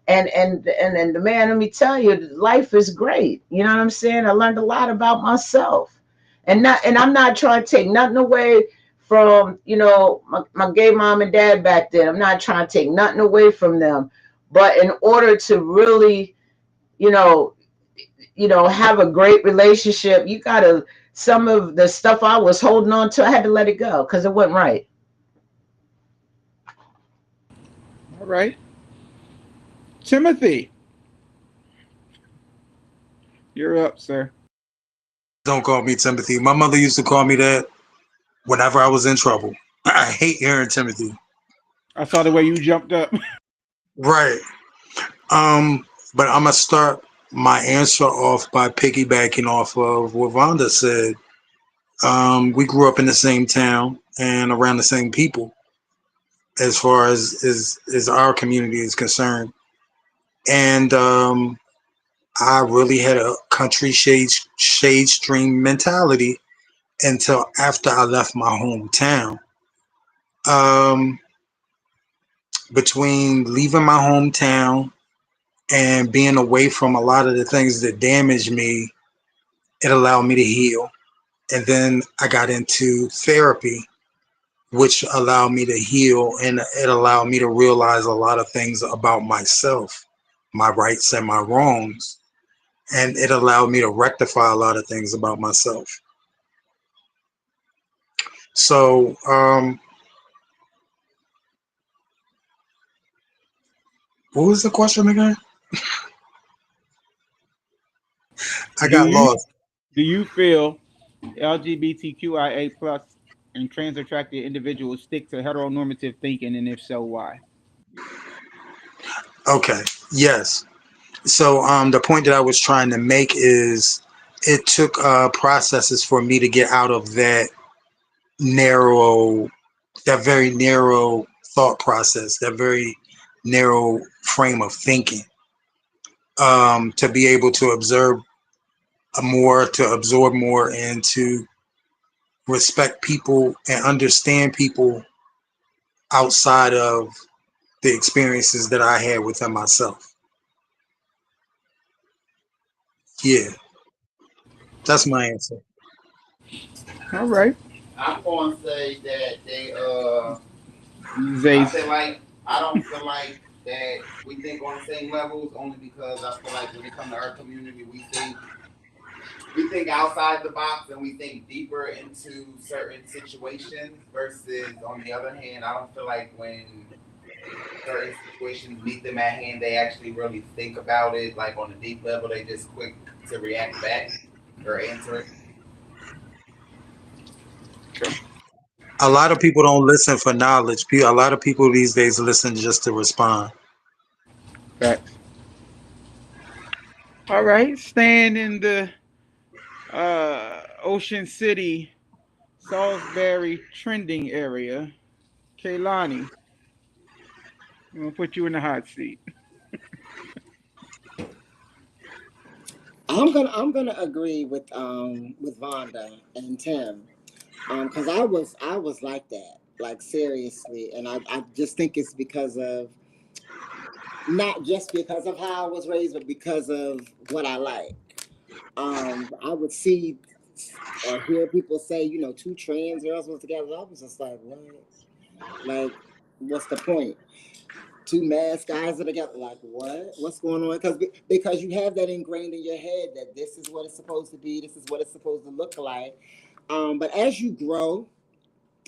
And the man, let me tell you, life is great. You know what I'm saying? I learned a lot about myself, and I'm not trying to take nothing away from my gay mom and dad back then. I'm not trying to take nothing away from them, but in order to really, you know, have a great relationship, you gotta. Some of the stuff I was holding on to, I had to let it go because it wasn't right.
All right. Timothy, you're up, sir.
Don't call me Timothy. My mother used to call me that whenever I was in trouble. I hate hearing Timothy.
I saw the way you jumped up.
Right. But I'm gonna start my answer off by piggybacking off of what Vonda said. We grew up in the same town and around the same people as far as our community is concerned. And I really had a country shade stream mentality until after I left my hometown. Um, Between leaving my hometown and being away from a lot of the things that damaged me, it allowed me to heal. And then I got into therapy. which allowed me to heal, and it allowed me to realize a lot of things about myself, my rights and my wrongs, and it allowed me to rectify a lot of things about myself. So what was the question again? I
Do
got
you
lost.
do you feel LGBTQIA plus and trans attracted individuals stick to heteronormative thinking, and if so, why?
Okay, yes. So the point that I was trying to make is it took processes for me to get out of narrow, that very narrow thought process, that very narrow frame of thinking, to be able to observe more, to absorb more, and to respect people and understand people outside of the experiences that I had within myself. Yeah, that's my answer.
All right.
I'm going to say that they
Zay.
I don't feel like that we think on the same levels only because I feel like when it comes to our community we think outside the box and we think deeper into certain situations versus on the other hand I don't feel like when certain situations meet them at hand they actually really think about it like on a deep level they just quick to react back or answer it.
A lot of people don't listen for knowledge. A lot of people these days listen just to respond.
Facts. All right. Staying in the Ocean City, Salisbury trending area, Kaylani, I'm gonna put you in the hot seat.
I'm gonna agree with Vonda and Tim. Because I was like that, like seriously, and I just think it's because of not just because of how I was raised, but because of what I like. I would see or hear people say, two trans girls was together. I was just like, what? Like, what's the point? Two masked guys are together. Like, what? What's going on? Because you have that ingrained in your head that this is what it's supposed to be. This is what it's supposed to look like. But as you grow,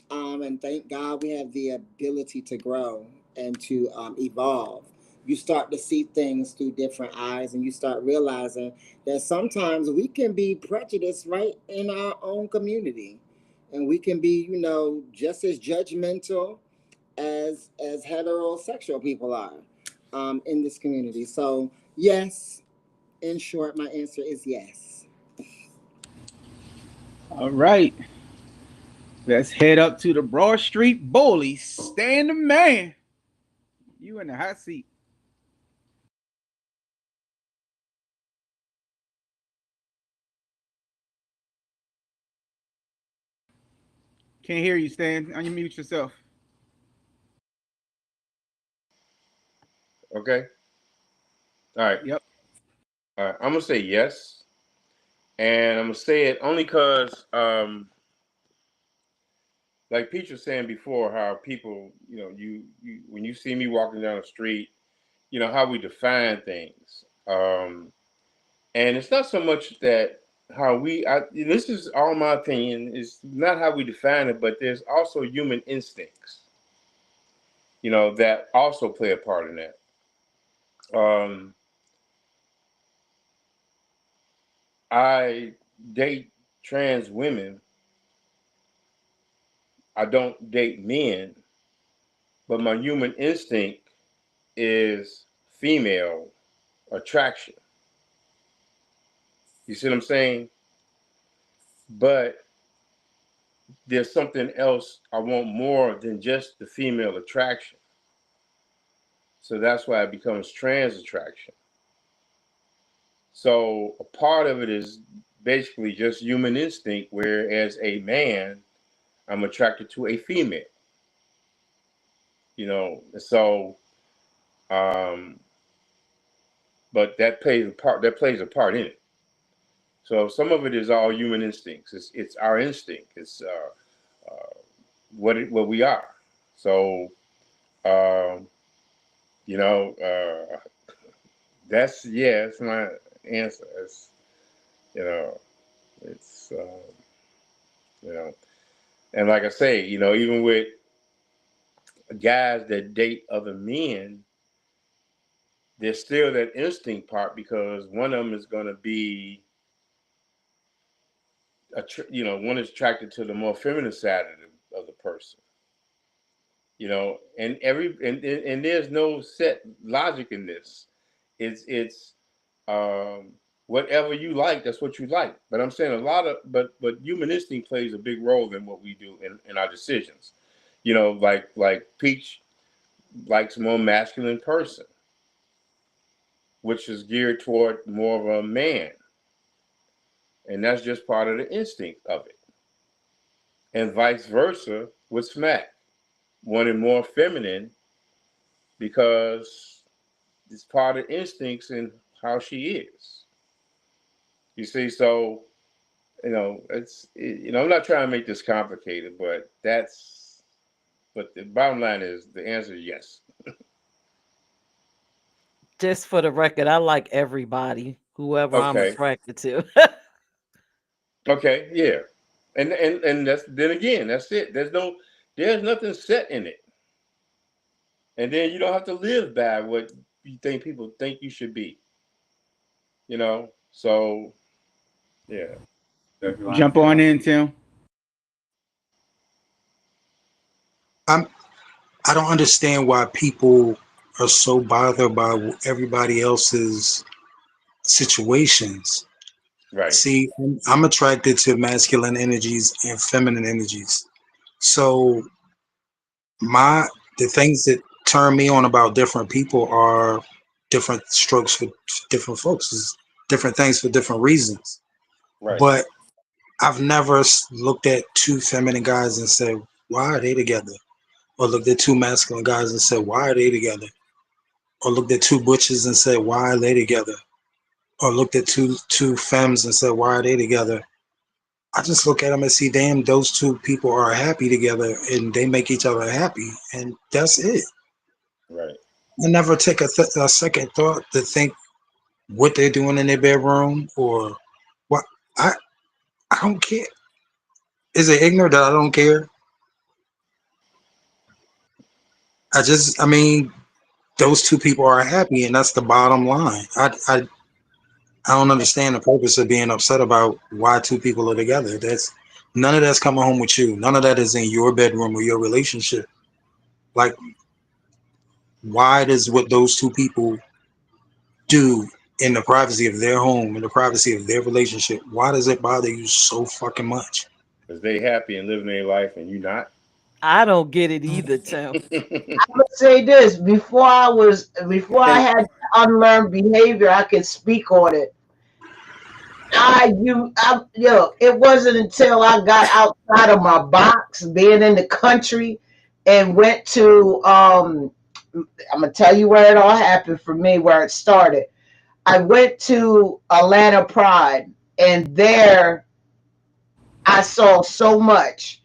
and thank God we have the ability to grow and to evolve. You start to see things through different eyes, and you start realizing that sometimes we can be prejudiced right in our own community, and we can be, just as judgmental as heterosexual people are in this community. So, yes, in short, my answer is yes.
All right. Let's head up to the Broad Street Bully. Stan the man. You in the hot seat. Can't hear you, Stan. Unmute yourself.
Okay. All right.
Yep.
All right. I'm gonna say yes, and I'm gonna say it only because, like Peach was saying before, how people, you when you see me walking down the street, how we define things, and it's not so much that how this is all my opinion. Is not how we define it, but there's also human instincts, that also play a part in that. Um, I date trans women. I don't date men, but my human instinct is female attraction. You see what I'm saying? But there's something else I want more than just the female attraction. So that's why it becomes trans attraction. So a part of it is basically just human instinct, whereas a man, I'm attracted to a female. So um, but that plays a part. That plays a part in it. So some of it is all human instincts. It's our instinct. It's what we are. So, um, you know, that's my answer. It's, you know, it's you know, and like I say, even with guys that date other men, there's still that instinct part because one of them is going to be, one is attracted to the more feminine side of the person. And there's no set logic in this. It's um, whatever you like, that's what you like. But I'm saying but human instinct plays a big role in what we do in our decisions. Like Peach likes a more masculine person, which is geared toward more of a man, and that's just part of the instinct of it. And vice versa with Smack, wanting more feminine because it's part of instincts in how she is. You see, so I'm not trying to make this complicated, but the bottom line is the answer is yes.
Just for the record, I like everybody, whoever I'm
Okay,
attracted to.
okay, yeah, and that's then again, that's it. There's nothing set in it, and then you don't have to live by what you think people think you should be. So yeah.
So if you want to
Jump
say
on
something,
in, Tim.
I'm I don't understand why people are so bothered by everybody else's situations.
Right.
See, I'm attracted to masculine energies and feminine energies. So my the things that turn me on about different people are different strokes for different folks. It's different things for different reasons.
Right.
But I've never looked at two feminine guys and said, "Why are they together?" Or looked at two masculine guys and said, "Why are they together?" Or looked at two butchers and said, "Why are they together?" Or looked at two femmes and said, "Why are they together?" I just look at them and see, damn, those two people are happy together and they make each other happy, and that's it.
Right.
I never take a second thought to think what they're doing in their bedroom or what. I I don't care. Is it ignorant that I don't care? I mean, those two people are happy, and that's the bottom line. I don't understand the purpose of being upset about why two people are together. That's none of that's coming home with you. None of that is in your bedroom or your relationship. Like, why does what those two people do in the privacy of their home, in the privacy of their relationship, why does it bother you so fucking much?
Because they happy and living their life and you not.
I don't get it either, Tim.
I'm gonna say this before I
And
had unlearned behavior, I could speak on it. It wasn't until I got outside of my box, being in the country, and went to I'm gonna tell you where it all happened for me, where it started. I went to Atlanta Pride, and there I saw so much.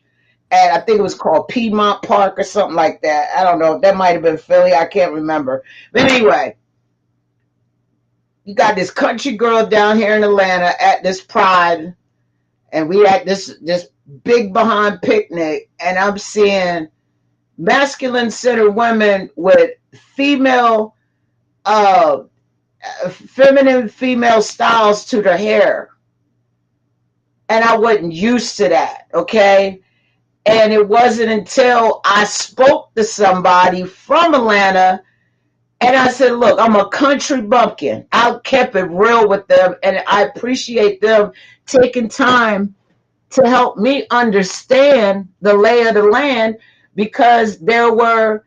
And I think it was called Piedmont Park or something like that. I don't know. That might have been Philly. I can't remember. But anyway, you got this country girl down here in Atlanta at this Pride, and we at this big behind picnic, and I'm seeing masculine centered women with female uh feminine female styles to their hair, and I wasn't used to that. Okay, and it wasn't until I spoke to somebody from Atlanta, and I said, look, I'm a country bumpkin. I kept it real with them, and I appreciate them taking time to help me understand the lay of the land, because there were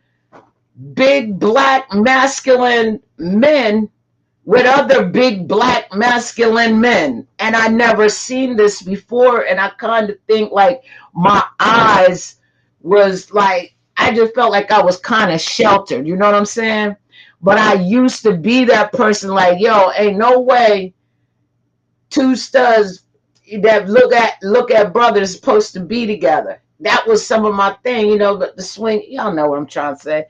big black masculine men with other big black masculine men, and I never seen this before, and I kind of think like my eyes was like, I just felt like I was kind of sheltered, you know what I'm saying? But I used to be that person, like, yo, ain't no way two studs that look at brothers supposed to be together. that was some of my thing, but the swing, y'all know what I'm trying to say.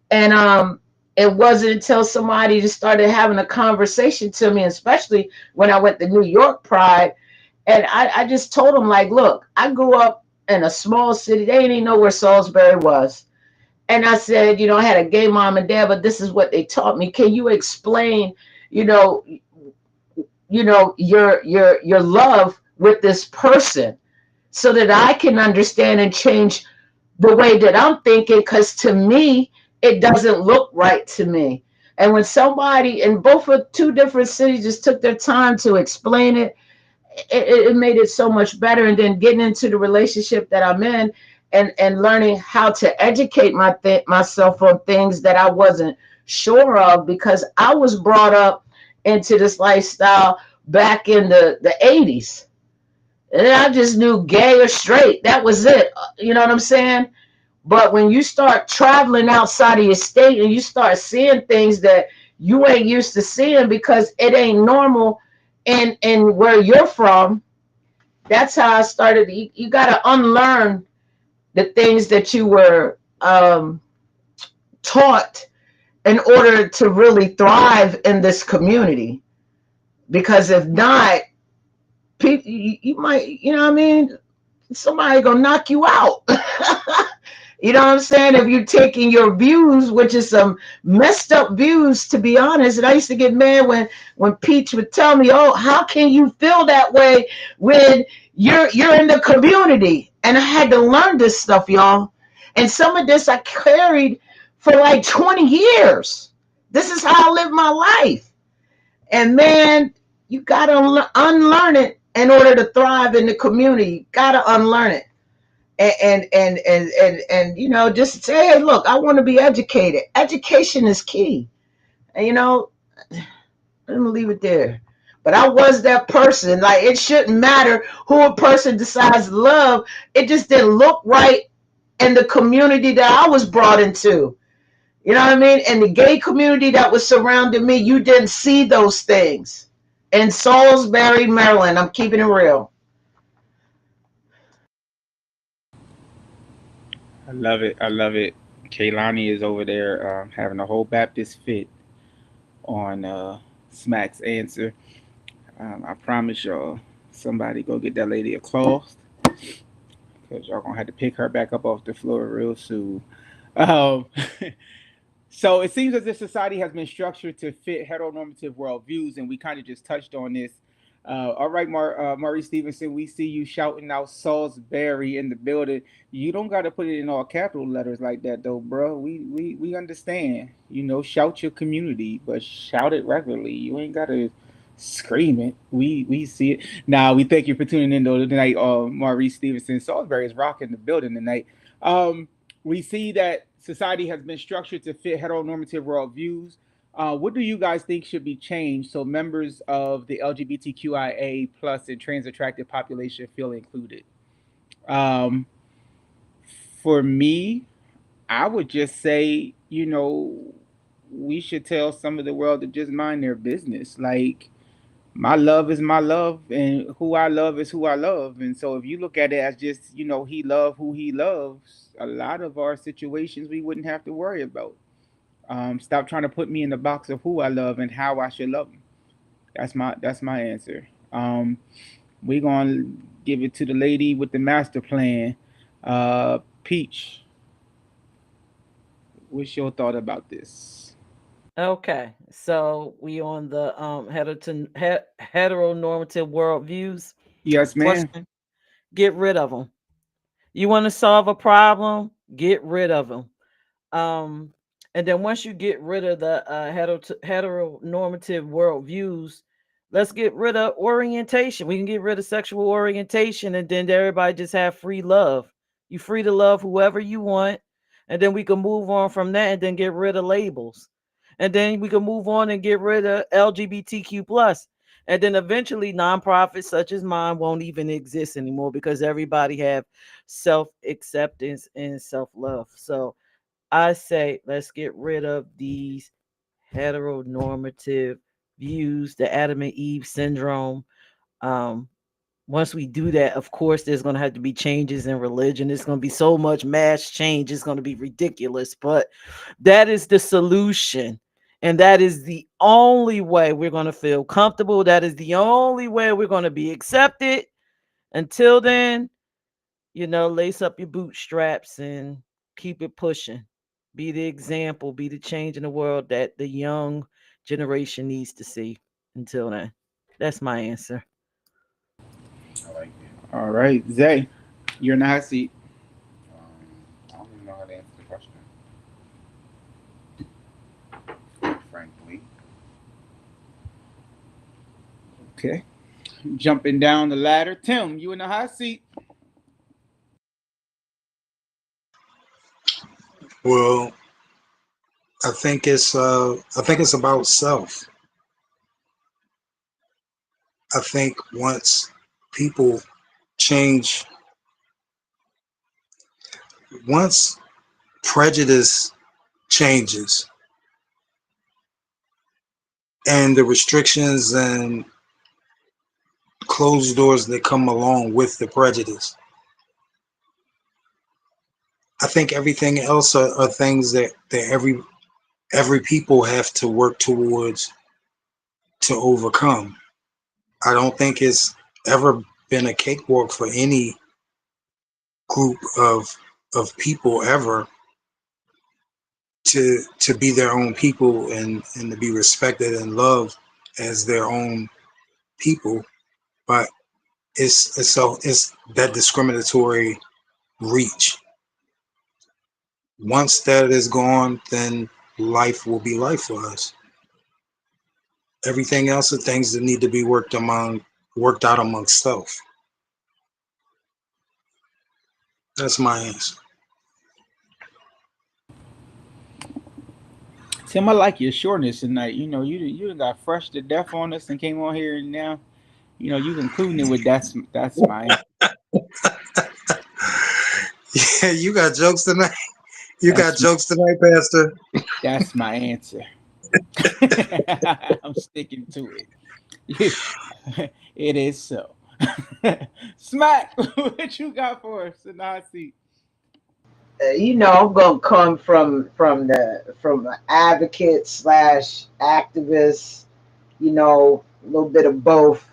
And it wasn't until somebody just started having a conversation to me, especially when I went to New York Pride, and I just told them, like, look, I grew up in a small city. They didn't even know where Salisbury was. And I said, I had a gay mom and dad, but this is what they taught me. Can you explain, you know, your love with this person so that I can understand and change the way that I'm thinking? Because to me, it doesn't look right to me. And when somebody in both of two different cities just took their time to explain it, it made it so much better. And then getting into the relationship that I'm in, and learning how to educate myself on things that I wasn't sure of, because I was brought up into this lifestyle back in the 80s. And I just knew gay or straight. That was it. You know what I'm saying? But when you start traveling outside of your state and you start seeing things that you ain't used to seeing because it ain't normal in where you're from, that's how I started. You got to unlearn the things that you were taught in order to really thrive in this community. Because if not, people, you might, what I mean, somebody gonna knock you out. You know what I'm saying? If you're taking your views, which is some messed up views, to be honest. And I used to get mad when Peach would tell me, "Oh, how can you feel that way when you're in the community?" And I had to learn this stuff, y'all. And some of this I carried for like 20 years. This is how I live my life. And man, you gotta unlearn it in order to thrive in the community. You gotta unlearn it. And just say, hey, look, I want to be educated. Education is key. And I'm gonna leave it there. But I was that person. Like, it shouldn't matter who a person decides to love. It just didn't look right in the community that I was brought into. You know what I mean? And the gay community that was surrounding me, you didn't see those things. In Salisbury, Maryland, I'm keeping it real.
I love it. I love it. Kaylani is over there having a whole Baptist fit on Smack's answer. I promise y'all, somebody go get that lady a cloth, because y'all gonna have to pick her back up off the floor real soon. Um, so it seems as if society has been structured to fit heteronormative worldviews, and we kind of just touched on this. All right, Maurice Stevenson, we see you shouting out Salisbury in the building. You don't got to put it in all capital letters like that, though, bro. We understand. Shout your community, but shout it regularly. You ain't got to scream it. We see it. Now, we thank you for tuning in, though, tonight, Maurice Stevenson. Salisbury is rocking the building tonight. We see that society has been structured to fit heteronormative worldviews. What do you guys think should be changed so members of the LGBTQIA plus and trans attracted population feel included? Um, for me, I would just say, we should tell some of the world to just mind their business. Like, my love is my love, and who I love is who I love. And so if you look at it as just, he love who he loves, a lot of our situations we wouldn't have to worry about. Stop trying to put me in the box of who I love and how I should love them. That's my answer. We're gonna give it to the lady with the master plan. Peach, what's your thought about this?
Okay, so we on the heteronormative worldviews
Yes, ma'am.
question. Get rid of them. You want to solve a problem? Get rid of them. Um, and then once you get rid of the heteronormative worldviews, let's get rid of orientation. We can get rid of sexual orientation, and then everybody just have free love. You free to love whoever you want, and then we can move on from that, and then get rid of labels, and then we can move on and get rid of LGBTQ plus, and then eventually nonprofits such as mine won't even exist anymore because everybody have self acceptance and self love. So I say let's get rid of these heteronormative views, the Adam and Eve syndrome. Um, Once we do that, of course, there's going to have to be changes in religion. There's going to be so much mass change. It's going to be ridiculous. But that is the solution. And that is the only way we're going to feel comfortable. That is the only way we're going to be accepted. Until then, lace up your bootstraps and keep it pushing. Be the example, be the change in the world that the young generation needs to see. Until then, that's my answer.
I like it.
All right, Zay, you're in the hot seat.
I don't even know how to answer the question. Frankly,
Okay. Jumping down the ladder. Tim, you in the hot seat.
Well, I think it's about self. I think once people change, once prejudice changes and the restrictions and closed doors that come along with the prejudice, I think everything else are things that every people have to work towards to overcome. I don't think it's ever been a cakewalk for any group of people ever to be their own people and to be respected and loved as their own people. But it's that discriminatory reach. Once that is gone, then life will be life for us. Everything else are things that need to be worked out amongst self. That's my answer.
Tim, I like your shortness tonight. You done got fresh to death on us and came on here and now, you concluding it with that's my
Yeah, you got jokes tonight. You got
that's
jokes tonight, Pastor.
that's my answer. I'm sticking to it. It is so. Smack, what you got for us in the hot seat?
I'm gonna come from an advocate slash activist, a little bit of both.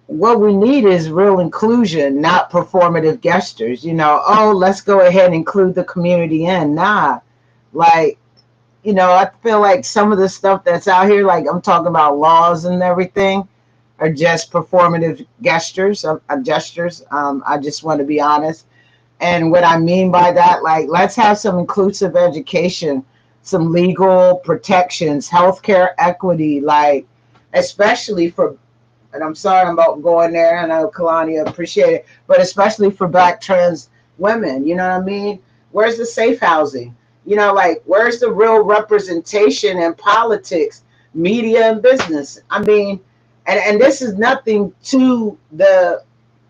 What we need is real inclusion, not performative gestures. Oh, let's go ahead and include the community in. Nah, like, I feel like some of the stuff that's out here, like I'm talking about laws and everything, are just performative gestures. I just want to be honest. And what I mean by that, like, let's have some inclusive education, some legal protections, healthcare equity, like, especially for, and I'm sorry I'm about going there. I know Kalani appreciate it, but especially for Black trans women, you know what I mean? Where's the safe housing? Like, where's the real representation in politics, media, and business? I mean, and this is nothing to the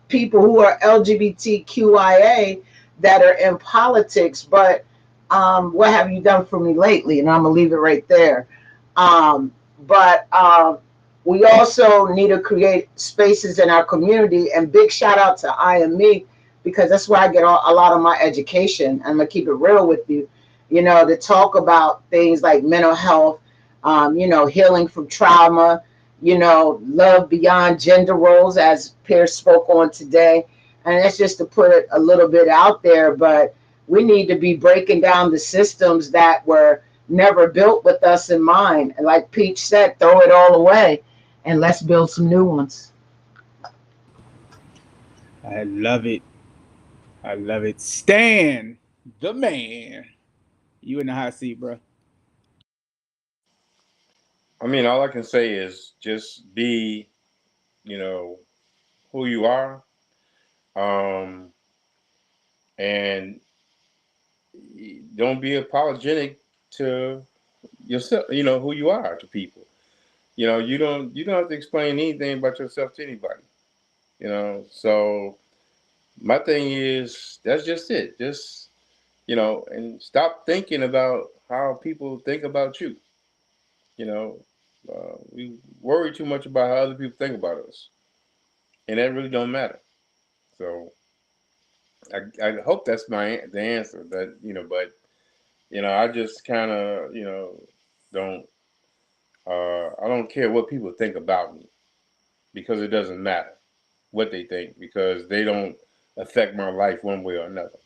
people who are LGBTQIA that are in politics, but what have you done for me lately? And I'm gonna leave it right there. But we also need to create spaces in our community. And big shout out to I and Me, because that's where I get a lot of my education. I'm gonna keep it real with you. To talk about things like mental health, healing from trauma, love beyond gender roles, as Peirrce spoke on today. And that's just to put it a little bit out there. But we need to be breaking down the systems that were never built with us in mind. And like Peach said, throw it all away and let's build some new ones.
I love it. I love it. Stan, the man. You in the hot seat, bro.
I mean, all I can say is just be, who you are, um, and don't be apologetic to yourself. Who you are to people. You don't have to explain anything about yourself to anybody. So my thing is that's just it. Just and stop thinking about how people think about you. We worry too much about how other people think about us. and that really don't matter. So I hope that's the answer. That but I just kind of don't I don't care what people think about me because it doesn't matter what they think because they don't affect my life one way or another.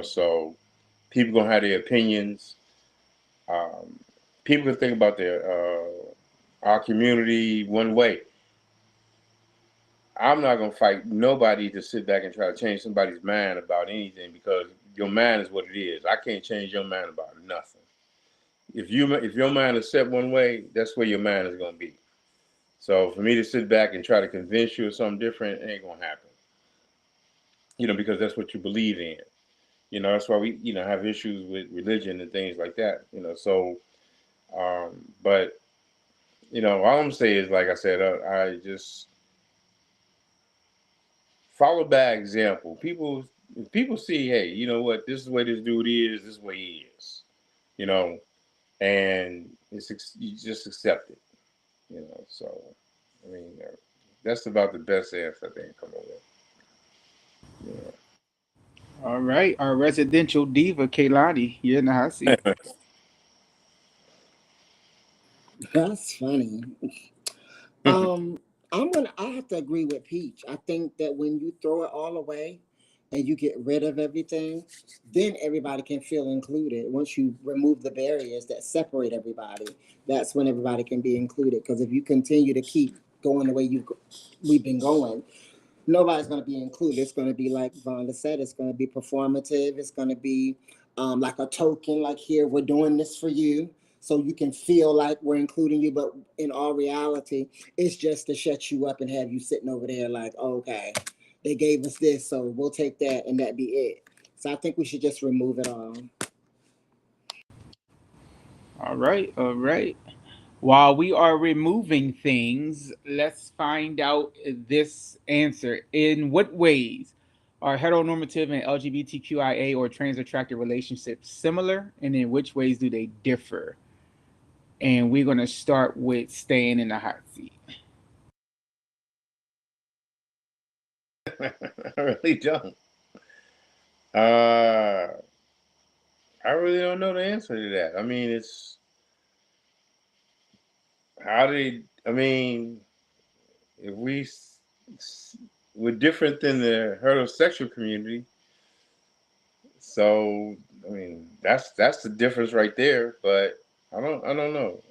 So people gonna have their opinions. Um, People can think about our community one way. I'm not gonna fight nobody to sit back and try to change somebody's mind about anything because your mind is what it is. I can't change your mind about nothing. If your mind is set one way, that's where your mind is gonna be. So for me to sit back and try to convince you of something different, it ain't gonna happen. Because that's what you believe in. That's why we have issues with religion and things like that. So but all I'm saying is, like I said, I just follow by example. If people see, hey, you know what, this is the way this dude is, this is the way he is, you know, and you just accept it, So, I mean, that's about the best answer I think come up with.
All right, our residential diva, Kaylani, you're in the hot seat.
That's funny. I have to agree with Peach. I think that when you throw it all away and you get rid of everything, then everybody can feel included. Once you remove the barriers that separate everybody, that's when everybody can be included. Because if you continue to keep going the way we've been going, nobody's going to be included. It's going to be like Vonda said, it's going to be performative. It's going to be like a token, like here, we're doing this for you. So you can feel like we're including you, but in all reality, it's just to shut you up and have you sitting over there like, okay, they gave us this, so we'll take that and that be it. So I think we should just remove it all.
All right, all right. While we are removing things, let's find out this answer. In what ways are heteronormative and LGBTQIA or trans attracted relationships similar, and in which ways do they differ? And we're going to start with staying in the hot seat.
I really don't. I really don't know the answer to that. I mean, it's I mean, if we're different than the heterosexual community, so I mean that's the difference right there. But I don't know.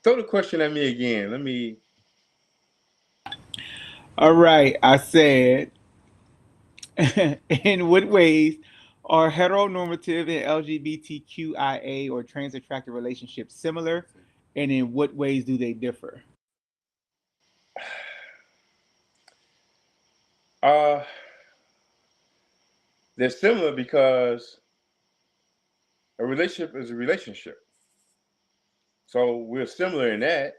Throw the question at me again. Let me.
All right, I said, in what ways are heteronormative and LGBTQIA or trans attracted relationships similar, and in what ways do they differ?
Uh, they're similar because a relationship is a relationship. So we're similar in that,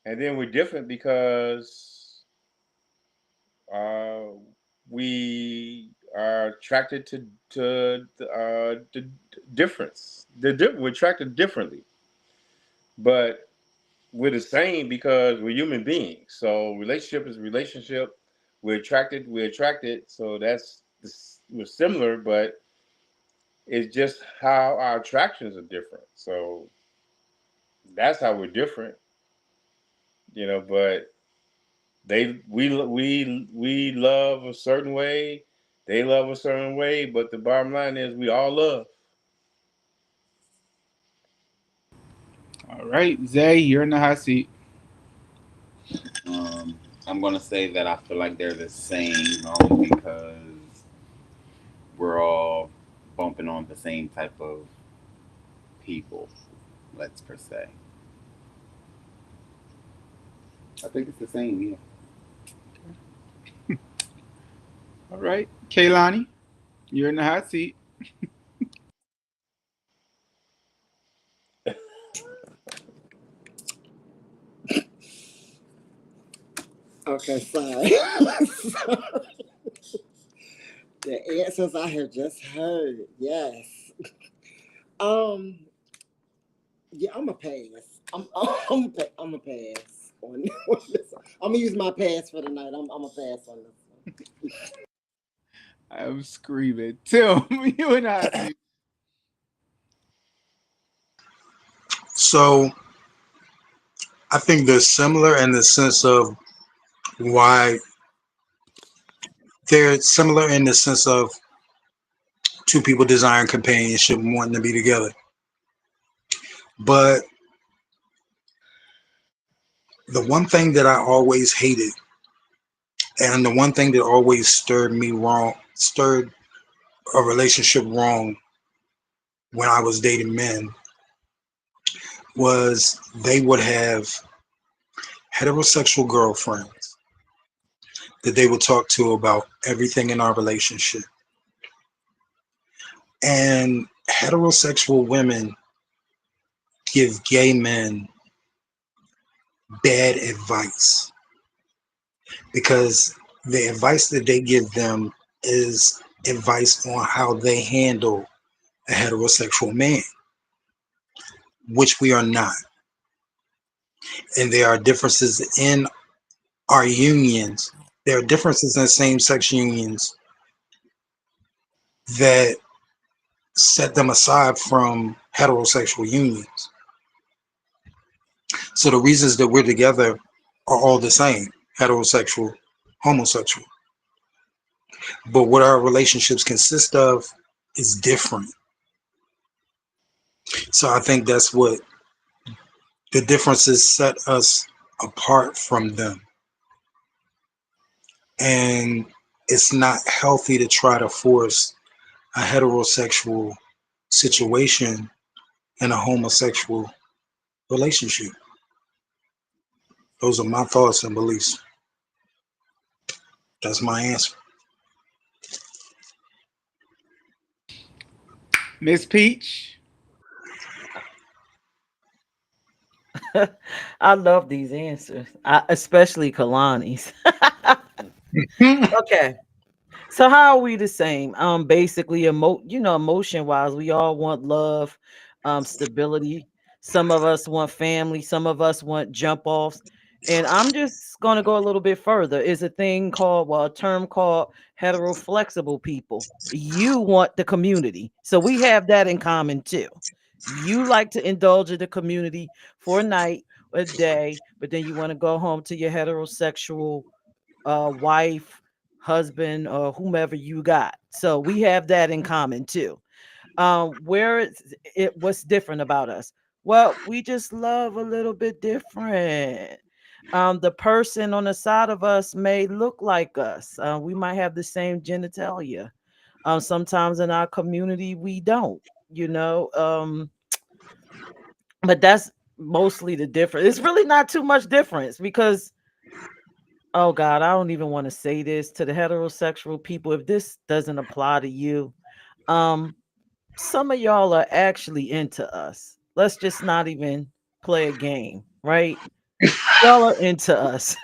and then we're different because uh, we are attracted to the difference. We're attracted differently, but we're the same because we're human beings. So relationship is a relationship. We're attracted. We're attracted. So we're similar, but it's just how our attractions are different. So that's how we're different. But we love a certain way, they love a certain way, but the bottom line is we all love.
All right, Zay, you're in the hot seat.
I'm gonna say that I feel like they're the same only because we're all bumping on the same type of people, let's per se. I think it's the same, yeah.
All right, Kaylani, you're in the hot seat.
Okay, sorry. The answers I have just heard, yes. Um, yeah, I'm a pass. I'm a pass. on this. I'm gonna use my pass for the night. I'm gonna pass on this one.
I'm screaming. Tim, you and I.
So I think they're similar in the sense of why they're similar in the sense of two people desiring companionship and wanting to be together. But the one thing that I always hated, and the one thing that always stirred a relationship wrong when I was dating men, was they would have heterosexual girlfriends that they would talk to about everything in our relationship. And heterosexual women give gay men bad advice because the advice that they give them is advice on how they handle a heterosexual man, which we are not. And there are differences in our unions. There are differences in same-sex unions that set them aside from heterosexual unions. So the reasons that we're together are all the same: heterosexual, homosexual. But what our relationships consist of is different. So I think that's what the differences set us apart from them. And it's not healthy to try to force a heterosexual situation in a homosexual relationship. Those are my thoughts and beliefs. That's my answer.
Miss Peach.
I love these answers, especially Kalani's. Okay. So how are we the same? Basically, emotion wise, we all want love, stability. Some of us want family. Some of us want jump offs. And I'm just going to go a little bit further. Is a thing called, well, a term called hetero flexible people. You want the community, so we have that in common too. You like to indulge in the community for a night, a day, but then you want to go home to your heterosexual wife, husband, or whomever you got. So we have that in common too. Where what's different about us? Well, we just love a little bit different. The person on the side of us may look like us. We might have the same genitalia. Sometimes in our community we don't. You know, but that's mostly the difference. It's really not too much difference because, oh God, I don't even want to say this to the heterosexual people. If this doesn't apply to you, um, some of y'all are actually into us. Let's just not even play a game, right? Y'all are into us.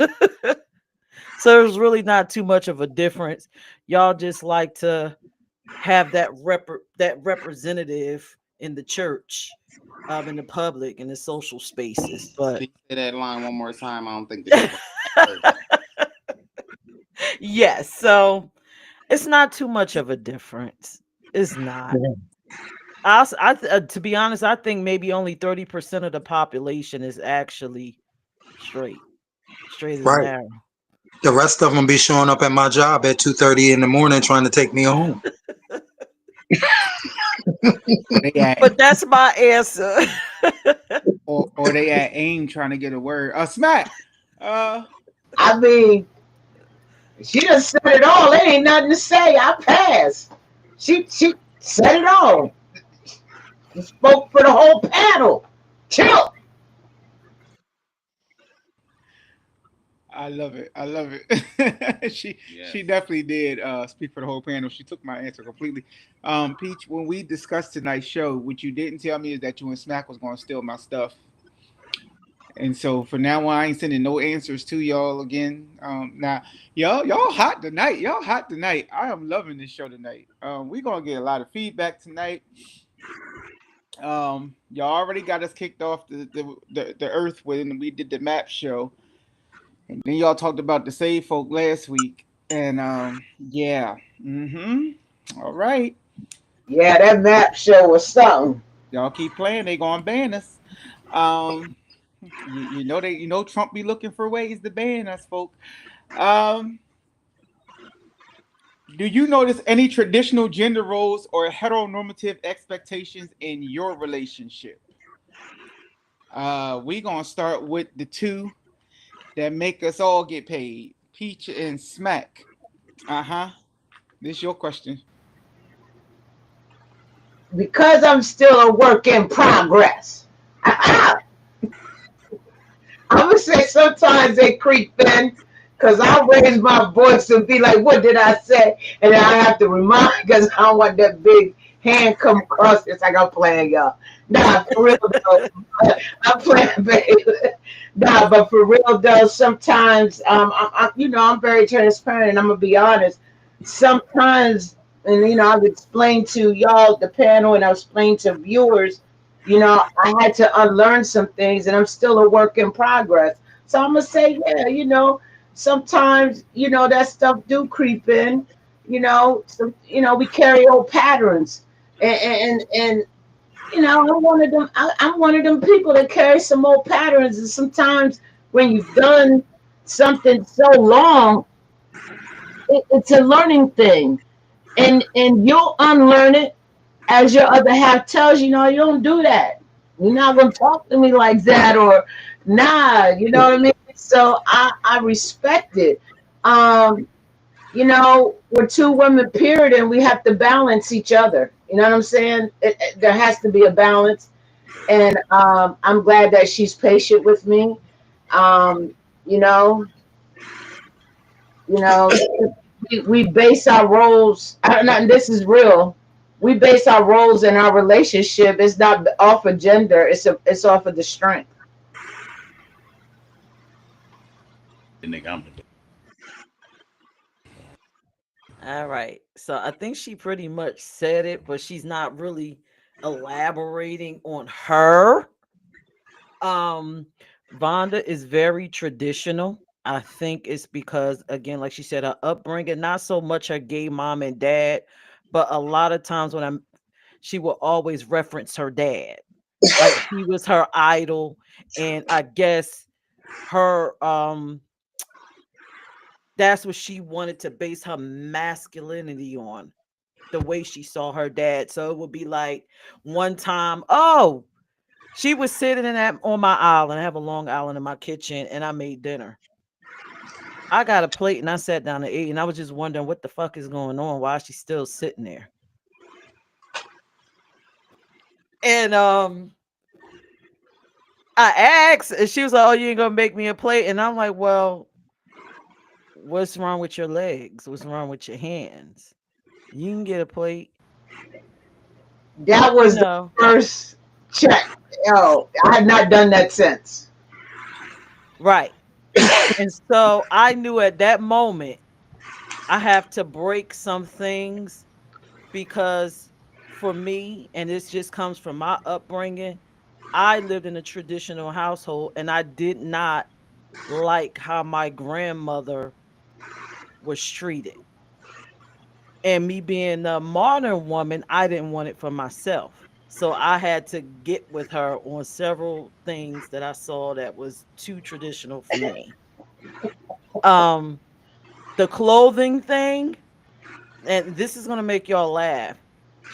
So there's really not too much of a difference. Y'all just like to have that representative in the church, in the public, in the social spaces. But
Can you say that line one more time? I don't think the people heard.
yes, so it's not too much of a difference. It's not. To be honest, I think maybe only 30% of the population is actually straight, straight as an
Right.
arrow.
The rest of them be showing up at my job at 2:30 in the morning trying to take me home.
Or they at,
But that's my answer.
or they at AIM trying to get a word. Smack.
I mean, she just said it all. There ain't nothing to say. I pass. She said it all. She spoke for the whole panel. Chill.
I love it. I love it. she
Yes.
she definitely did speak for the whole panel. She took my answer completely. Peach, when we discussed tonight's show, what you didn't tell me is that you and Smack was going to steal my stuff. And so for now on, I ain't sending no answers to y'all again. Now, y'all hot tonight. Y'all hot tonight. I am loving this show tonight. We're gonna get a lot of feedback tonight. Y'all already got us kicked off the earth when we did the map show. And then y'all talked about the Save Folk last week. And yeah. All right.
Yeah, that map show was something.
Y'all keep playing, they gonna ban us. Um you know Trump be looking for ways to ban us, folk. Um do you notice any traditional gender roles or heteronormative expectations in your relationship? We gonna start with the two that make us all get paid. Peach and Smack. Uh-huh. This is your question.
Because I'm still a work in progress. I'm gonna say sometimes they creep in because I'll raise my voice and be like, "What did I say?" And then I have to remind because I don't want that big hand come across. It's like I'm playing, y'all. Nah, for real though. I'm playing, baby. Nah, but for real though, sometimes I'm very transparent and I'm gonna be honest. Sometimes, and I've explained to y'all the panel and I've explained to viewers, I had to unlearn some things and I'm still a work in progress. So I'm gonna say, yeah, sometimes, that stuff do creep in, we carry old patterns. And I'm one of them. I'm one of them people that carry some old patterns. And sometimes when you've done something so long, it's a learning thing, and you'll unlearn it as your other half tells you, no, you don't do that. You're not gonna talk to me like that, or nah, you know what I mean? So I respect it. Um, we're two women, period, and we have to balance each other. You know what I'm saying? There has to be a balance, and I'm glad that she's patient with me. Um, you know, you know, we base our roles. I don't know, and this is real. We base our roles in our relationship. It's not off of gender. It's off of the strength.
The nigga, I'm
All right. So I think she pretty much said it, but she's not really elaborating on her. Um, Vonda is very traditional. I think it's because, again, like she said, her upbringing, not so much her gay mom and dad, but a lot of times she will always reference her dad. Like he was her idol. And I guess her that's what she wanted to base her masculinity on, the way she saw her dad. So it would be like one time, oh, she was sitting in that on my island. I have a long island in my kitchen, and I made dinner. I got a plate and I sat down to eat, and I was just wondering what the fuck is going on. Why is she still sitting there? And I asked, and she was like, "Oh, you ain't gonna make me a plate?" And I'm like, "Well, what's wrong with your legs? What's wrong with your hands? You can get a plate,
That
you
was the
know."
first check. Yo, I have not done that since.
Right. And so I knew at that moment I have to break some things because for me, and this just comes from my upbringing, I lived in a traditional household and I did not like how my grandmother was treated. And me being a modern woman, I didn't want it for myself. So I had to get with her on several things that I saw that was too traditional for me. Um, the clothing thing, and this is gonna make y'all laugh.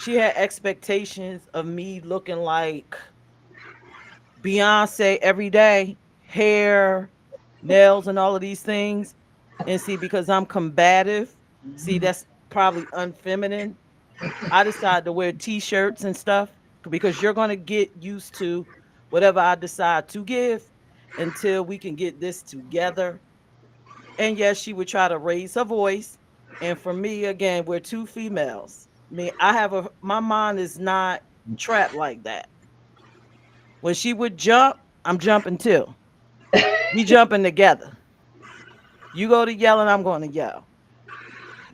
She had expectations of me looking like Beyonce every day, hair, nails, and all of these things. And see, because I'm combative, see, that's probably unfeminine. I decided to wear t-shirts and stuff because you're gonna get used to whatever I decide to give until we can get this together. And yes, she would try to raise her voice. And for me, again, we're two females. I mean, my mind is not trapped like that. When she would jump, I'm jumping too. We jumping together. You go to yelling, I'm going to yell.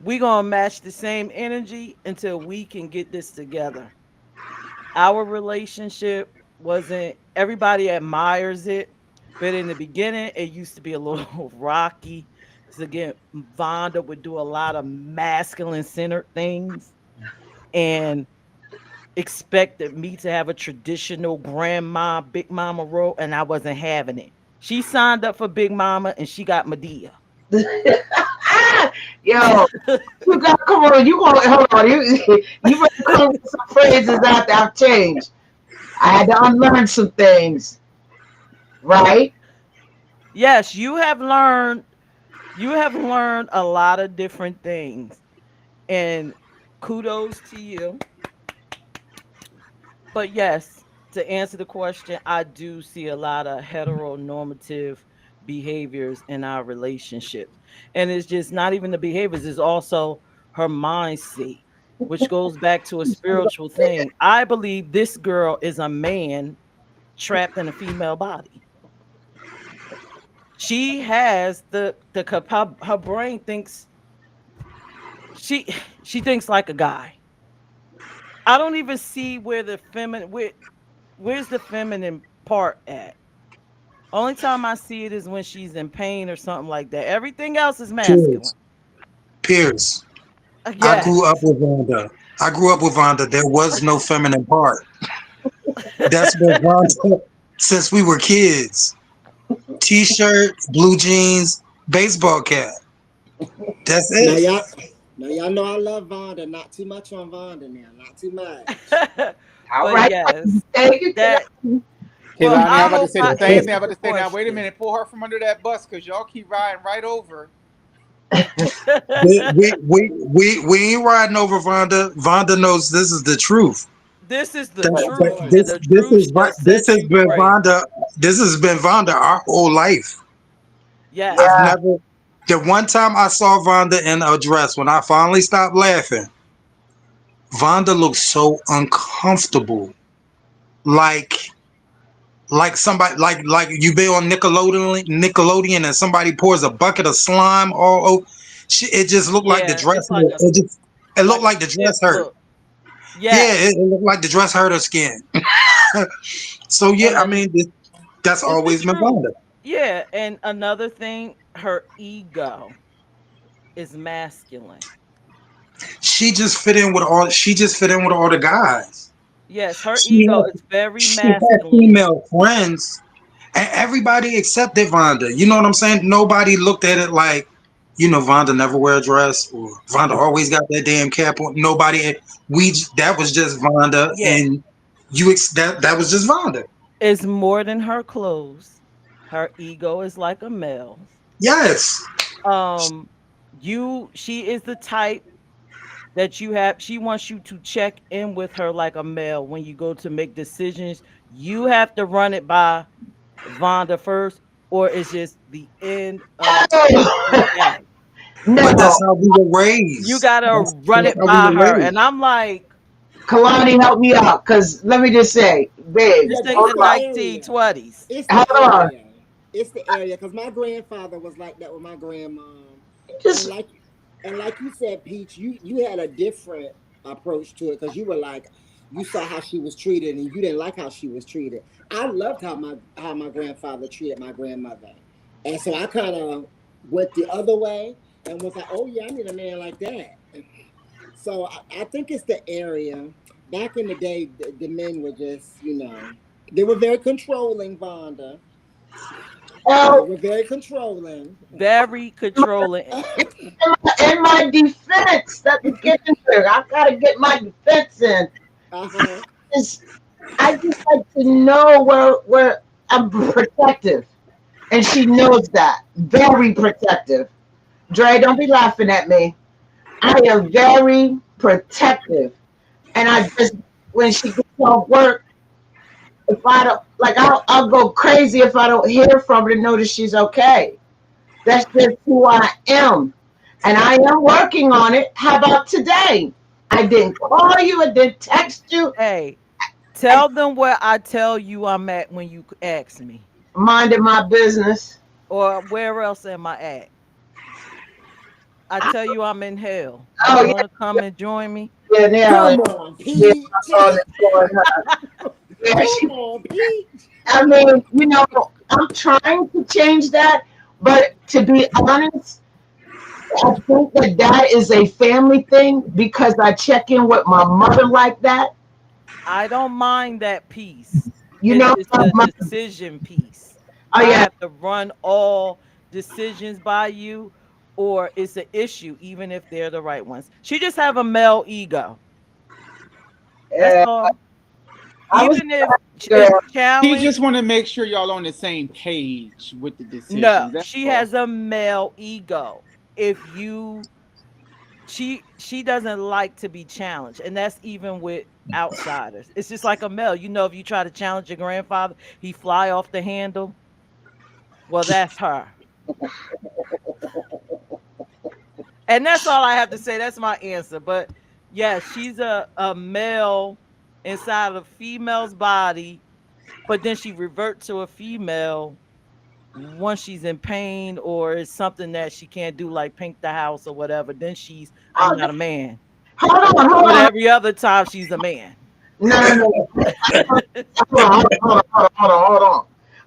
We gonna match the same energy until we can get this together. Our relationship wasn't, everybody admires it, But in the beginning, it used to be a little rocky. Because again, Vonda would do a lot of masculine centered things and expected me to have a traditional grandma, big mama role, and I wasn't having it. She signed up for Big Mama and she got Medea.
Yo, you got come on. You gonna hold on? You better come with some phrases after I've changed. I had to unlearn some things, right?
Yes, you have learned a lot of different things. And kudos to you. But yes, to answer the question, I do see a lot of heteronormative behaviors in our relationships. And it's just not even the behaviors, it's also her mindset, which goes back to a spiritual thing. I believe this girl is a man trapped in a female body. She has her brain thinks she she thinks like a guy. I don't even see where the feminine where's the feminine part at? Only time I see it is when she's in pain or something like that. Everything else is masculine.
Peirrce. Peirrce. I grew up
Yes.
with Vonda. I grew up with Vonda. There was no feminine part. That's what Vonda since we were kids. T-shirt, blue jeans, baseball cap. That's
Now
it.
y'all, now y'all know I love Vonda. Not too much on Vonda now. Not too much.
All
But
right.
yes,
Thank you.
that well,
Kehlani, I'm
I
about to
hope
say
I
the same thing. I'm
answered
about
the
to say now. Wait a
question.
minute, pull her from under that bus because y'all keep riding right over.
We ain't riding over Vonda. Vonda knows this is the truth.
This is the
That,
truth, and
this
the
this
truth
is
shall
this
set
has
you
been
free.
Vonda. This has been Vonda our whole life. I've
Yes.
Yeah.
never. The one time I saw Vonda in a dress, when I finally stopped laughing, Vonda looked so uncomfortable, like somebody like you be on Nickelodeon and somebody pours a bucket of slime all over. It just looked like the
Yeah,
dress
it's
hurt. It looked
like a
like the
stiff
dress hurt.
look.
Yeah,
Yes.
it looked like the dress hurt her skin. So yeah,
And
I
then
mean, that's
it's the
always been
truth.
Vonda.
Yeah, and another thing, her ego is masculine.
She just fit in with all. She just fit in with all the guys.
Yes, her
She
ego
had
is very
she had
masculine.
female friends, and everybody accepted Vonda. You know what I'm saying? Nobody looked at it like, Vonda never wear a dress or Vonda always got that damn cap on. Nobody. That was just Vonda,
Yeah,
and that was just Vonda.
it's more than her clothes. Her ego is like a male's.
Yes.
Um, she is the type that she wants you to check in with her like a male when you go to make decisions. You have to run it by Vonda first, or it's just the end of the day.
But
No,
that's how we were
You
raised.
gotta run
That's
it
how we
by
were
her.
raised.
And I'm like,
Kalani, help me out, cause let me just say,
this
Yeah,
babes,
ain't
it's
hold
the
the
on,
1920s.
It's
hold
the
on.
area. It's the area. Cause my grandfather was like that with my grandmom. And
Just
like you said, Peach, you had a different approach to it because you were like, you saw how she was treated and you didn't like how she was treated. I loved how my grandfather treated my grandmother. And so I kind of went the other way and was like, oh yeah, I need a man like that. So I think it's the area. Back in the day, the men were just, they were very controlling, Vonda. They
oh,
were very controlling.
Very controlling.
in my defense, let me get into it. I gotta get my defense in.
Uh-huh.
Is I just like to know where I'm protective, and she knows that. Very protective. Dre, don't be laughing at me. I am very protective, and I just when she gets off work, if I don't like, I'll go crazy if I don't hear from her to know that she's okay. That's just who I am, and I am working on it. How about today? I didn't call you. I didn't text you.
Hey,
I
tell them where I tell you I'm at when you ask me.
minded my business.
Or where else am I at? I
I,
tell you I'm in hell. You
oh
want to come and join me?
yeah, yeah,
Come on,
yeah.
Pete.
I saw this going. Yeah,
Come on, Pete.
I mean, I'm trying to change that, but to be honest, I think that that is a family thing because I check in with my mother like that.
I don't mind that piece.
You
It's
know,
it's the decision piece.
oh
I
yeah,
have to run all decisions by you, or it's an issue, even if they're the right ones. She just have a male ego. That's
uh,
all.
I was
Even if
girl.
it's
He
challenged,
just want to make sure y'all on the same page with the
no,
decisions. That's
she
all.
has a male ego. If you she doesn't like to be challenged, and that's even with outsiders. It's just like a male. You know, if you try to challenge your grandfather, he fly off the handle. Well, that's her. And that's all I have to say. That's my answer. But yeah, she's a male inside of a female's body, but then she revert to a female once she's in pain or it's something that she can't do, like paint the house or whatever. Then she's, I'm
Oh,
not a man.
hold on, hold
But
on.
every other time she's a man.
No, no, no. Hold on.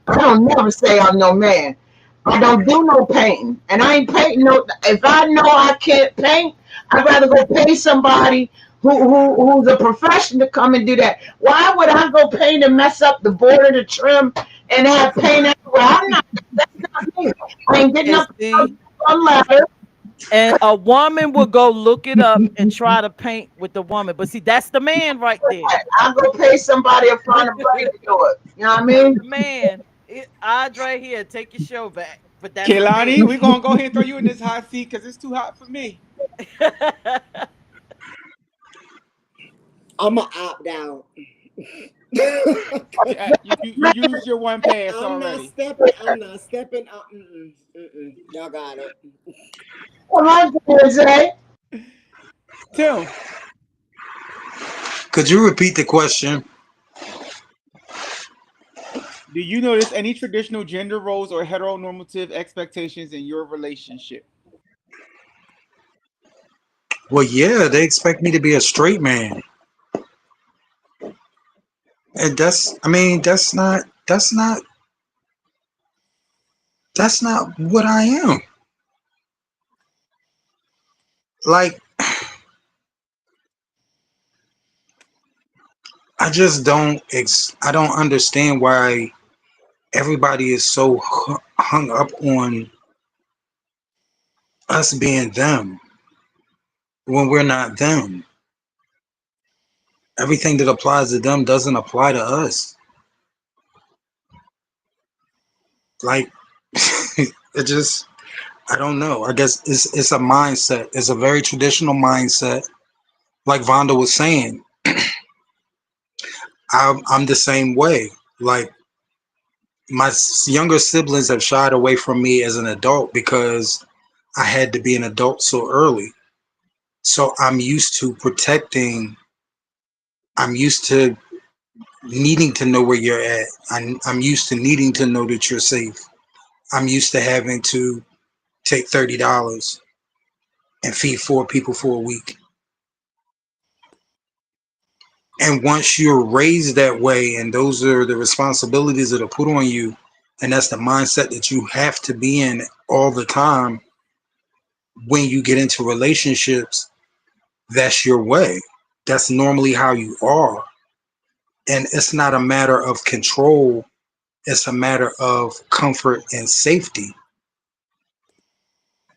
I don't never say I'm no man. I don't do no painting, and I ain't painting no. If I know I can't paint, I'd rather go pay somebody who's a professional to come and do that. Why would I go paint and mess up the border, the trim, and have paint everywhere? I'm not. That's not me. I ain't getting
And
up
see,
on ladder.
and a woman will go look it up and try to paint with the woman. But see, that's the man right there.
I'll go pay somebody or find a buddy to do it. You know what I
That's
mean?
the man. Odds right here. Take your show back. But that's the
Kehlani,
man.
we're gonna go ahead and throw you in this hot seat because it's too hot for me.
I'm going to opt out.
You used your one pass
I'm not
already.
stepping. I'm not stepping up. Y'all got it.
Come on, Jose.
Tim,
Could you repeat the question?
do you notice any traditional gender roles or heteronormative expectations in your relationship?
Well, yeah, they expect me to be a straight man. And I mean, that's not what I am. Like, I don't understand why everybody is so hung up on us being them when we're not them. Everything that applies to them doesn't apply to us. Like, it just, I don't know. I guess it's a mindset. It's a very traditional mindset. Like Vonda was saying, I'm the same way. Like, my younger siblings have shied away from me as an adult because I had to be an adult so early. So I'm used to protecting. I'm used to needing to know where you're at. I'm used to needing to know that you're safe. I'm used to having to take $30 and feed 4 people for a week. And once you're raised that way, and those are the responsibilities that are put on you, and that's the mindset that you have to be in all the time, when you get into relationships, that's your way. That's normally how you are. And it's not a matter of control, it's a matter of comfort and safety.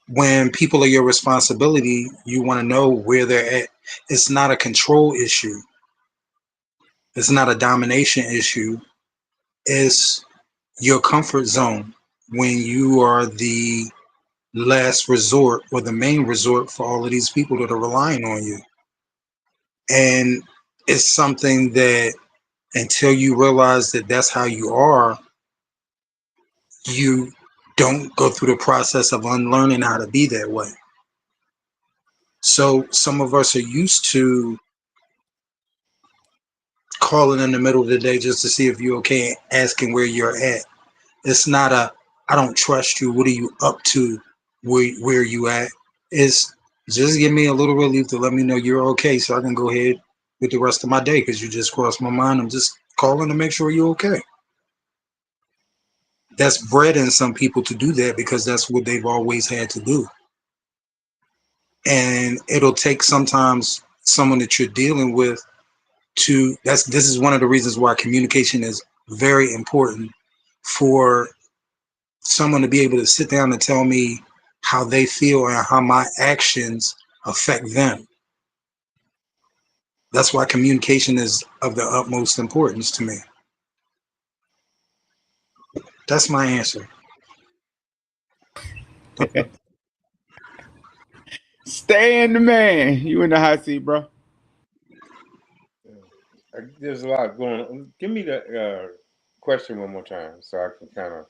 When people are your responsibility, you want to know where they're at. It's not a control issue, it's not a domination issue. It's your comfort zone when you are the last resort or the main resort for all of these people that are relying on you. And it's something that until you realize that that's how you are, you don't go through the process of unlearning how to be that way. So some of us are used to calling in the middle of the day just to see if you're okay, asking where you're at. It's not a, I don't trust you, what are you up to, where you at. It's just give me a little relief to let me know you're okay so I can go ahead with the rest of my day because you just crossed my mind. I'm just calling to make sure you're okay. that's bred in some people to do that because that's what they've always had to do. And it'll take sometimes someone that you're dealing with to, this is one of the reasons why communication is very important, for someone to be able to sit down and tell me how they feel and how my actions affect them. That's why communication is of the utmost importance to me. That's my answer.
Stan the man. You in the hot seat, bro.
There's a lot going on. Give me the question one more time so I can kind of.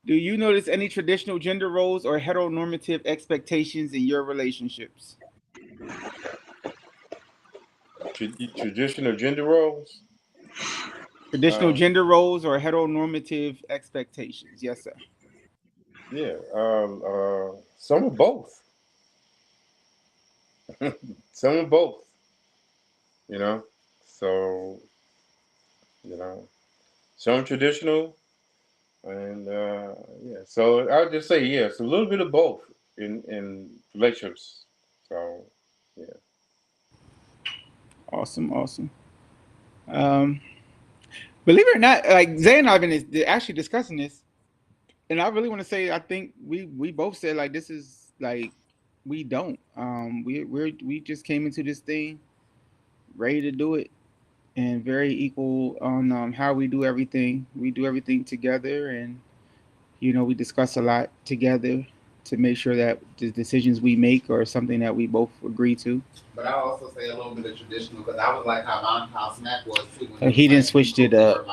Do you notice any traditional gender roles or heteronormative expectations in your relationships?
Traditional gender roles?
Traditional gender roles or heteronormative expectations? Yes, sir.
Yeah, some of both. Some of both. You know, so some traditional, and yeah. So I would just say yes, a little bit of both in relationships. So yeah.
Awesome. Believe it or not, like Zay and I have been actually discussing this, and I really want to say I think we both said like this is like we don't. We just came into this thing ready to do it and very equal on how we do everything. We do everything together, and we discuss a lot together to make sure that the decisions we make are something that we both agree to.
But I also say a little bit of traditional because I was like how Smack was too.
When he didn't switch it up.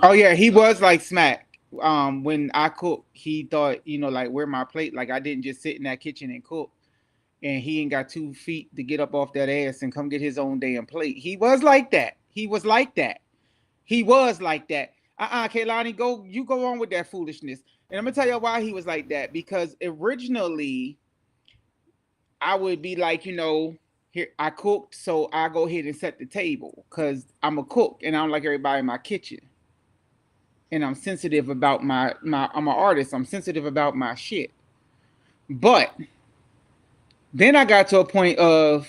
Oh yeah, he was like Smack. When I cook, he thought like where my plate. Like I didn't just sit in that kitchen and cook, and he ain't got 2 feet to get up off that ass and come get his own damn plate. He was like that. He was like that. Kaylani, go on with that foolishness. And I'm gonna tell you why he was like that. Because originally, I would be like, here I cooked, so I go ahead and set the table because I'm a cook and I don't like everybody in my kitchen. And I'm sensitive about I'm an artist. I'm sensitive about my shit. But then I got to a point of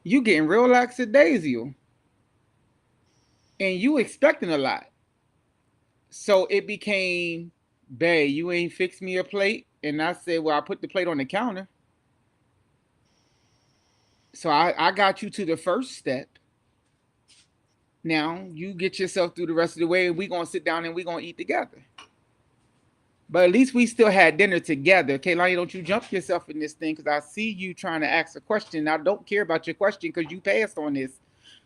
you getting real lackadaisical and you expecting a lot. So it became, bae, you ain't fixed me a plate. And I said, well, I put the plate on the counter. So I got you to the first step. Now you get yourself through the rest of the way and we're going to sit down and we're going to eat together. But at least we still had dinner together. Kaylani, don't you jump yourself in this thing because I see you trying to ask a question. I don't care about your question because you passed on this.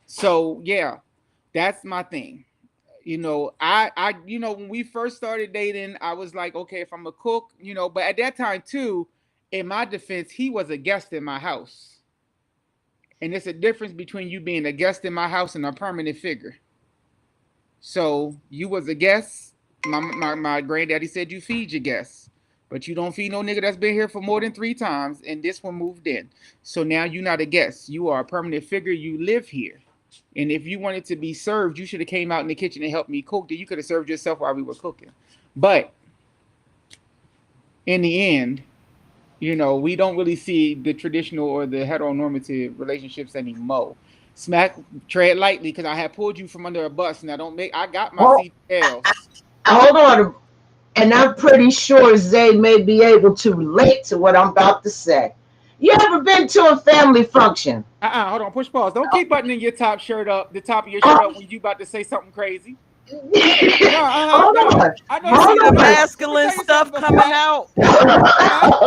So, yeah, that's my thing. I when we first started dating, I was like, okay, if I'm a cook, but at that time too, in my defense, he was a guest in my house. And it's a difference between you being a guest in my house and a permanent figure. So you was a guest. My granddaddy said you feed your guests, but you don't feed no nigga that's been here for more than 3 times, and this one moved in. So now you're not a guest. You are a permanent figure. You live here. And if you wanted to be served, you should have came out in the kitchen and helped me cook. Then you could have served yourself while we were cooking. But in the end, we don't really see the traditional or the heteronormative relationships anymore. Smack, tread lightly because I have pulled you from under a bus. Now I got my CDLs.
Hold on. And I'm pretty sure Zay may be able to relate to what I'm about to say. You ever been to a family function?
Hold on, push pause. Don't keep buttoning your top shirt up, the top of your shirt up when you about to say something crazy.
Hold on.
I know you see the masculine stuff coming out.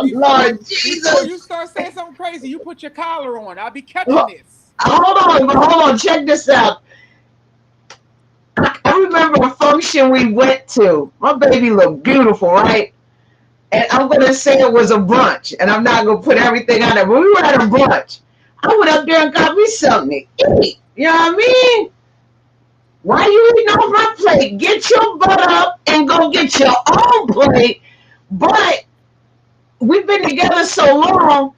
Lord Jesus.
Before you start saying something crazy, you put your collar on. I'll be catching this.
Hold on. Check this out. I remember a function we went to. My baby looked beautiful, right? And I'm going to say it was a brunch. And I'm not going to put everything on there. But we were at a brunch. I went up there and got me something to eat. You know what I mean? Why you eating off my plate? Get your butt up and go get your own plate. But we've been together so long,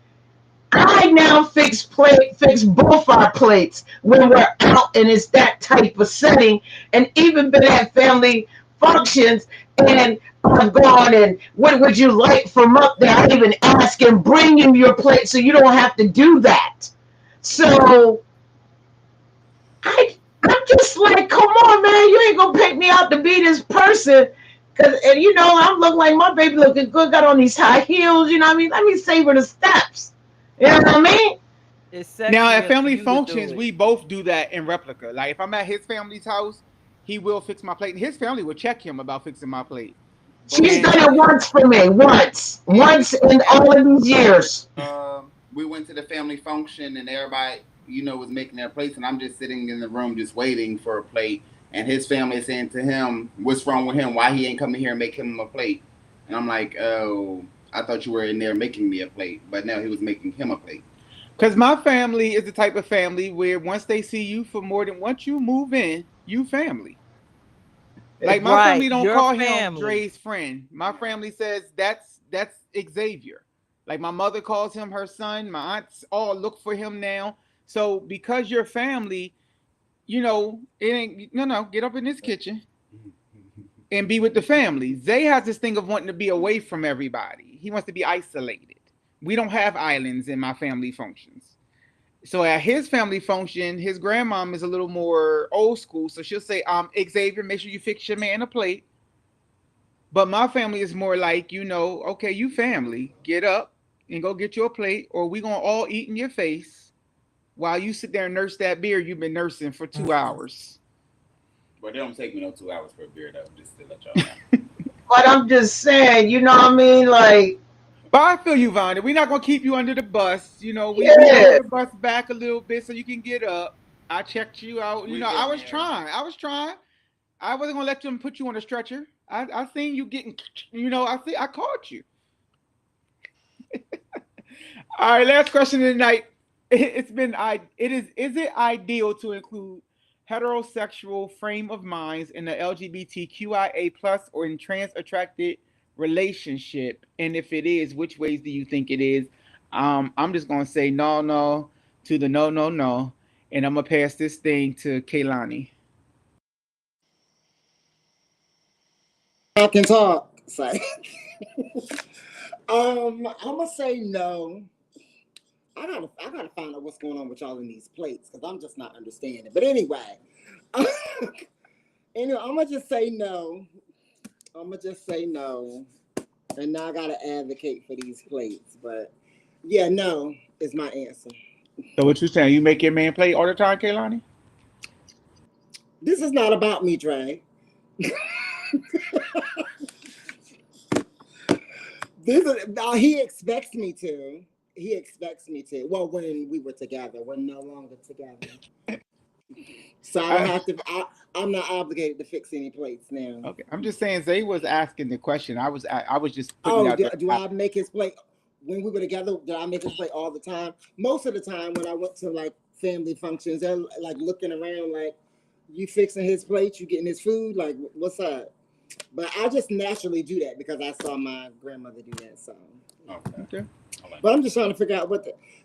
I now fix both our plates when we're out and it's that type of setting. And even been at family functions, and I've gone and what would you like from up there? I even ask and bring you your plate so you don't have to do that. So I'm just like, come on, man, you ain't gonna pick me out to be this person. Cause and you know, I'm looking like my baby looking good, got on these high heels, you know what I mean? Let me savor the steps. You know what I mean?
It's
Now at
sexier for
family
you to do
functions,
it.
we both do that in replica. Like if I'm at his family's house, he will fix my plate. His family will check him about fixing my plate.
But
She's
we
And
done it once for me, once.
yeah, we
Once in all of these years.
we went to the family function and everybody, was making their plates, and I'm just sitting in the room just waiting for a plate. And his family is saying to him, "What's wrong with him? Why he ain't coming here and make him a plate?" And I'm like, "Oh, I thought you were in there making me a plate, but no, he was making him a plate."
because my family is the type of family where once they see you for more than once you move in, you family. Like my
Right.
family don't
Your
call him
family.
Dre's friend. My family says that's Xavier. Like my mother calls him her son. My aunts all look for him now. So because you're family, it ain't no, get up in this kitchen and be with the family. Zay has this thing of wanting to be away from everybody. He wants to be isolated. We don't have islands in my family functions. So at his family function, his grandmom is a little more old school. So she'll say, Xavier, make sure you fix your man a plate. But my family is more like, okay, you family, get up and go get your plate, or we gonna all eat in your face while you sit there and nurse that beer you've been nursing for 2 hours.
But it don't take me no 2 hours for a beer though. Just to let y'all know.
But I'm just saying, you know what I mean? Like,
But I feel you, Vonda. We're not gonna keep you under the bus. We
yeah.
rolled the bus back a little bit so you can get up. I checked you out.
We
I
getting
was
there.
trying. I was trying. I wasn't gonna let them put you on a stretcher. I seen you getting. I caught you. All right. Last question of the night. It's been. It is. Is it ideal to include heterosexual frame of minds in the LGBTQIA plus or in trans attracted relationship? And if it is, which ways do you think it is? I'm just gonna say no, no to the no, no, no, and I'm gonna pass this thing to Kaylani.
I can talk. So, I'm gonna say no. I gotta find out what's going on with y'all in these plates because I'm just not understanding. But anyway, I'm gonna just say no. I'm gonna just say no, and now I gotta advocate for these plates. But yeah, no is my answer.
So what you saying? You make your man play all the time, Kaylani?
This is not about me, Dre. This is he expects me to. He expects me to. Well, when we were together, we're no longer together. So I don't have to. I'm not obligated to fix any plates now.
Okay, I'm just saying. Zay was asking the question. I was just putting it
Oh,
out there.
do I make his plate when we were together? Did I make his plate all the time? Most of the time, when I went to like family functions, they're like looking around, like you fixing his plate, you getting his food, like what's up? But I just naturally do that because I saw my grandmother do that. So,
Okay.
but I'm just trying to figure out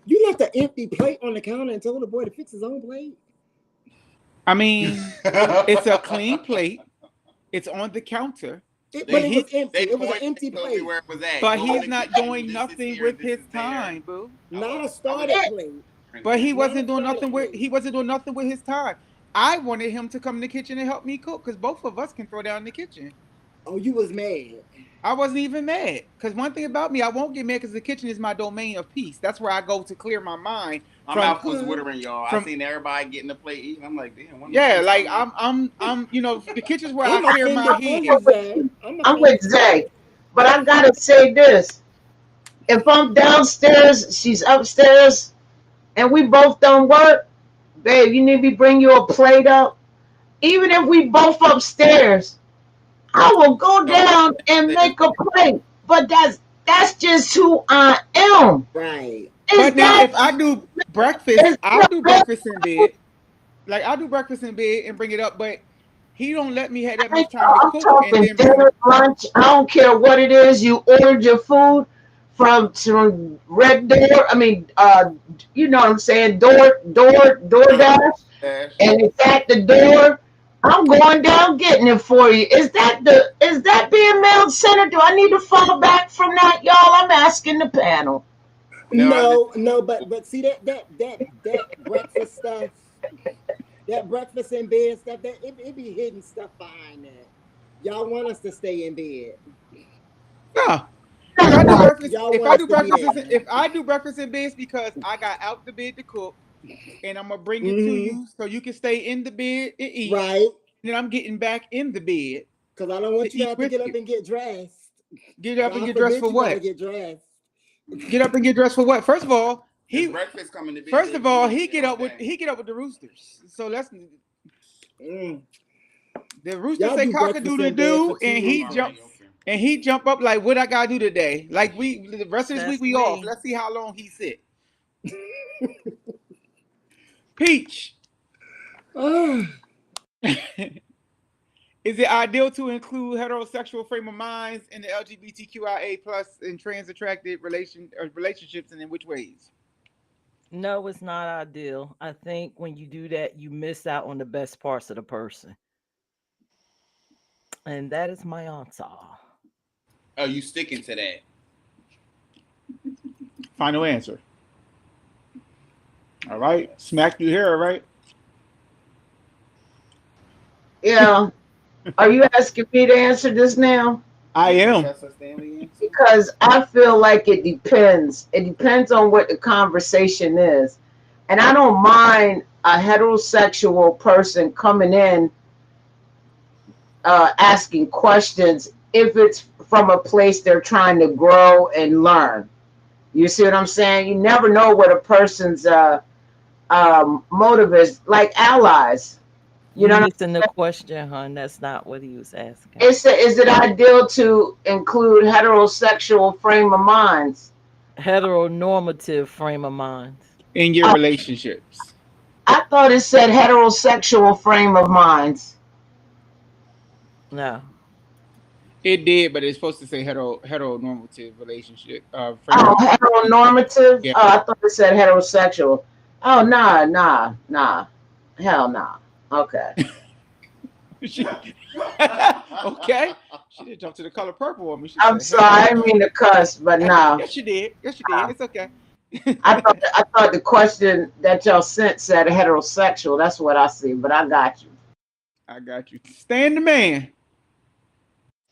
you left an empty plate on the counter and told the boy to fix his own plate.
I mean, it's a clean plate. It's on the counter.
But it was empty. It was an empty plate.
Where it was at.
But he's not doing nothing with his time, boo.
Not a started plate.
But he wasn't doing nothing with his time. I wanted him to come in the kitchen and help me cook because both of us can throw down in the kitchen.
Oh, you was mad.
I wasn't even mad because one thing about me, I won't get mad because the kitchen is my domain of peace. That's where I go to clear my mind.
My mouth was watering, y'all. I seen everybody getting a plate eating. I'm like, damn.
Yeah, like I'm the kitchen's where I clear my
head. I'm with Zay, but I gotta say this: if I'm downstairs, she's upstairs, and we both don't work, babe, you need me bring you a plate up. Even if we both upstairs, I will go down and make a plate. But that's just who I am.
Right.
But now if I do breakfast, I'll do breakfast in bed. Like I'll do breakfast in bed and bring it up, but he don't let me have that much time to cook and then
dinner, lunch. I don't care what it is. You ordered your food from Red Door. I mean, you know what I'm saying, DoorDash, and it's at the door. I'm going down getting it for you. Is that being mailed center? Do I need to follow back from that, y'all? I'm asking the panel.
No, this
No, but see that breakfast stuff, that breakfast in bed stuff, that it be hidden stuff behind that. Y'all want us to stay in bed.
No. Look, I do breakfast.
Y'all want us to be there.
If I do breakfast in bed, it's because I got out the bed to cook, and I'm gonna bring it to you so you can stay in the bed and eat.
Right.
Then I'm getting back in the bed
Because I don't want you to
eat
have to
with
get up
you.
and get dressed.
Get up and
God
get dressed
forbid
for
you gotta
what?
get dressed.
Get up and get dressed for what? First of all,
his breakfast coming to be.
he get up with the roosters. So let's
Mm.
the rooster
Y'all
say
do
cock a
breakfast
doodle
in bed
doo,
for 2
and he
reasons.
jump and he jump up like, what I gotta do today? Like the rest of this week
That's
we off.
me.
Let's see how long he sit. Peach. Is it ideal to include heterosexual frame of minds in the LGBTQIA plus and trans attracted relationships, and in which ways?
No, it's not ideal. I think when you do that, you miss out on the best parts of the person. And that is my answer.
Oh, you sticking to that?
Final answer. All right, smack you here, all right?
Yeah. Are you asking me to answer this now?
I am.
Professor Stanley answer?
Because I feel like it depends. It depends on what the conversation is. And I don't mind a heterosexual person coming in asking questions if it's from a place they're trying to grow and learn. You see what I'm saying? You never know what a person's motive is, like allies. You
You
know what
missing the question, hon. That's not what he was asking.
is it ideal to include heterosexual frame of minds?
Heteronormative frame of mind.
In your
Uh,
relationships.
I thought it said heterosexual frame of minds.
No.
It did, but it's supposed to say heteronormative relationship frame of
Oh,
mind.
heteronormative?
Yeah.
Oh, I thought it said heterosexual. Oh, nah. Hell nah. Okay.
Okay. She did jump to the color purple on me. She
I'm
said,
sorry,
"Hell
I
no."
didn't mean to cuss, but no.
Yes, you did. Yes, you did.
Nah.
It's okay.
I thought the question that y'all sent said heterosexual. That's what I see, but I got you.
I got you. Stand the man.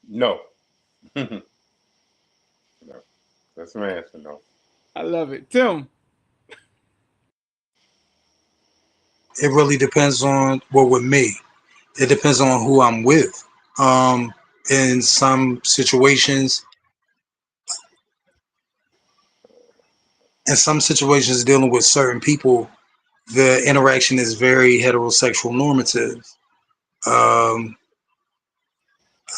No. No. That's my answer. No.
I love it. Tim.
It really depends on, well, with me, it depends on who I'm with. Um, in some situations dealing with certain people, the interaction is very heterosexual normative. Um,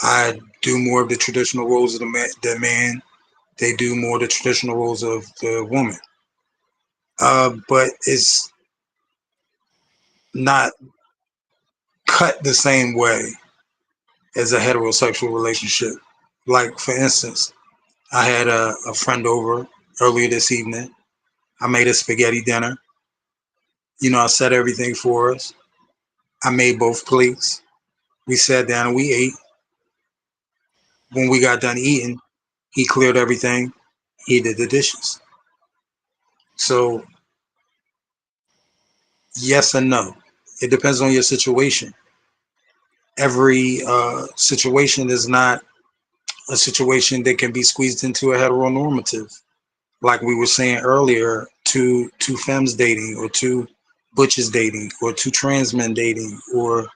I do more of the traditional roles of the man. They do more of the traditional roles of the woman. But it's not cut the same way as a heterosexual relationship. Like, for instance, I had a friend over earlier this evening. I made a spaghetti dinner. I set everything for us. I made both plates. We sat down and we ate. When we got done eating, he cleared everything. He did the dishes. So, yes and no. It depends on your situation. Every situation is not a situation that can be squeezed into a heteronormative. Like we were saying earlier, two femmes dating, or two butches dating, or two trans men dating, or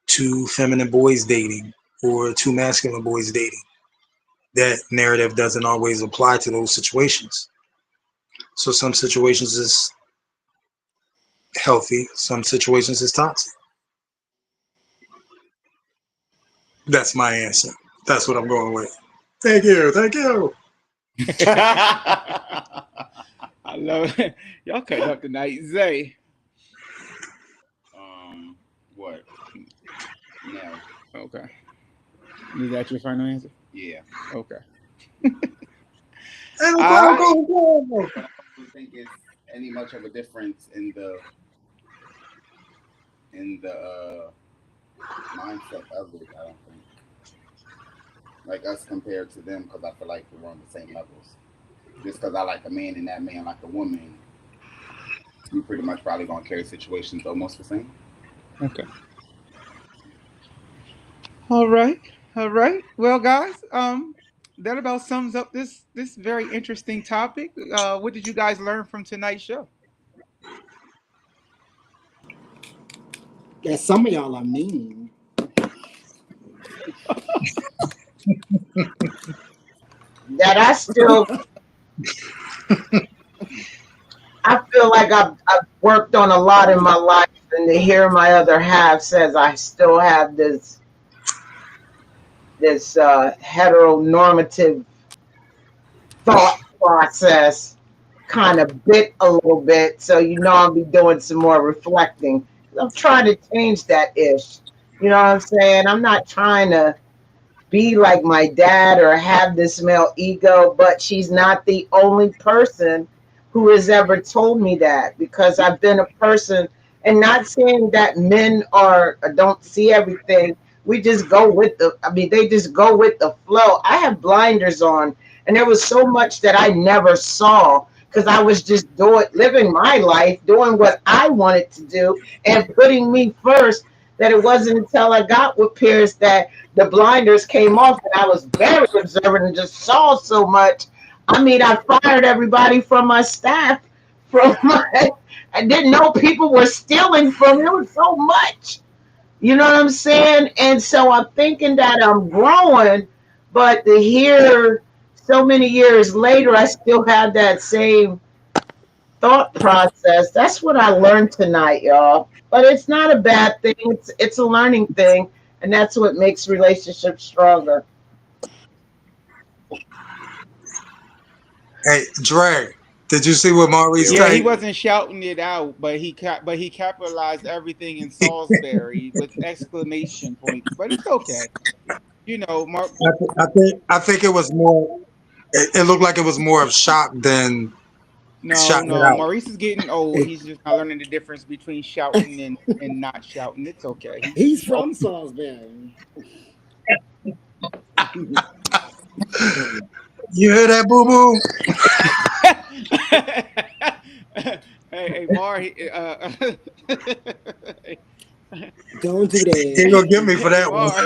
two feminine boys dating, or two masculine boys dating. That narrative doesn't always apply to those situations. So some situations is healthy, some situations is toxic. That's my answer. That's what I'm going with. Thank you. Thank you.
I love it. Y'all cut up tonight. Zay.
What? No.
Okay. Is that your final answer?
Yeah.
Okay.
And
All right.
But I don't think it's any much of a difference in the mindset of it. I don't think like us compared to them because I feel like we're on the same levels. Just because I like a man and that man like a woman, we pretty much probably gonna carry situations almost the same.
Okay. All right. All right. Well, guys, that about sums up this very interesting topic. What did you guys learn from tonight's show?
Yeah, some of y'all are mean.
That I feel like I've worked on a lot in my life, and to hear my other half says I still have this heteronormative thought process kind of bit a little bit. So I'll be doing some more reflecting. I'm trying to change that ish. You know what I'm saying? I'm not trying to be like my dad or have this male ego, but she's not the only person who has ever told me that, because I've been a person, and not saying that men are don't see everything. We just go with they just go with the flow. I have blinders on, and there was so much that I never saw because I was just living my life, doing what I wanted to do, and putting me first. That it wasn't until I got with Peirrce that the blinders came off, and I was very observant and just saw so much. I mean, I fired everybody from my staff. From my, I didn't know people were stealing from me. It was so much. You know what I'm saying? And so I'm thinking that I'm growing, but to hear so many years later, I still have that same thought process. That's what I learned tonight, y'all. But it's not a bad thing. It's a learning thing, and that's what makes relationships stronger.
Hey, Dre, did you see what Maurice
Yeah, he
typed?
wasn't shouting it out, but he capitalized everything in Salisbury with exclamation points. But it's okay. Mark.
I think it was more. It looked like it was more of shock than
No,
shouting it
no,
out.
Maurice is getting old. He's just not learning the difference between shouting and not shouting. It's okay.
He's from Salisbury.
You hear that, boo boo?
Hey, Mar,
Don't do
He
that.
gonna get me for
hey,
that one.
Mar,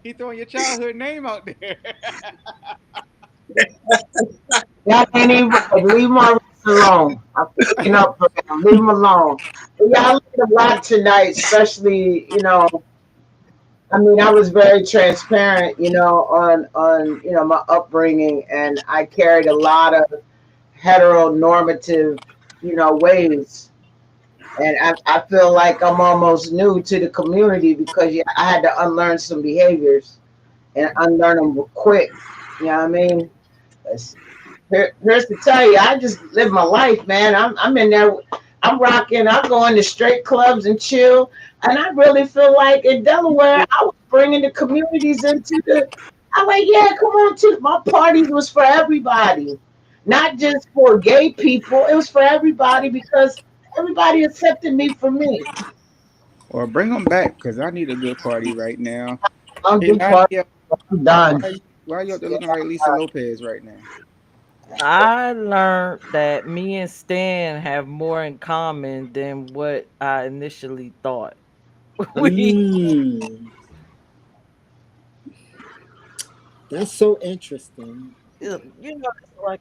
he throwing your childhood name out there.
Y'all ain't even leave Maurice alone. I'm picking up for him. Leave him alone. But y'all learned a lot tonight, especially, I mean, I was very transparent, on my upbringing, and I carried a lot of heteronormative, ways. And I feel like I'm almost new to the community because I had to unlearn some behaviors and unlearn them quick. You know what I mean? Here's to tell you, I just live my life, man. I'm in there. I'm rocking. I go into straight clubs and chill. And I really feel like in Delaware, I was bringing the communities into the. I'm like, yeah, come on to my parties was for everybody, not just for gay people. It was for everybody because everybody accepted me for me.
Or bring them back because I need a good party right now.
I'm
Hey,
do party.
Nadia,
I'm done.
why you up there looking like Lisa Lopez right now?
I learned that me and Stan have more in common than what I initially thought. we,
Mm, that's so interesting.
it's like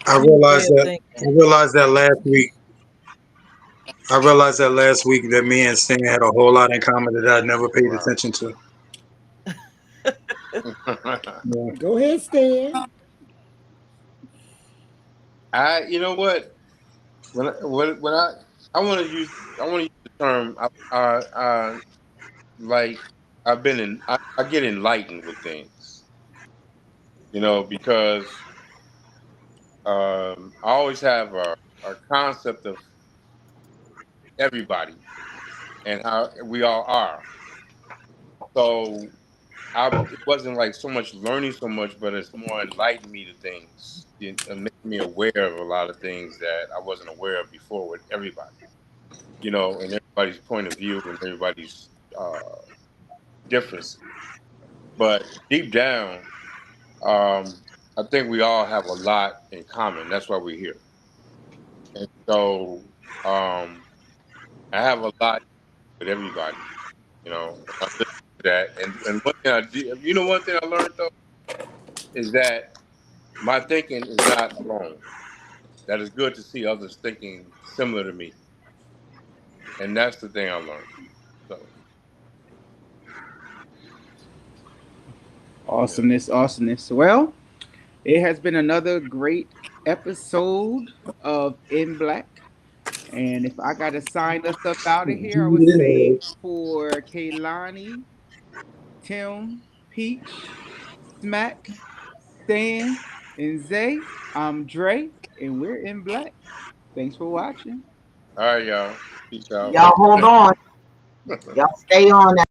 a
I
funny way
realized
of
that.
thinking.
I realized that last week. I realized that last week that me and Stan had a whole lot in common that I never paid
Wow.
attention to. Yeah.
Go ahead, Stan.
You know what? When I want to use the term. Like I get enlightened with things. Because I always have a concept of everybody and how we all are. So it wasn't like so much learning so much, but it's more enlightened me to things and make me aware of a lot of things that I wasn't aware of before with everybody. And everybody's point of view and everybody's differences. But deep down, I think we all have a lot in common. That's why we're here. And so I have a lot with everybody, you know. I listen to that. And one thing I did, you know, one thing I learned though is that my thinking is not alone. That it's good to see others thinking similar to me. And that's the thing I learned. So
Awesomeness, awesomeness. Well, it has been another great episode of In Black. And if I got to sign us up out of here, I would say for Kaylani, Tim, Peach, Smack, Stan, and Zay, I'm Dre, and we're In Black. Thanks for watching.
all right, y'all. Peace out.
Y'all hold on. Y'all stay on that.